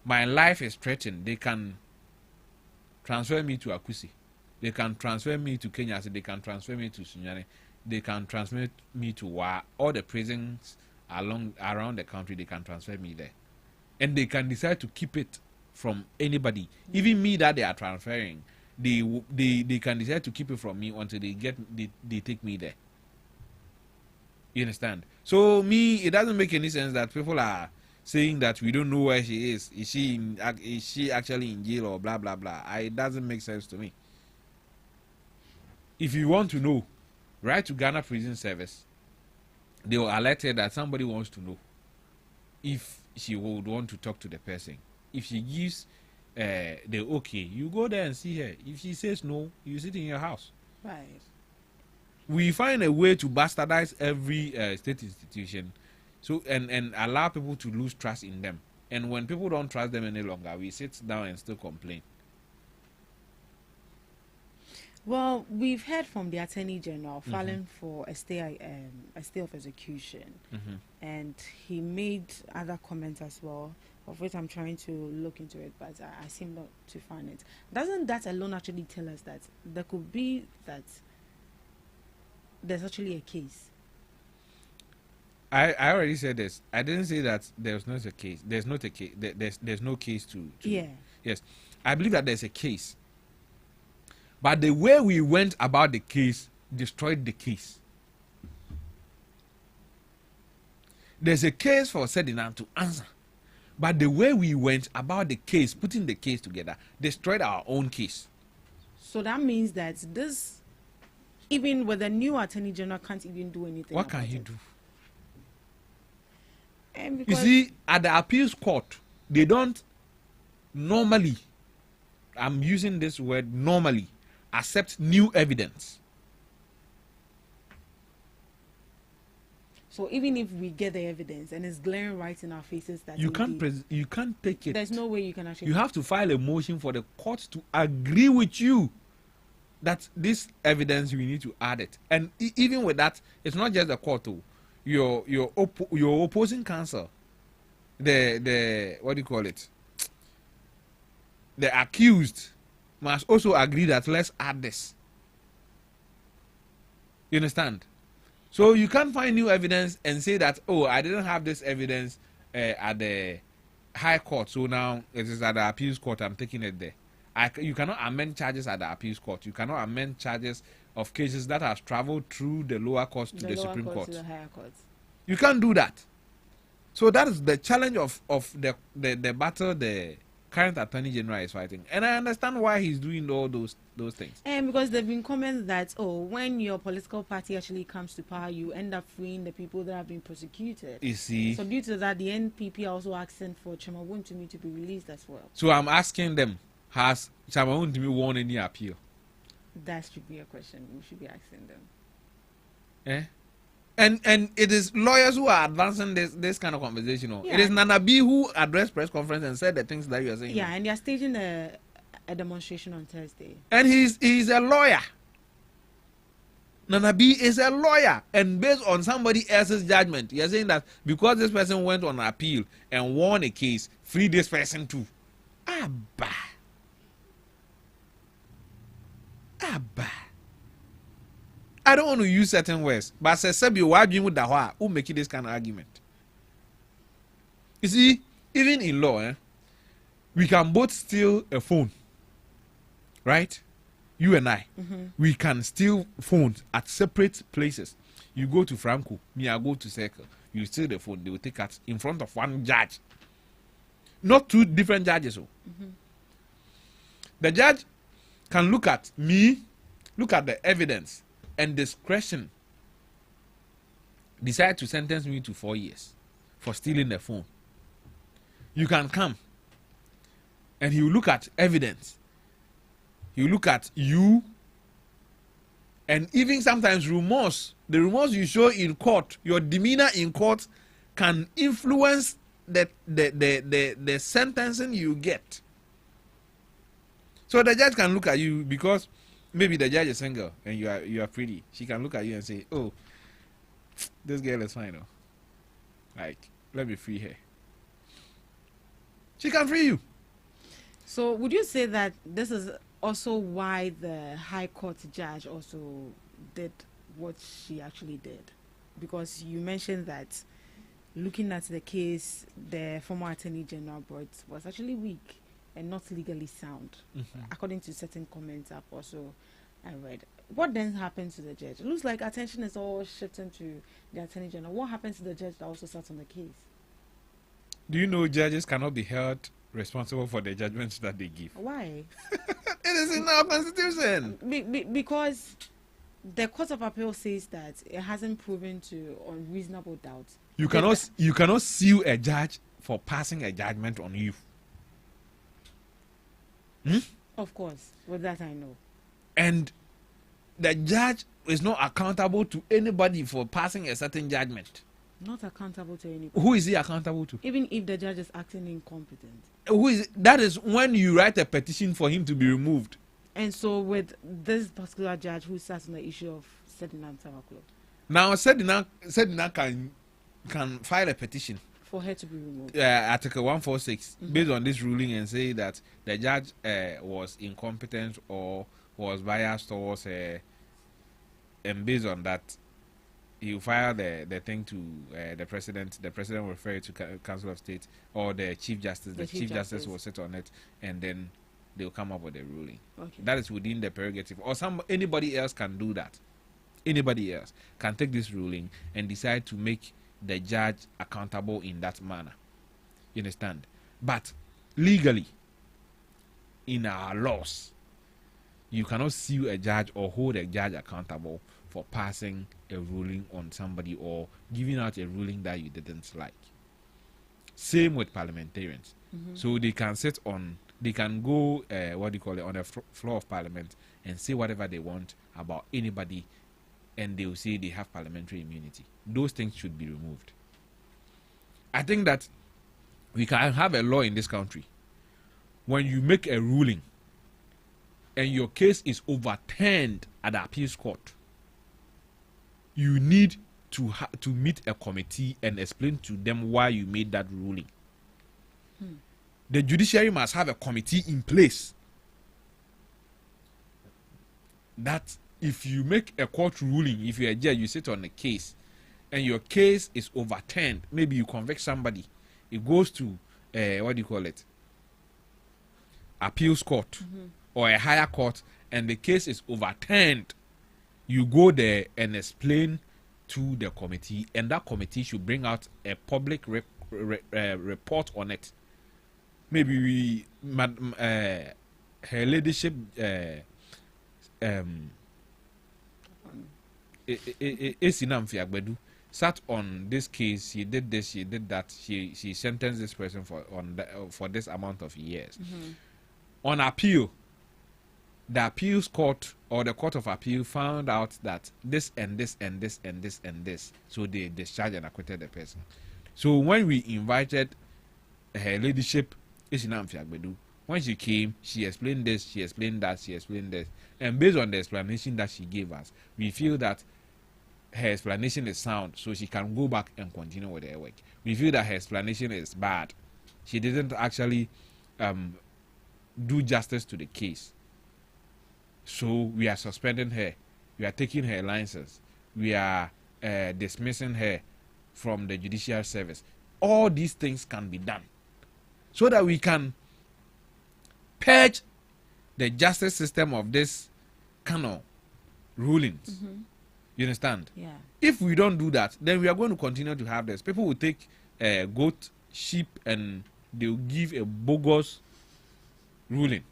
my life is threatened, they can transfer me to Akusi. They can transfer me to Kenya. They can transfer me to Sunyani. They can transfer me to Wa. All the prisons around the country, they can transfer me there. And they can decide to keep it from anybody. Even me that they are transferring, they can decide to keep it from me until they take me there. You understand? So it doesn't make any sense that people are saying that we don't know where she is. Is she actually in jail or blah blah blah? It doesn't make sense to me. If you want to know, write to Ghana Prison Service. They will alert her that somebody wants to know if she would want to talk to the person. If she gives the okay, you go there and see her. If she says no, you sit in your house. Right. We find a way to bastardize every state institution, so and allow people to lose trust in them. And when people don't trust them any longer, we sit down and still complain. Well, we've heard from the Attorney General filing for a stay of execution, and he made other comments as well, of which I'm trying to look into it, but I seem not to find it. Doesn't that alone actually tell us that there could be that there's actually a case? I already said this. I didn't say that there's not a case. There's not a case. There's no case to. Yeah. Yes, I believe that there's a case. But the way we went about the case destroyed the case. There's a case for Sedina to answer. But the way we went about the case, putting the case together, destroyed our own case. So that means that this, even with the new Attorney General, can't even do anything. What can he do? You see, at the appeals court, they don't normally, I'm using this word normally, accept new evidence. So even if we get the evidence and it's glaring right in our faces that you can't take it. There's no way you can actually. You have to file a motion for the court to agree with you that this evidence we need to add it. And even with that, it's not just the court. Your opposing counsel, the what do you call it? The accused must also agree that let's add this. You understand? So you can't find new evidence and say that, oh, I didn't have this evidence at the high court, so now it is at the appeals court, I'm taking it there. You cannot amend charges at the appeals court. You cannot amend charges of cases that have traveled through the lower courts to the Supreme Court. To the higher courts. You can't do that. So that is the challenge of the battle the current Attorney General is fighting. And I understand why he's doing all those things. And because there have been comments that, when your political party actually comes to power, you end up freeing the people that have been prosecuted. You see? So due to that, the NPP are also asking for Chamawuntumi to be released as well. So I'm asking them, has Chamawuntumi won any appeal? That should be a question we should be asking them. Eh? And it is lawyers who are advancing this kind of conversation. Yeah. It is Nana B who addressed press conference and said the things that you are saying. Yeah, and they are staging a demonstration on Thursday. And he's a lawyer. Nana B is a lawyer, and based on somebody else's judgment, you're saying that because this person went on appeal and won a case, free this person too. Abba. I don't want to use certain words, but Sebi, why be with Dahwa who make this kind of argument? You see, even in law, we can both steal a phone, right? You and I, we can steal phones at separate places. You go to Franco, me I go to Circle. You steal the phone, they will take us in front of one judge, not two different judges. The judge can look at me, look at the evidence, and discretion decide to sentence me to 4 years for stealing the phone. You can come and he will look at evidence. He will look at you, and even sometimes remorse. The remorse you show in court, your demeanor in court can influence the sentencing you get. So the judge can look at you because maybe the judge is single and you are pretty. She can look at you and say, oh, this girl is fine. Like, let me free her. She can free you. So would you say that this is also why the High Court judge also did what she actually did? Because you mentioned that looking at the case the former Attorney General brought was actually weak and not legally sound, according to certain comments I've also read. What then happens to the judge? It looks like attention is all shifting to the Attorney General. What happens to the judge that also sat on the case? Do you know judges cannot be held responsible for the judgments that they give? Why? It is in our constitution. Because the Court of Appeal says that it hasn't proven to unreasonable doubt. You cannot sue a judge for passing a judgment on you. Of course, with that I know. And the judge is not accountable to anybody for passing a certain judgment. Not accountable to anybody. Who is he accountable to? Even if the judge is acting incompetent. That is when you write a petition for him to be removed. And so with this particular judge who sat on the issue of Sedina Tabaklo. Now Sedina can file a petition for her to be removed. Article 146 based on this ruling and say that the judge was incompetent or was biased towards her, and based on that he will file the thing to the president. The president will refer it to Council of State or the Chief Justice. The Chief Justice will sit on it and then they'll come up with a ruling. Okay. That is within the prerogative, or anybody else can do that. Anybody else can take this ruling and decide to make the judge accountable in that manner. You understand? But legally, in our laws, you cannot sue a judge or hold a judge accountable for passing a ruling on somebody or giving out a ruling that you didn't like. Same with parliamentarians. So they can they can go, on the floor of parliament and say whatever they want about anybody, and they will say they have parliamentary immunity. Those things should be removed. I think that we can have a law in this country. When you make a ruling and your case is overturned at the appeals court, you need to meet a committee and explain to them why you made that ruling. The judiciary must have a committee in place that if you make a court ruling, if you're a judge, you sit on a case, and your case is overturned, maybe you convict somebody, it goes to appeals court or a higher court, and the case is overturned, you go there and explain to the committee, and that committee should bring out a public report on it. Maybe her ladyship sat on this case, she did this, she did that, she sentenced this person for this amount of years. On appeal, the appeals court or the court of appeal found out that this and this and this and this and this, so they discharged and acquitted the person. So when we invited her ladyship when she came, she explained this, she explained that, she explained this, and based on the explanation that she gave us, we feel that her explanation is sound, so she can go back and continue with her work. We feel that her explanation is bad. She didn't actually do justice to the case. So we are suspending her. We are taking her license. We are dismissing her from the judicial service. All these things can be done so that we can purge the justice system of this kind of rulings. You understand? Yeah. If we don't do that, then we are going to continue to have this. People will take goat, sheep, and they'll give a bogus ruling.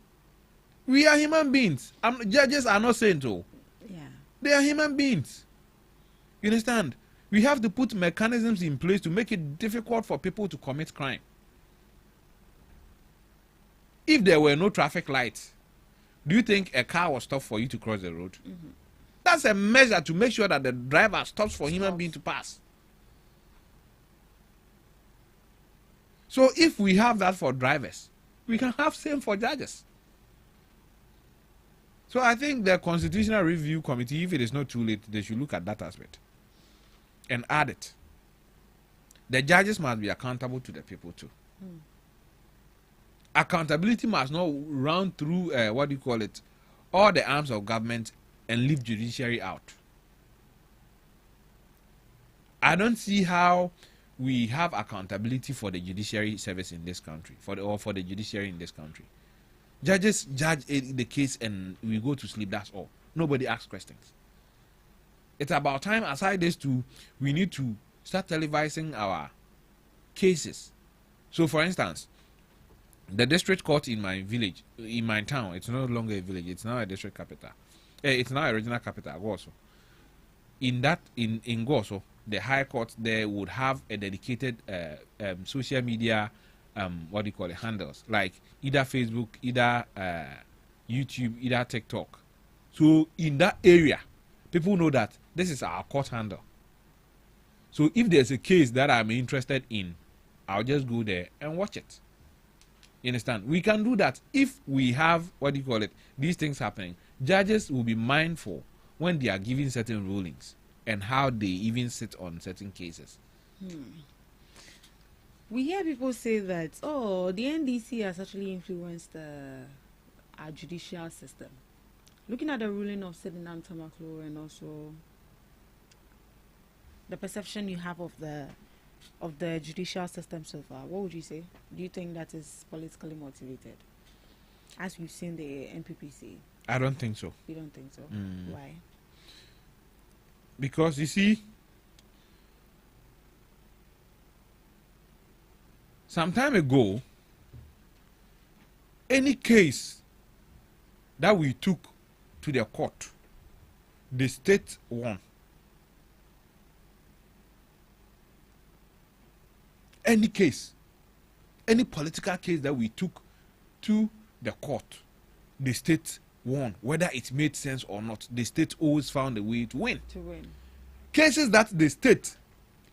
We are human beings. Judges are not saints. Yeah. They are human beings. You understand? We have to put mechanisms in place to make it difficult for people to commit crime. If there were no traffic lights, do you think a car will stop for you to cross the road? That's a measure to make sure that the driver stops for human being to pass. So if we have that for drivers, we can have same for judges. So I think the Constitutional Review Committee, if it is not too late, they should look at that aspect and add it. The judges must be accountable to the people too. Accountability must not run through all the arms of government and leave judiciary out. I don't see how we have accountability for the judiciary service in this country, for the judiciary in this country. Judges judge the case and we go to sleep, that's all. Nobody asks questions. It's about time, aside this too, we need to start televising our cases. So for instance, the district court in my village, in my town, it's no longer a village, it's now a district capital. It's now a regional capital, Goso. In Goso, the high court there would have a dedicated social media handles, like either Facebook, either YouTube, either TikTok. So in that area, people know that this is our court handle. So if there's a case that I'm interested in, I'll just go there and watch it. You understand? We can do that if we have these things happening. Judges will be mindful when they are giving certain rulings and how they even sit on certain cases. We hear people say that, the NDC has actually influenced our judicial system. Looking at the ruling of Ferdinand Tamaklo and also the perception you have of the judicial system so far, what would you say? Do you think that is politically motivated? As we've seen the NPPC. I don't think so. You don't think so? Why? Because you see, some time ago, any case that we took to the court, the state won. Any case, any political case that we took to the court, the state won. Whether it made sense or not, the state always found a way to win. Cases that the state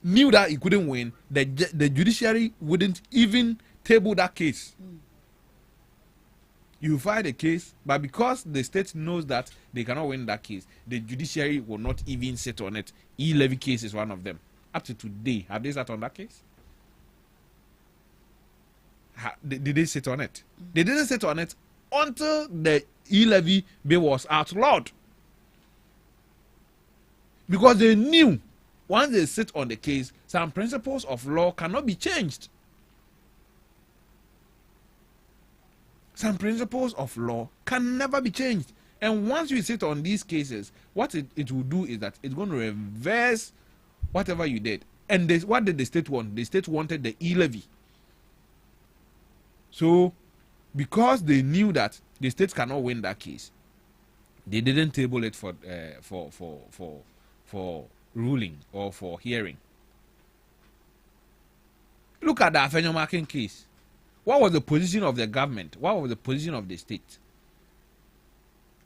knew that it couldn't win, the judiciary wouldn't even table that case. You file a case, but because the state knows that they cannot win that case, the judiciary will not even sit on it. E-levy case is one of them. Up to today, have they sat on that case? Did they sit on it? They didn't sit on it until the e-levy bill was outlawed. Because they knew once they sit on the case, some principles of law cannot be changed. Some principles of law can never be changed. And once you sit on these cases, what it will do is that it's going to reverse whatever you did. And what did the state want? The state wanted the e-levy. So, because they knew that the state cannot win that case, they didn't table it for ruling or for hearing. Look at the Afenyomakin case. What was the position of the government? What was the position of the state?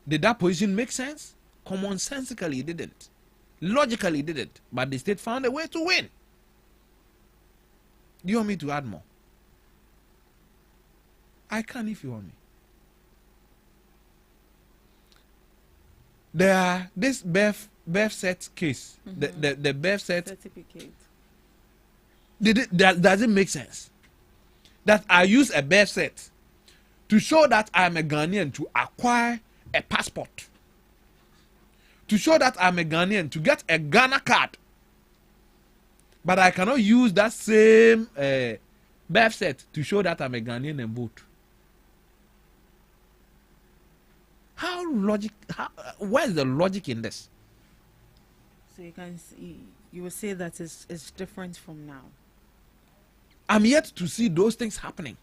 Did that position make sense? Commonsensically, it didn't. Logically, it didn't. But the state found a way to win. Do you want me to add more? I can if you want me. There are this birth set case. The birth set certificate. Does it make sense? That I use a birth set to show that I am a Ghanaian to acquire a passport. To show that I'm a Ghanaian to get a Ghana card. But I cannot use that same birth set to show that I'm a Ghanaian and vote. Where's the logic in this? So you can see, you will say that it's different from now. I'm yet to see those things happening.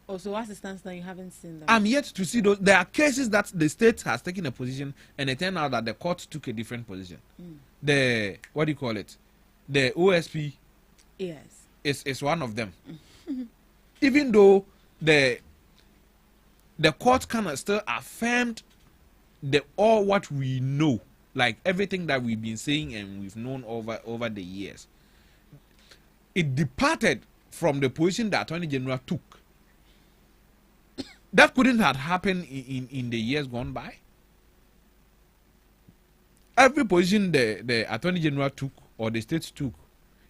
Oh, so what's the stance that you haven't seen that? I'm yet to see those. There are cases that the state has taken a position and it turned out that the court took a different position. The, what do you call it? The OSP. Yes. Is one of them. Even though the court kind of still affirmed all what we know, like everything that we've been saying and we've known over the years. It departed from the position that Attorney General took. That couldn't have happened in the years gone by. Every position the Attorney General took or the state took,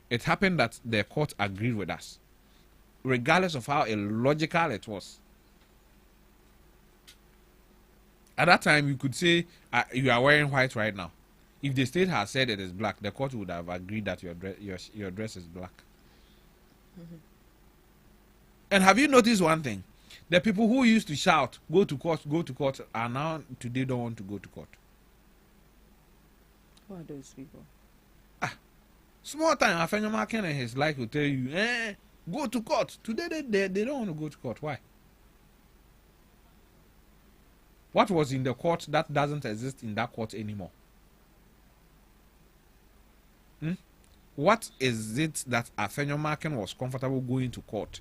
it happened that the court agreed with us, regardless of how illogical it was. At that time, you could say you are wearing white right now. If the state had said it is black, the court would have agreed that your dress is black. And have you noticed one thing? The people who used to shout, go to court, are now today don't want to go to court. Who are those people? Small time, Afenyomakin and his like will tell you, go to court. Today they don't want to go to court. Why? What was in the court that doesn't exist in that court anymore? What is it that Afenyomakin was comfortable going to court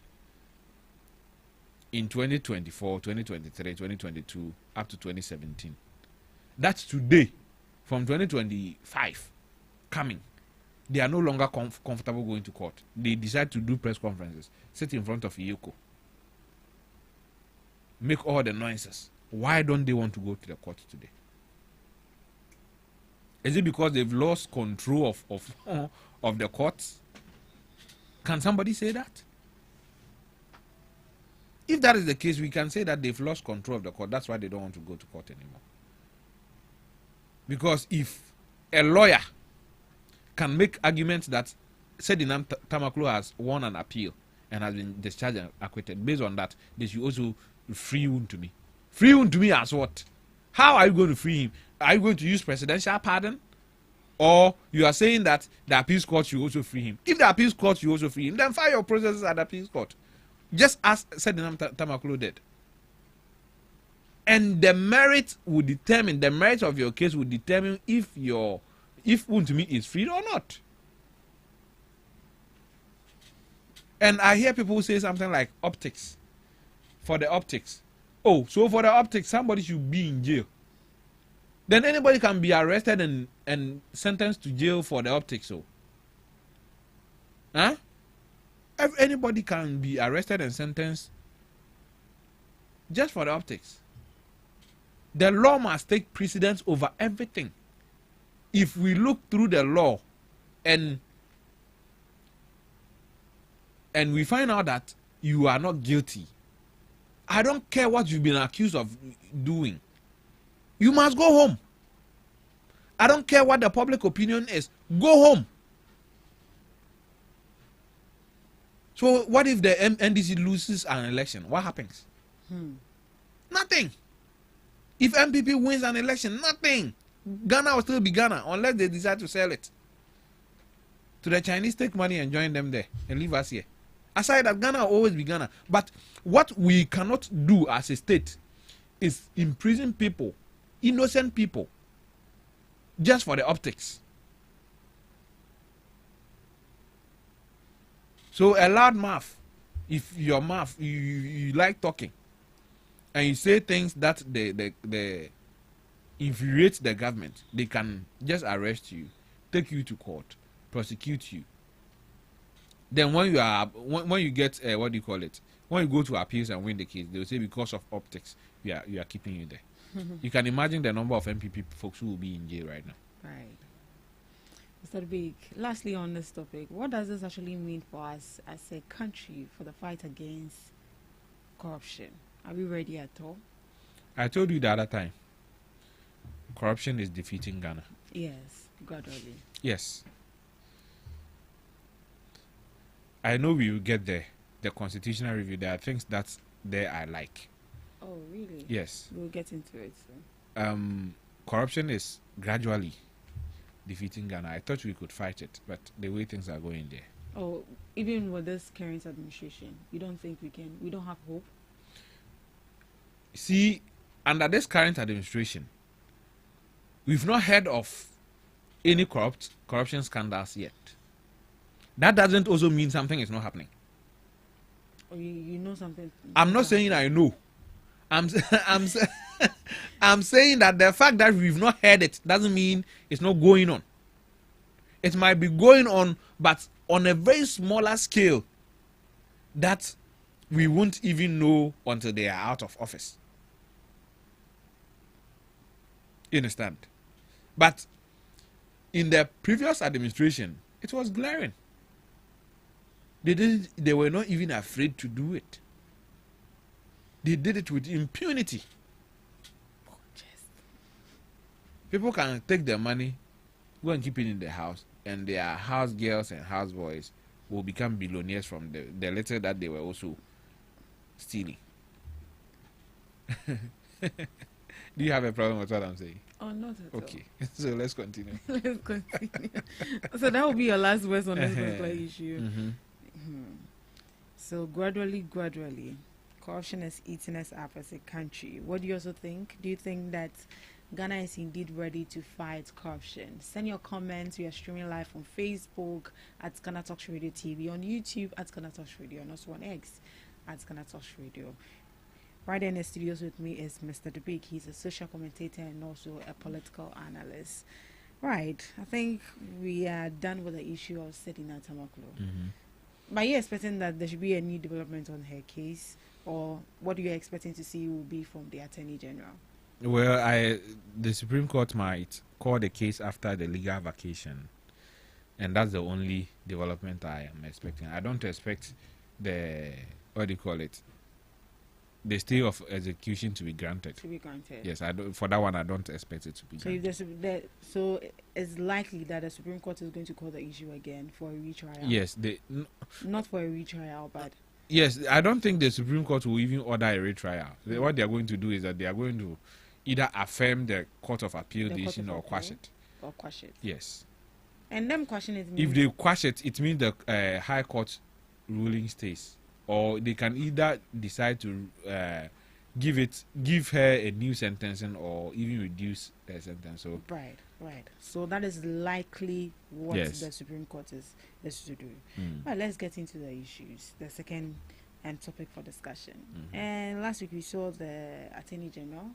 in 2024, 2023, 2022, up to 2017? That's today, from 2025 coming. They are no longer comfortable going to court. They decide to do press conferences, sit in front of Yoko, make all the noises. Why don't they want to go to the court today? Is it because they've lost control of the courts? Can somebody say that? If that is the case, we can say that they've lost control of the court. That's why they don't want to go to court anymore. Because if a lawyer can make arguments that Sedinam Tamaklo has won an appeal and has been discharged and acquitted, based on that, they should also free Wontumi. Free him to me as what? How are you going to free him? Are you going to use presidential pardon? Or you are saying that the appeals court should also free him? If the appeals court should also free him, then file your processes at the appeals court. Just as Sedinam Tamaklo did. And the merit of your case will determine if Untumi is freed or not. And I hear people say something like optics. For the optics. Oh, so for the optics, somebody should be in jail. Then anybody can be arrested and sentenced to jail for the optics. So, huh? If anybody can be arrested and sentenced just for the optics. The law must take precedence over everything. If we look through the law and we find out that you are not guilty, I don't care what you've been accused of doing. You must go home. I don't care what the public opinion is. Go home. So what if the NDC loses an election? What happens? Nothing. If MPP wins an election, nothing. Ghana will still be Ghana unless they decide to sell it to the Chinese, take money and join them there and leave us here. Aside that, Ghana will always be Ghana. But what we cannot do as a state is imprison people, innocent people, just for the optics. So a loud mouth, if your mouth, you like talking, and you say things that they infuriate the government, they can just arrest you, take you to court, prosecute you. Then when you get what do you call it? When you go to appeals and win the case, they will say because of optics, we are keeping you there. You can imagine the number of MPP folks who will be in jail right now. Right. Mr. Big, lastly on this topic, what does this actually mean for us as a country for the fight against corruption? Are we ready at all? I told you the other time, corruption is defeating Ghana. Yes, gradually. Yes. I know we will get there. The constitutional review, there are things that there I like. Oh, really? Yes. We'll get into it. So. Corruption is gradually defeating Ghana. I thought we could fight it, but the way things are going there. Oh, even with this current administration, you don't think we can? We don't have hope? See, under this current administration, we've not heard of any corruption scandals yet. That doesn't also mean something is not happening. Or you know something? I'm not saying I know. I'm saying that the fact that we've not heard it doesn't mean it's not going on. It might be going on, but on a very smaller scale that we won't even know until they are out of office. You understand? But in the previous administration, it was glaring. They were not even afraid to do it. They did it with impunity. People can take their money, go and keep it in the house, and their house girls and house boys will become billionaires from the little that they were also stealing. Do you have a problem with what I'm saying? Oh, not at all. Okay, so let's continue. Let's continue. So that will be your last words on this particular issue. So gradually, corruption is eating us up as a country. What do you also think? Do you think that Ghana is indeed ready to fight corruption? Send your comments. We are streaming live on Facebook at GhanaTalks Radio TV, on YouTube at GhanaTalks Radio, and also on X at GhanaTalks Radio. Right in the studios with me is Mr. Debik. He's a social commentator and also a political analyst. Right. I think we are done with the issue of Sedina Tamaklo. But you're expecting that there should be a new development on her case, or what are you expecting to see will be from the Attorney General? Well, the Supreme Court might call the case after the legal vacation, and that's the only development I am expecting. I don't expect the the stay of execution to be granted. To be granted. Yes, I don't. For that one, I don't expect it to be granted. So it's likely that the Supreme Court is going to call the issue again for a retrial. Yes, not for a retrial, but Yes, I don't think the Supreme Court will even order a retrial. What they are going to do is that they are going to either affirm the Court of Appeal decision or quash it. Or quash it. Yes. And them quashing it. If they quash it, it means the High Court ruling stays, or they can either decide to give her a new sentencing or even reduce the sentence. So right. So that is likely what yes. the Supreme Court is to do. Right, let's get into the issues. The second topic for discussion. And last week we saw the Attorney General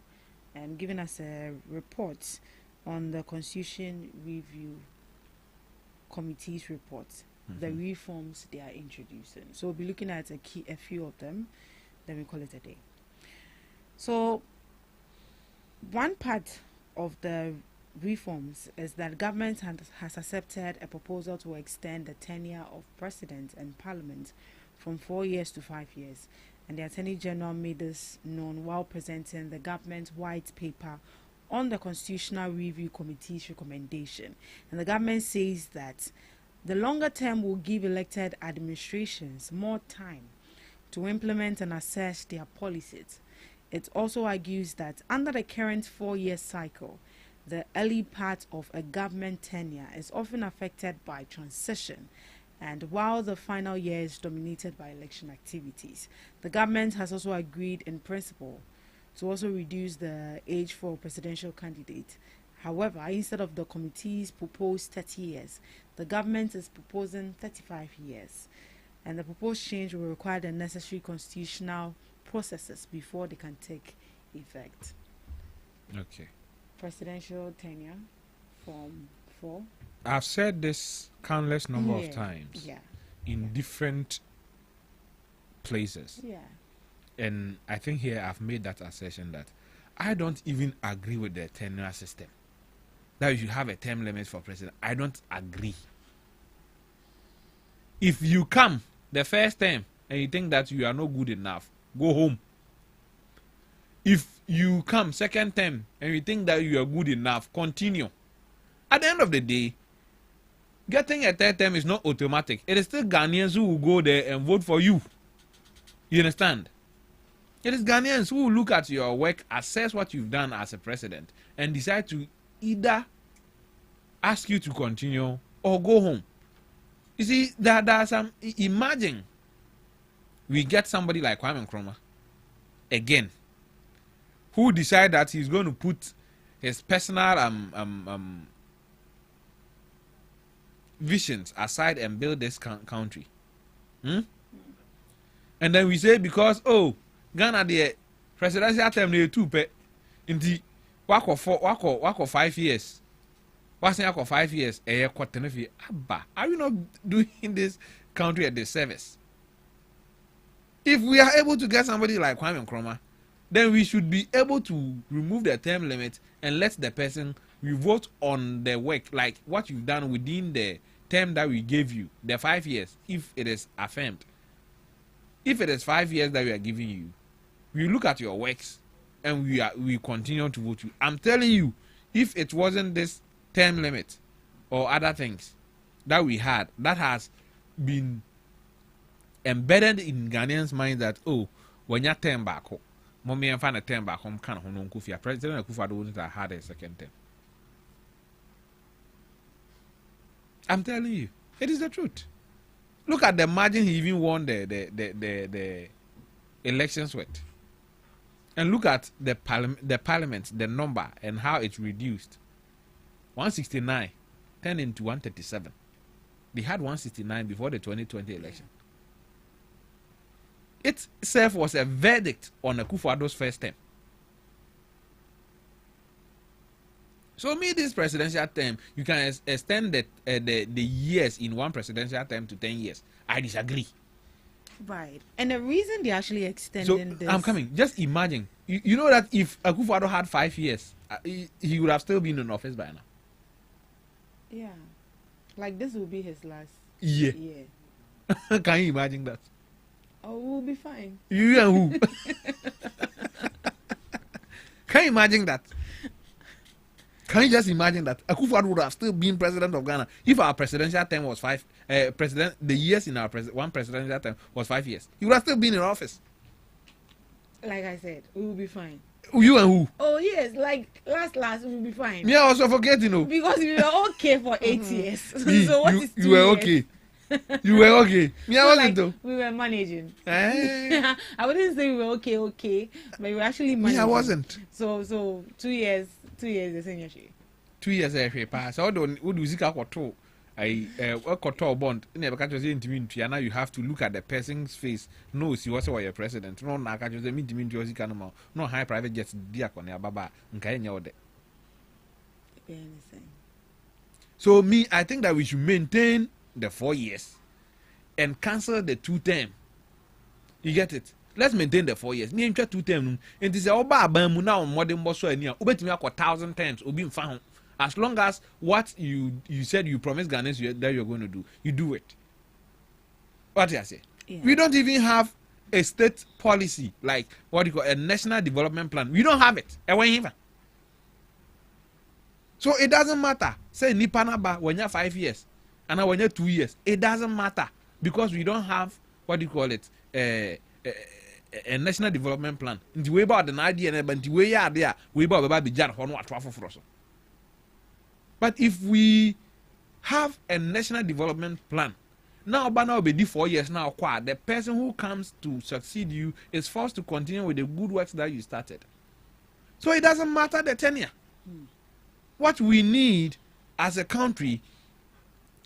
giving us a report on the Constitution Review Committee's report, the reforms they are introducing. So we'll be looking at a few of them, then we call it a day. So one part of the reforms is that government has accepted a proposal to extend the tenure of president and parliament from 4 years to 5 years. And the Attorney General made this known while presenting the government white paper on the Constitutional Review Committee's recommendation. And the government says that the longer term will give elected administrations more time to implement and assess their policies. It also argues that under the current 4-year cycle, the early part of a government tenure is often affected by transition, and while the final year is dominated by election activities. The government has also agreed in principle to also reduce the age for presidential candidate. However, instead of the committee's proposed 30 years, the government is proposing 35 years. And the proposed change will require the necessary constitutional processes before they can take effect. Okay. Presidential tenure from 4. I've said this countless number of times in different places. Yeah. And I think here I've made that assertion that I don't even agree with the tenure system. That you should have a term limit for president. I don't agree. If you come the first term and you think that you are not good enough, go home. If you come second term and you think that you are good enough, continue. At the end of the day, getting a third term is not automatic. It is still Ghanaians who will go there and vote for you. You understand? It is Ghanaians who will look at your work, assess what you've done as a president, and decide to either ask you to continue or go home. You see, there are some. Imagine we get somebody like Kwame Nkrumah again, who decide that he's going to put his personal visions aside and build this country. And then we say because Ghana the presidential term they too pay in the work of 5 years. What's in for 5 years? Are we not doing this country a disservice? If we are able to get somebody like Kwame Nkrumah, then we should be able to remove the term limit and let the person vote on the work, like what you've done within the term that we gave you, the 5 years, if it is affirmed. If it is 5 years that we are giving you, we look at your works and we continue to vote you. I'm telling you, if it wasn't this term limit or other things that we had, that has been embedded in Ghanaians' minds that, when you term back home, mommy and find a term back home, can Honon Kufia, President Akufo-Addo wouldn't have had a second term. I'm telling you, it is the truth. Look at the margin he even won the elections with. And look at the parliament, the number, and how it's reduced. 169 turned into 137. They had 169 before the 2020 election. It itself was a verdict on Akufo-Addo's first term. So this presidential term, you can extend the years in one presidential term to 10 years. I disagree. Right. And the reason they actually extending this... I'm coming. Just imagine. You know that if Akufo-Addo had 5 years, he would have still been in office by now. Yeah. Like this will be his last year. Can you imagine that? Oh, we'll be fine. You and who? Can you imagine that? Can you just imagine that Akufo-Addo would have still been president of Ghana if our presidential term was the years in our one presidential term was 5 years? He would have still been in office. Like I said, we will be fine. You and who? Oh yes, like last we will be fine. Me, I was suffocating, you know. Because we were okay for 8 years. Me, So what is 2 you were years? okay. You were okay. Me, I wasn't though. We were managing. Eh? I wouldn't say we were okay, but we were actually managing. Me, I wasn't. So 2 years, the senior. 2 years I pass. All the would you see I control bond. Never catch us into now you have to look at the person's face. No, see what's your president. No, na catch us the meet him no high private jets diakon ya baba nkanya ode. So me, I think that we should maintain the 4 years and cancel the 2 term. You get it? Let's maintain the 4 years. Me and 2 term. And this is oba abamu now modern bosso and ya. Ubetimi akwa 1,000 times. Obi mfa. As long as what you said you promised Ghanaians that you're going to do, you do it. What do you say? Yeah. We don't even have a state policy like what you call a national development plan. We don't have it. So it doesn't matter. Say Nipanaba when you're 5 years and when you're 2 years, it doesn't matter because we don't have what do you call it a national development plan. In the way about an idea, but the way you are there, we about the jar for no for. But if we have a national development plan, now will be 4 years now, the person who comes to succeed you is forced to continue with the good works that you started. So it doesn't matter the tenure. What we need as a country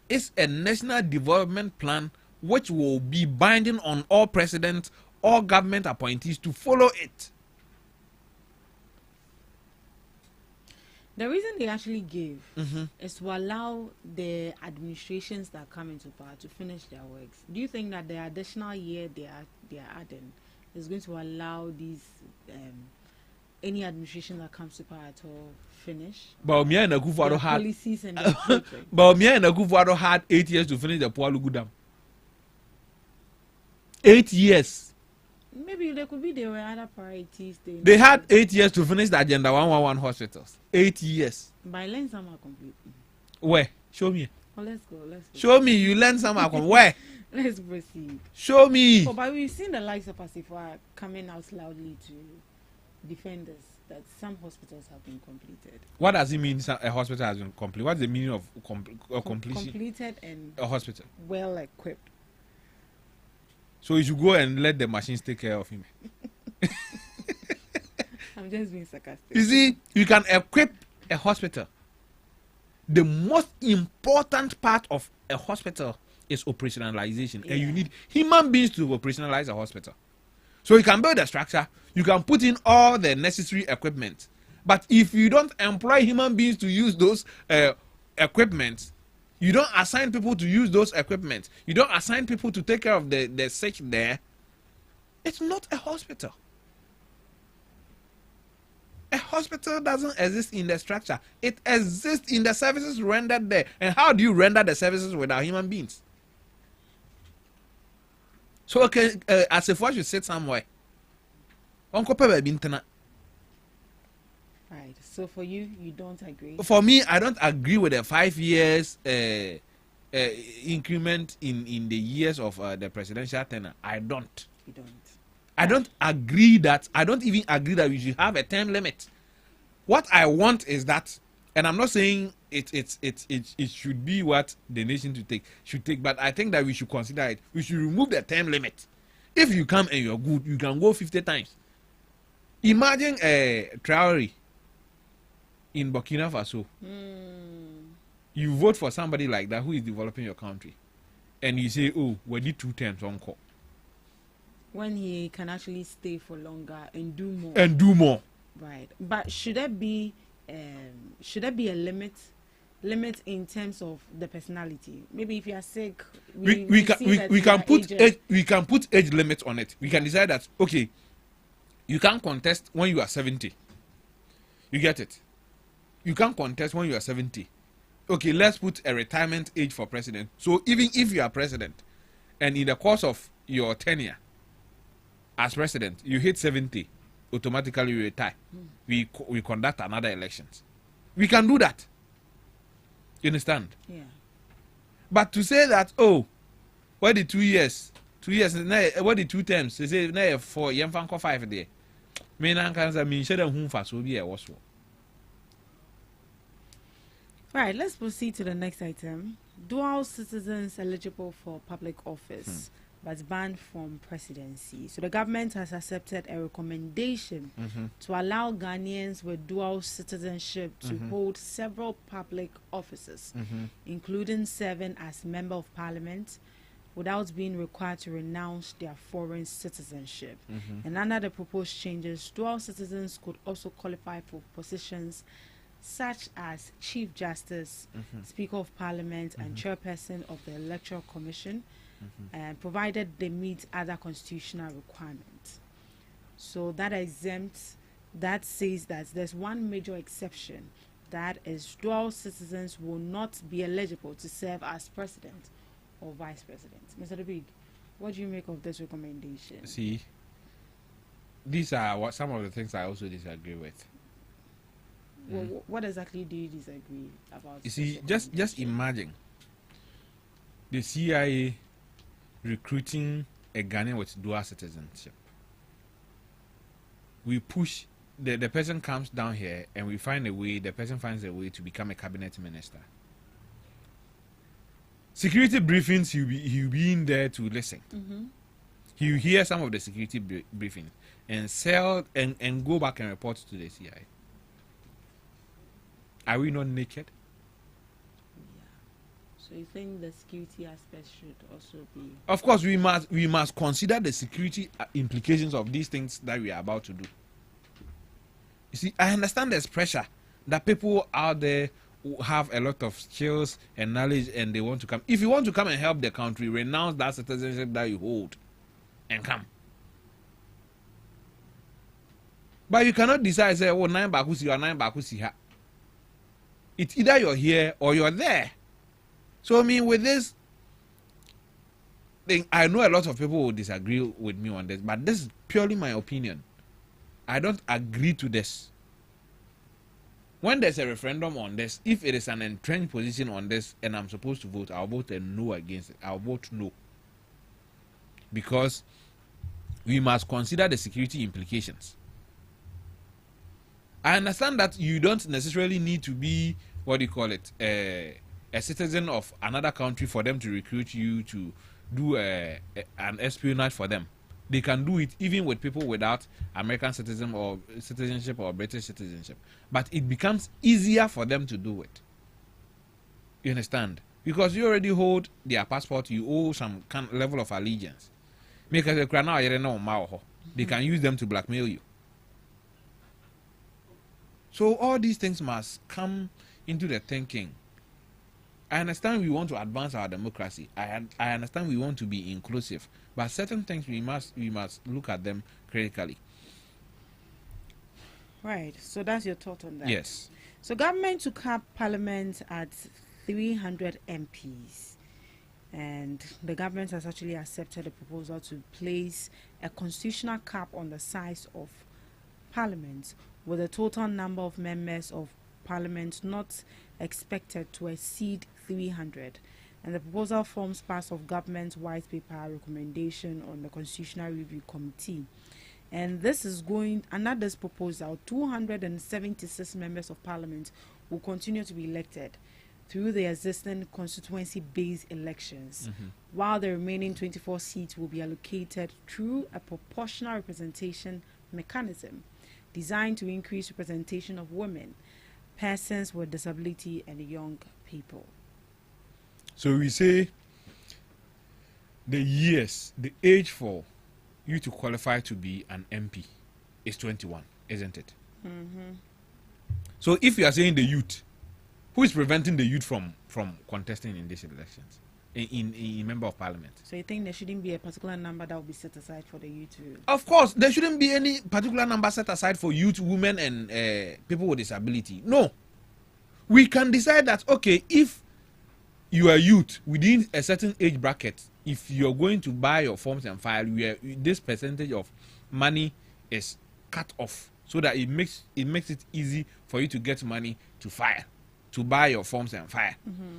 is a national development plan which will be binding on all presidents, all government appointees to follow it. The reason they actually gave is to allow the administrations that come into power to finish their works. Do you think that the additional year they are adding is going to allow these any administration that comes to power to finish? But me and Akufo-Addo had policies and but me and Akufo-Addo had 8 years to finish the Pualugu Dam. 8 years. Maybe there were other priorities. They had 8 years to finish the Agenda 111 hospitals. 8 years. But I learned some are complete. Where? Show me. Oh, let's go. Show me. You learn some are complete. Where? Let's proceed. Show me. Oh, but we've seen the likes of Asifa coming out loudly to defend us that some hospitals have been completed. What does it mean a hospital has been completed? What's the meaning of completion? Completed and a hospital. Well equipped. So you should go and let the machines take care of him. I'm just being sarcastic. You see, you can equip a hospital. The most important part of a hospital is operationalization. Yeah. And you need human beings to operationalize a hospital. So you can build a structure, you can put in all the necessary equipment. But if you don't employ human beings to use those equipment, you don't assign people to use those equipment, you don't assign people to take care of the sick there, it's not a hospital. A hospital doesn't exist in the structure. It exists in the services rendered there. And how do you render the services without human beings? So okay, as if I should sit somewhere. Right. So for you don't agree? For me, I don't agree with the 5 years increment in the years of the presidential tenure. I don't. You don't. I don't agree that. I don't even agree that we should have a term limit. What I want is that, and I'm not saying it should be what the nation should take, but I think that we should consider it. We should remove the term limit. If you come and you're good, you can go 50 times. Imagine a Traore in Burkina Faso. You vote for somebody like that who is developing your country, and you say, "Oh, we did 2 terms on call." When he can actually stay for longer and do more. Right. But should there be a limit in terms of the personality? Maybe if you are sick, we can put age limits on it. We can decide that okay, you can't contest when you are 70. You get it? You can't contest when you are 70. Okay, let's put a retirement age for president. So even if you are president and in the course of your tenure as president, you hit 70, automatically you retire. We conduct another elections. We can do that. You understand? Yeah. But to say that, oh, what the 2 years? 2 years, what the 2 terms? They say, no, 4, you have 5 there. Me and cancer mean, share them home fast will be a was. Right, let's proceed to the next item. Dual citizens eligible for public office but banned from presidency. So the government has accepted a recommendation to allow Ghanaians with dual citizenship to hold several public offices, including serving as member of parliament, without being required to renounce their foreign citizenship. And under the proposed changes, dual citizens could also qualify for positions such as Chief Justice, Speaker of Parliament, and Chairperson of the Electoral Commission, and provided they meet other constitutional requirements. So that says that there's one major exception, that is dual citizens will not be eligible to serve as president or vice president. Mr. Big, what do you make of this recommendation? See, these are some of the things I also disagree with. Well, what exactly do you disagree about? You see, just imagine the CIA recruiting a Ghanaian with dual citizenship. We push, the person comes down here and we find a way, the person finds a way to become a cabinet minister. Security briefings, he'll be in there to listen. He'll hear some of the security briefings and go back and report to the CIA. Are we not naked? Yeah. So you think the security aspect should also be? Of course, we must consider the security implications of these things that we are about to do. You see, I understand there's pressure that people out there who have a lot of skills and knowledge and they want to come. If you want to come and help the country, renounce that citizenship that you hold and come. But you cannot decide, say, oh, 9 bakusi or 9 bakusi ha. It's either you're here or you're there. So I mean, with this thing, I know a lot of people will disagree with me on this, but this is purely my opinion. I don't agree to this. When there's a referendum on this, if it is an entrenched position on this and I'm supposed to vote, I'll vote a no against it. I'll vote no. Because we must consider the security implications. I understand that you don't necessarily need to be, what do you call it, a citizen of another country for them to recruit you to do an espionage for them. They can do it even with people without American citizenship or British citizenship. But it becomes easier for them to do it. You understand? Because you already hold their passport, you owe some kind level of allegiance. They can use them to blackmail you. So all these things must come into the thinking. I understand we want to advance our democracy. I understand we want to be inclusive. But certain things we must look at them critically. Right. So that's your thought on that. Yes. So government to cap parliament at 300 MPs. And the government has actually accepted a proposal to place a constitutional cap on the size of parliament, with a total number of members of parliament not expected to exceed 300. And the proposal forms part of government's white paper recommendation on the Constitutional Review Committee. And this is going, under this proposal, 276 members of parliament will continue to be elected through the existing constituency-based elections, while the remaining 24 seats will be allocated through a proportional representation mechanism designed to increase representation of women, persons with disability, and young people. So we say the age for you to qualify to be an MP is 21, isn't it? So if you are saying the youth, who is preventing the youth from contesting in these elections, in member of parliament? So you think there shouldn't be a particular number that will be set aside for the youth to... Of course, there shouldn't be any particular number set aside for youth, women, and people with disability. No. We can decide that, okay, if you are youth within a certain age bracket, if you're going to buy your forms and file, this percentage of money is cut off so that it makes it easy for you to get money to file, to buy your forms and file.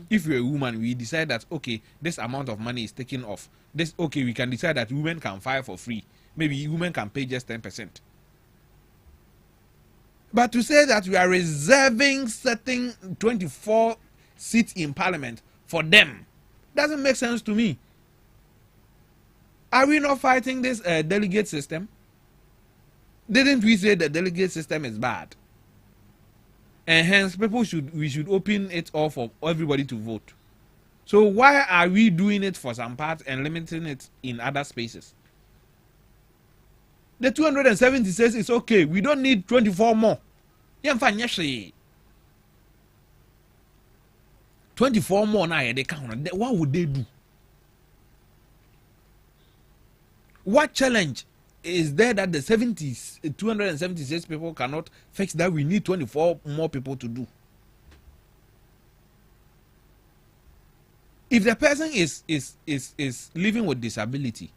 If you're a woman, we decide that, okay, this amount of money is taken off. We can decide that women can file for free. Maybe women can pay just 10%. But to say that we are reserving certain 24 seats in parliament for them doesn't make sense to me. Are we not fighting this delegate system? Didn't we say the delegate system is bad? And hence, we should open it all for everybody to vote. So why are we doing it for some parts and limiting it in other spaces? The 270 says it's okay. We don't need 24 more. 24 more now, they count. What would they do? What challenge is there that the 276 people cannot fix that we need 24 more people to do? If the person is living with disability,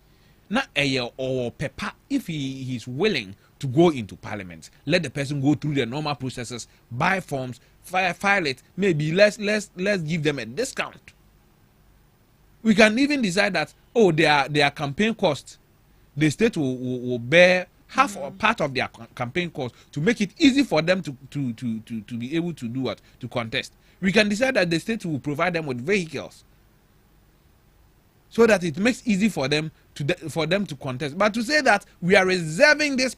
not a year or paper, if he is willing to go into parliament, let the person go through the normal processes, buy forms, file it. Maybe let's give them a discount. We can even decide that their campaign cost, the state will bear half or part of their campaign cost to make it easy for them to be able to do what? To contest. We can decide that the state will provide them with vehicles so that it makes easy for them to contest. But to say that we are reserving this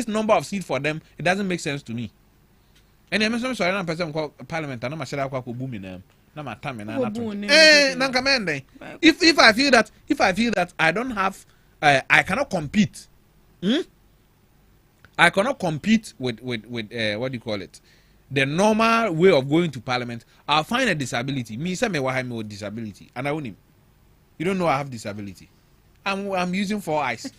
number of seats for them, it doesn't make sense to me. And I mentioned sorry, person called parliament, and I'm a share booming. If I feel that I don't have, I cannot compete. I cannot compete with what do you call it? The normal way of going to parliament. I'll find a disability. Me, some with disability, and I own him. You don't know I have disability. I'm using 4 eyes.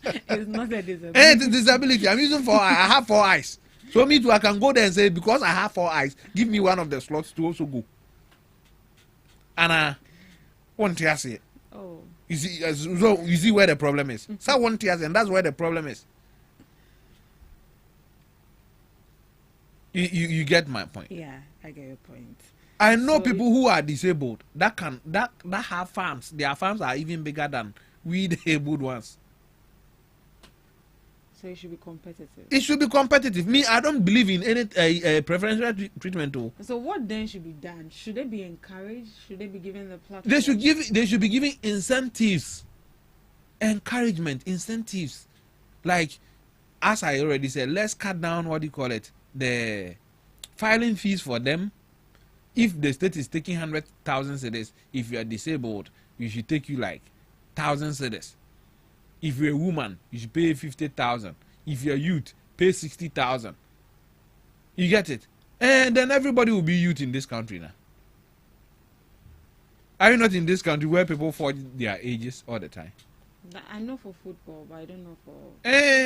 It's not a disability. It's a disability. I'm using 4 eyes. I have 4 eyes. So me too, I can go there and say, because I have 4 eyes, give me one of the slots to also go. And I want to say it. Oh. You see where the problem is. So 1 tears, and that's where the problem is. You get my point. Yeah, I get your point. I know people who are disabled that have farms. Their farms are even bigger than we the abled ones. So it should be competitive. It should be competitive. Me, I don't believe in any preferential treatment. So what then should be done? Should they be encouraged? Should they be given the platform? They should be giving incentives, encouragement, incentives. Like, as I already said, let's cut down the filing fees for them. If the state is taking 100,000 cedis, if you are disabled, you should take you like 1,000 cedis. If you're a woman, you should pay 50,000. If you're a youth, pay 60,000. You get it? And then everybody will be youth in this country now. Are you not in this country where people forge their ages all the time? I know for football, but I don't know for.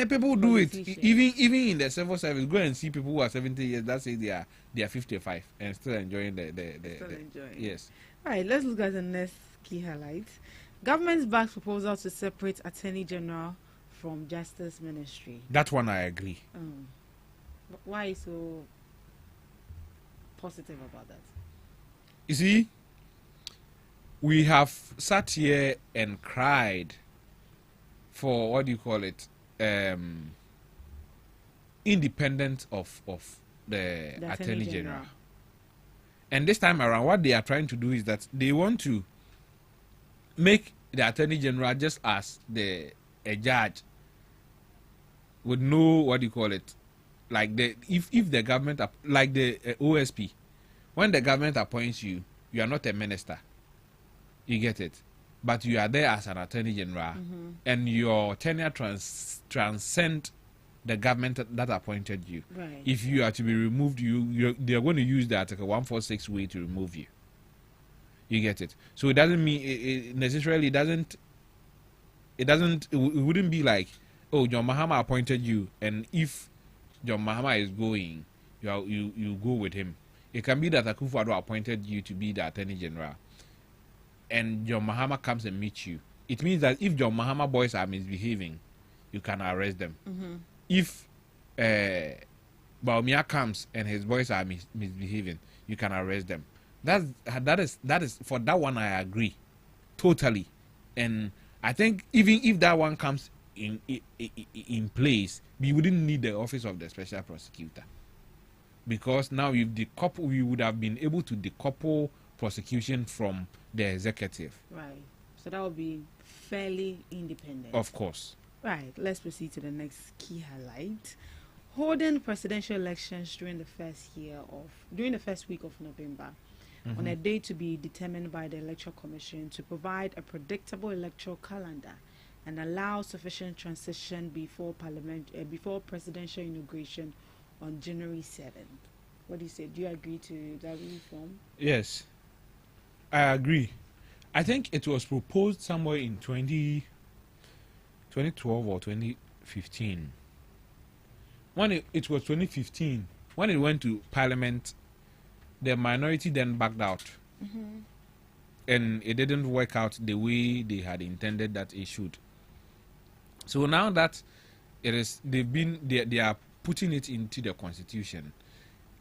People do it. Even in the civil service, go and see people who are 70 years. That say they are 55 and still enjoying the enjoying. Yes. All right. Let's look at the next key highlights. Government's back proposal to separate Attorney General from Justice Ministry. That one I agree. Why so positive about that? You see, we have sat here and cried for what do you call it? Independence of the Attorney General. And this time around, what they are trying to do is that they want to make the Attorney General just as a judge with no what do you call it? Like if the government like the OSP, when the government appoints you, you are not a minister. You get it? But you are there as an Attorney General, and your tenure transcend the government that appointed you. Right. If you are to be removed, they are going to use the Article 146 way to remove you. You get it? So it doesn't mean it necessarily doesn't. It wouldn't be like, oh, John Mahama appointed you, and if John Mahama is going, you go with him. It can be that Akufo-Addo appointed you to be the Attorney General, and John Mahama comes and meets you. It means that if John Mahama boys are misbehaving, you can arrest them. If Baumia comes and his boys are misbehaving, you can arrest them. That is for that one I agree totally, and I think even if that one comes in place, we wouldn't need the office of the special prosecutor, because now we would have been able to decouple prosecution from the executive. Right. So that would be fairly independent. Of course. Right. Let's proceed to the next key highlight. Holding presidential elections during the first week of November, on a day to be determined by the Electoral Commission to provide a predictable electoral calendar and allow sufficient transition before presidential inauguration on January 7th. What do you say? Do you agree to that reform? Yes, I agree. I think it was proposed somewhere in 2012 or 2015. When it was 2015, when it went to Parliament, the minority then backed out. And it didn't work out the way they had intended that it should. So now that they are putting it into the constitution,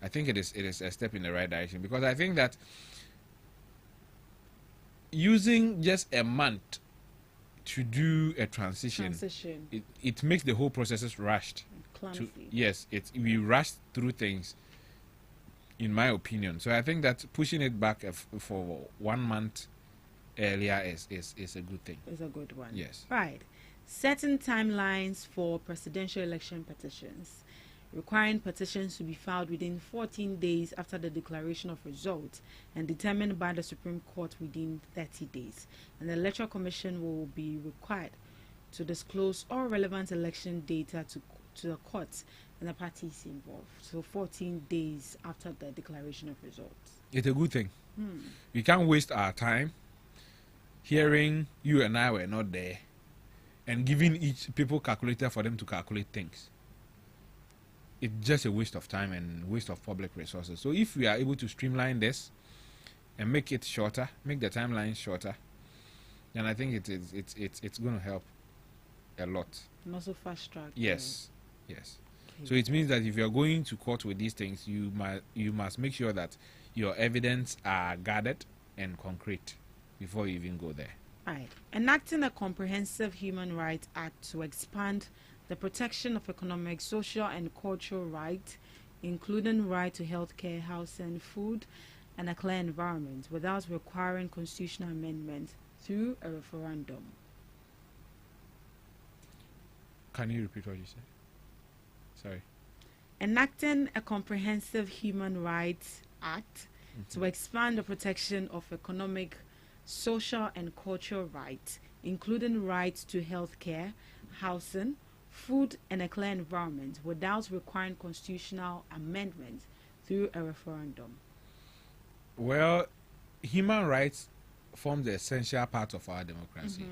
I think it is a step in the right direction, because I think that using just a month to do a transition. It makes the whole process rushed. Yes, we rushed through things, in my opinion. So I think that pushing it back for 1 month earlier is a good thing. It's a good one. Yes. Right. Certain timelines for presidential election petitions, requiring petitions to be filed within 14 days after the declaration of results and determined by the Supreme Court within 30 days. And the Electoral Commission will be required to disclose all relevant election data to the courts and the parties involved. So 14 days after the declaration of results. It's a good thing. We can't waste our time hearing you and I were not there and giving each people calculator for them to calculate things. It's just a waste of time and waste of public resources. So if we are able to streamline this and make it shorter, make the timeline shorter, then I think it's going to help a lot. And also fast track. Yes, yes. Okay. So it means that if you are going to court with these things, you must make sure that your evidence are gathered and concrete before you even go there. Right. Enacting a comprehensive Human Rights Act to expand the protection of economic, social, and cultural rights, including right to health care, housing, food, and a clean environment, without requiring constitutional amendment through a referendum. Can you repeat what you said? Sorry. Enacting a comprehensive Human Rights Act to expand the protection of economic, social, and cultural rights, including rights to health care, housing, food, and a clean environment, without requiring constitutional amendment through a referendum. Well, human rights form the essential part of our democracy.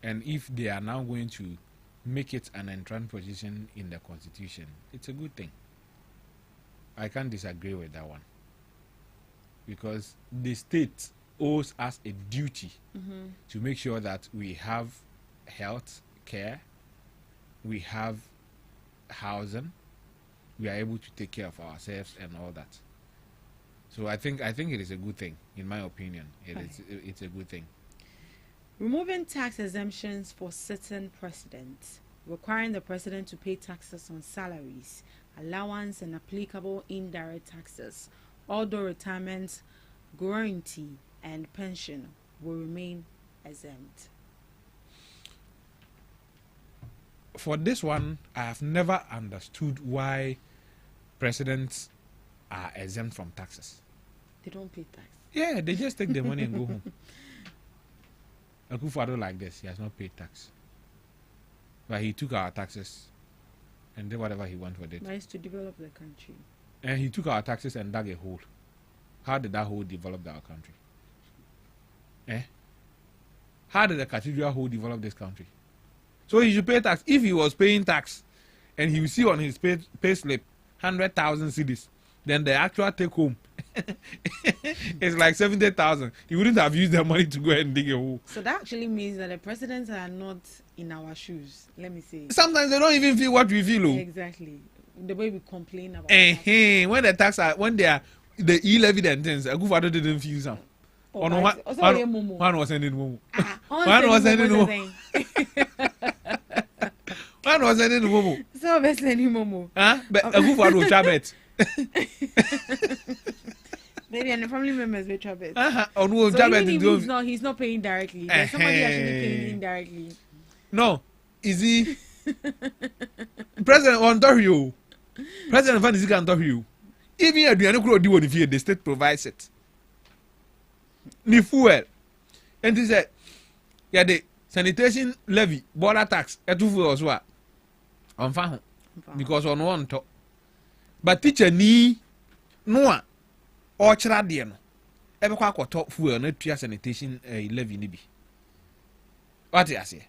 And if they are now going to make it an entrant position in the constitution, it's a good thing. I can't disagree with that one, because the state owes us a duty to make sure that we have health care, we have housing, we are able to take care of ourselves and all that. So I think it is a good thing, in my opinion. It's a good thing. Removing tax exemptions for certain presidents, requiring the president to pay taxes on salaries, allowance, and applicable indirect taxes, although retirement, guarantee, and pension will remain exempt. For this one, I have never understood why presidents are exempt from taxes. They don't pay tax. Yeah, they just take the money and go home. Akufo-Addo like this, he has not paid tax. But he took our taxes and did whatever he wanted with it. Nice to develop the country. And he took our taxes and dug a hole. How did that hole develop our country? How did the cathedral hole develop this country? So he should pay tax. If he was paying tax and he will see on his pay slip 100,000 cedis, then the actual take home is like 70,000. He wouldn't have used the money to go ahead and dig a hole. So that actually means that the presidents are not in our shoes. Let me say. Sometimes they don't even feel what we feel. Exactly. the way we complain about when the tax are when they are the e-levy and things, a good father didn't fuse them. Oh, no, one was sending Momo. One was sending Momo. One was sending Momo. So best sending Momo. Huh? But a good father will chabet. Maybe and the family members will chabet. On who so even if he's not paying directly. There's somebody actually paying indirectly. No, is he? President Ontario. President Van Zika Ontario. Even if you are do what the state provides it. Ni fuel. And he said, yeah, the sanitation levy, border tax, etu fuel as well. On fine. Because on one top. But teacher ni no or chradien. Ever quite top fuel, not tria sanitation levy nibi. What I say?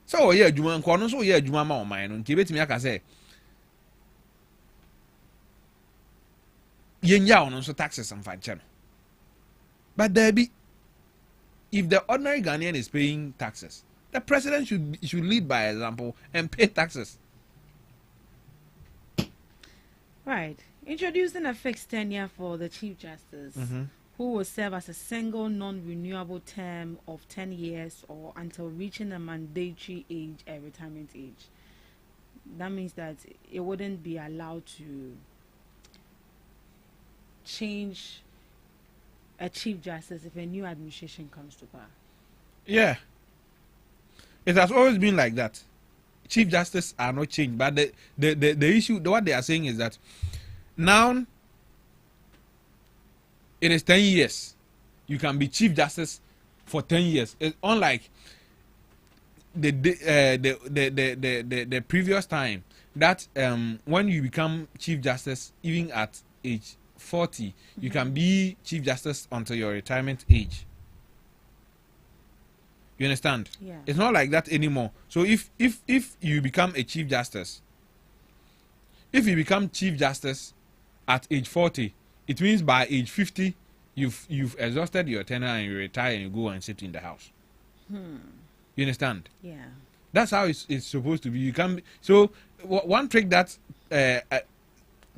So yeah, Juma and so yeah, Juma ma mine on Tibet me I say. Yen yawn so taxes and fine channel. But there be if the ordinary Ghanaian is paying taxes, the president should lead by example and pay taxes. Right. Introducing a fixed tenure for the Chief Justice, who will serve as a single non-renewable term of 10 years or until reaching a mandatory age, a retirement age. That means that it wouldn't be allowed to change a Chief Justice if a new administration comes to power. Yeah. It has always been like that. Chief Justice are not changed, but the issue, what they are saying is that now it is 10 years. You can be Chief Justice for 10 years. It's unlike the previous time that when you become Chief Justice, even at age 40, you can be Chief Justice until your retirement age. You understand? Yeah. It's not like that anymore. So if you become a Chief Justice, if you become Chief Justice at age 40, it means by age 50 you've exhausted your tenure and you retire and you go and sit in the house. You understand? Yeah. That's how it's supposed to be. You can so one trick that the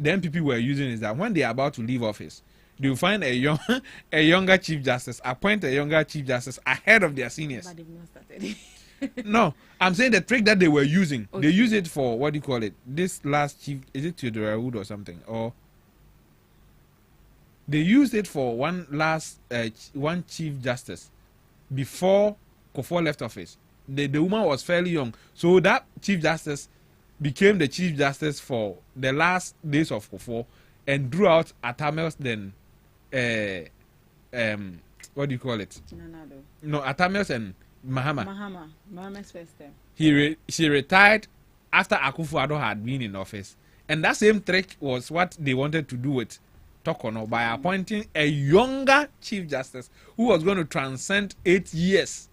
NPP were using is that when they are about to leave office, they will find a younger Chief Justice, appoint a younger Chief Justice ahead of their seniors. But they've not started. No, I'm saying the trick that they were using, they use it for, what do you call it? This last chief, is it Theodore Wood or something? Or they used it for one Chief Justice before Kufuor left office. The woman was fairly young. So that Chief Justice became the Chief Justice for the last days of Kufuor and drew out Atamels then what do you call it? Nanado. No, Atamels and Mahama's first term. She retired after Akufo-Addo had been in office. And that same trick was what they wanted to do with Tokono by appointing a younger Chief Justice who was going to transcend 8 years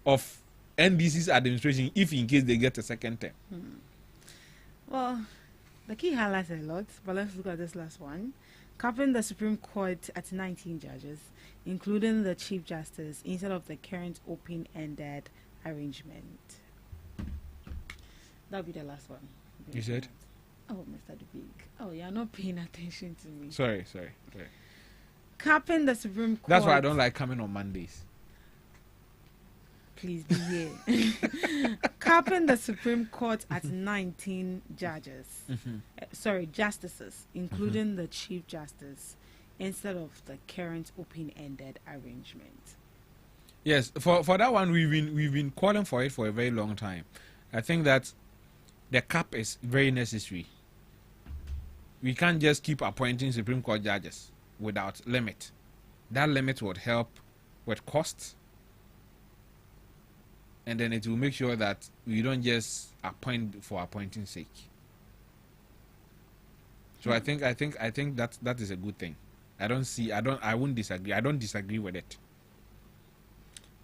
of NDC's administration if in case they get a second term. Well, the key highlights a lot, but let's look at this last one. Capping the Supreme Court at 19 judges, including the Chief Justice, instead of the current open-ended arrangement. That'll be the last one. You said? Oh, Mr. Dubig. Oh, you're not paying attention to me. Sorry. Capping the Supreme Court. That's why I don't like coming on Mondays. Please be here. Capping the Supreme Court at 19 judges. Justices, including the Chief Justice, instead of the current open-ended arrangement. Yes, for that one we've been calling for it for a very long time. I think that the cap is very necessary. We can't just keep appointing Supreme Court judges without limit. That limit would help with costs, and then it will make sure that we don't just appoint for appointing sake. So I think that is a good thing. I wouldn't disagree. I don't disagree with it.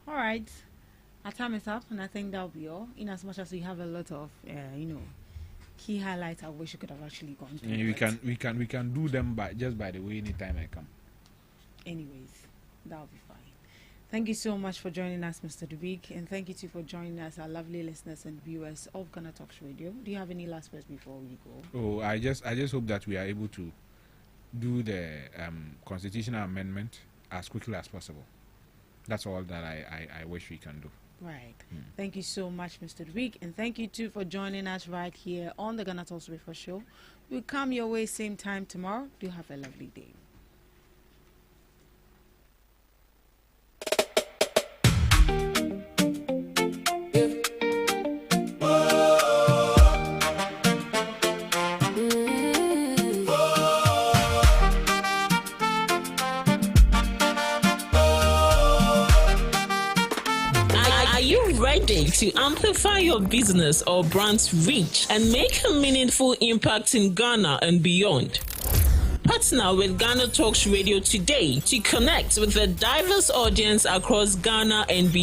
All right, our time is up, and I think that'll be all. In as much as we have a lot of key highlights, I wish you could have actually gone through. Yeah, we can do them by the way anytime I come. Anyways, that'll be fine. Thank you so much for joining us, Mr. Dubik, and thank you too for joining us, our lovely listeners and viewers of Ghana Talks Radio. Do you have any last words before we go? Oh, I just hope that we are able to do the constitutional amendment as quickly as possible. That's all that I wish we can do. Right. Thank you so much, Mr. Dubik, and thank you too for joining us right here on the Ghana Talks Radio show. We'll come your way same time tomorrow. Do have a lovely day. Ready to amplify your business or brand's reach and make a meaningful impact in Ghana and beyond? Partner with Ghana Talks Radio today to connect with a diverse audience across Ghana and beyond.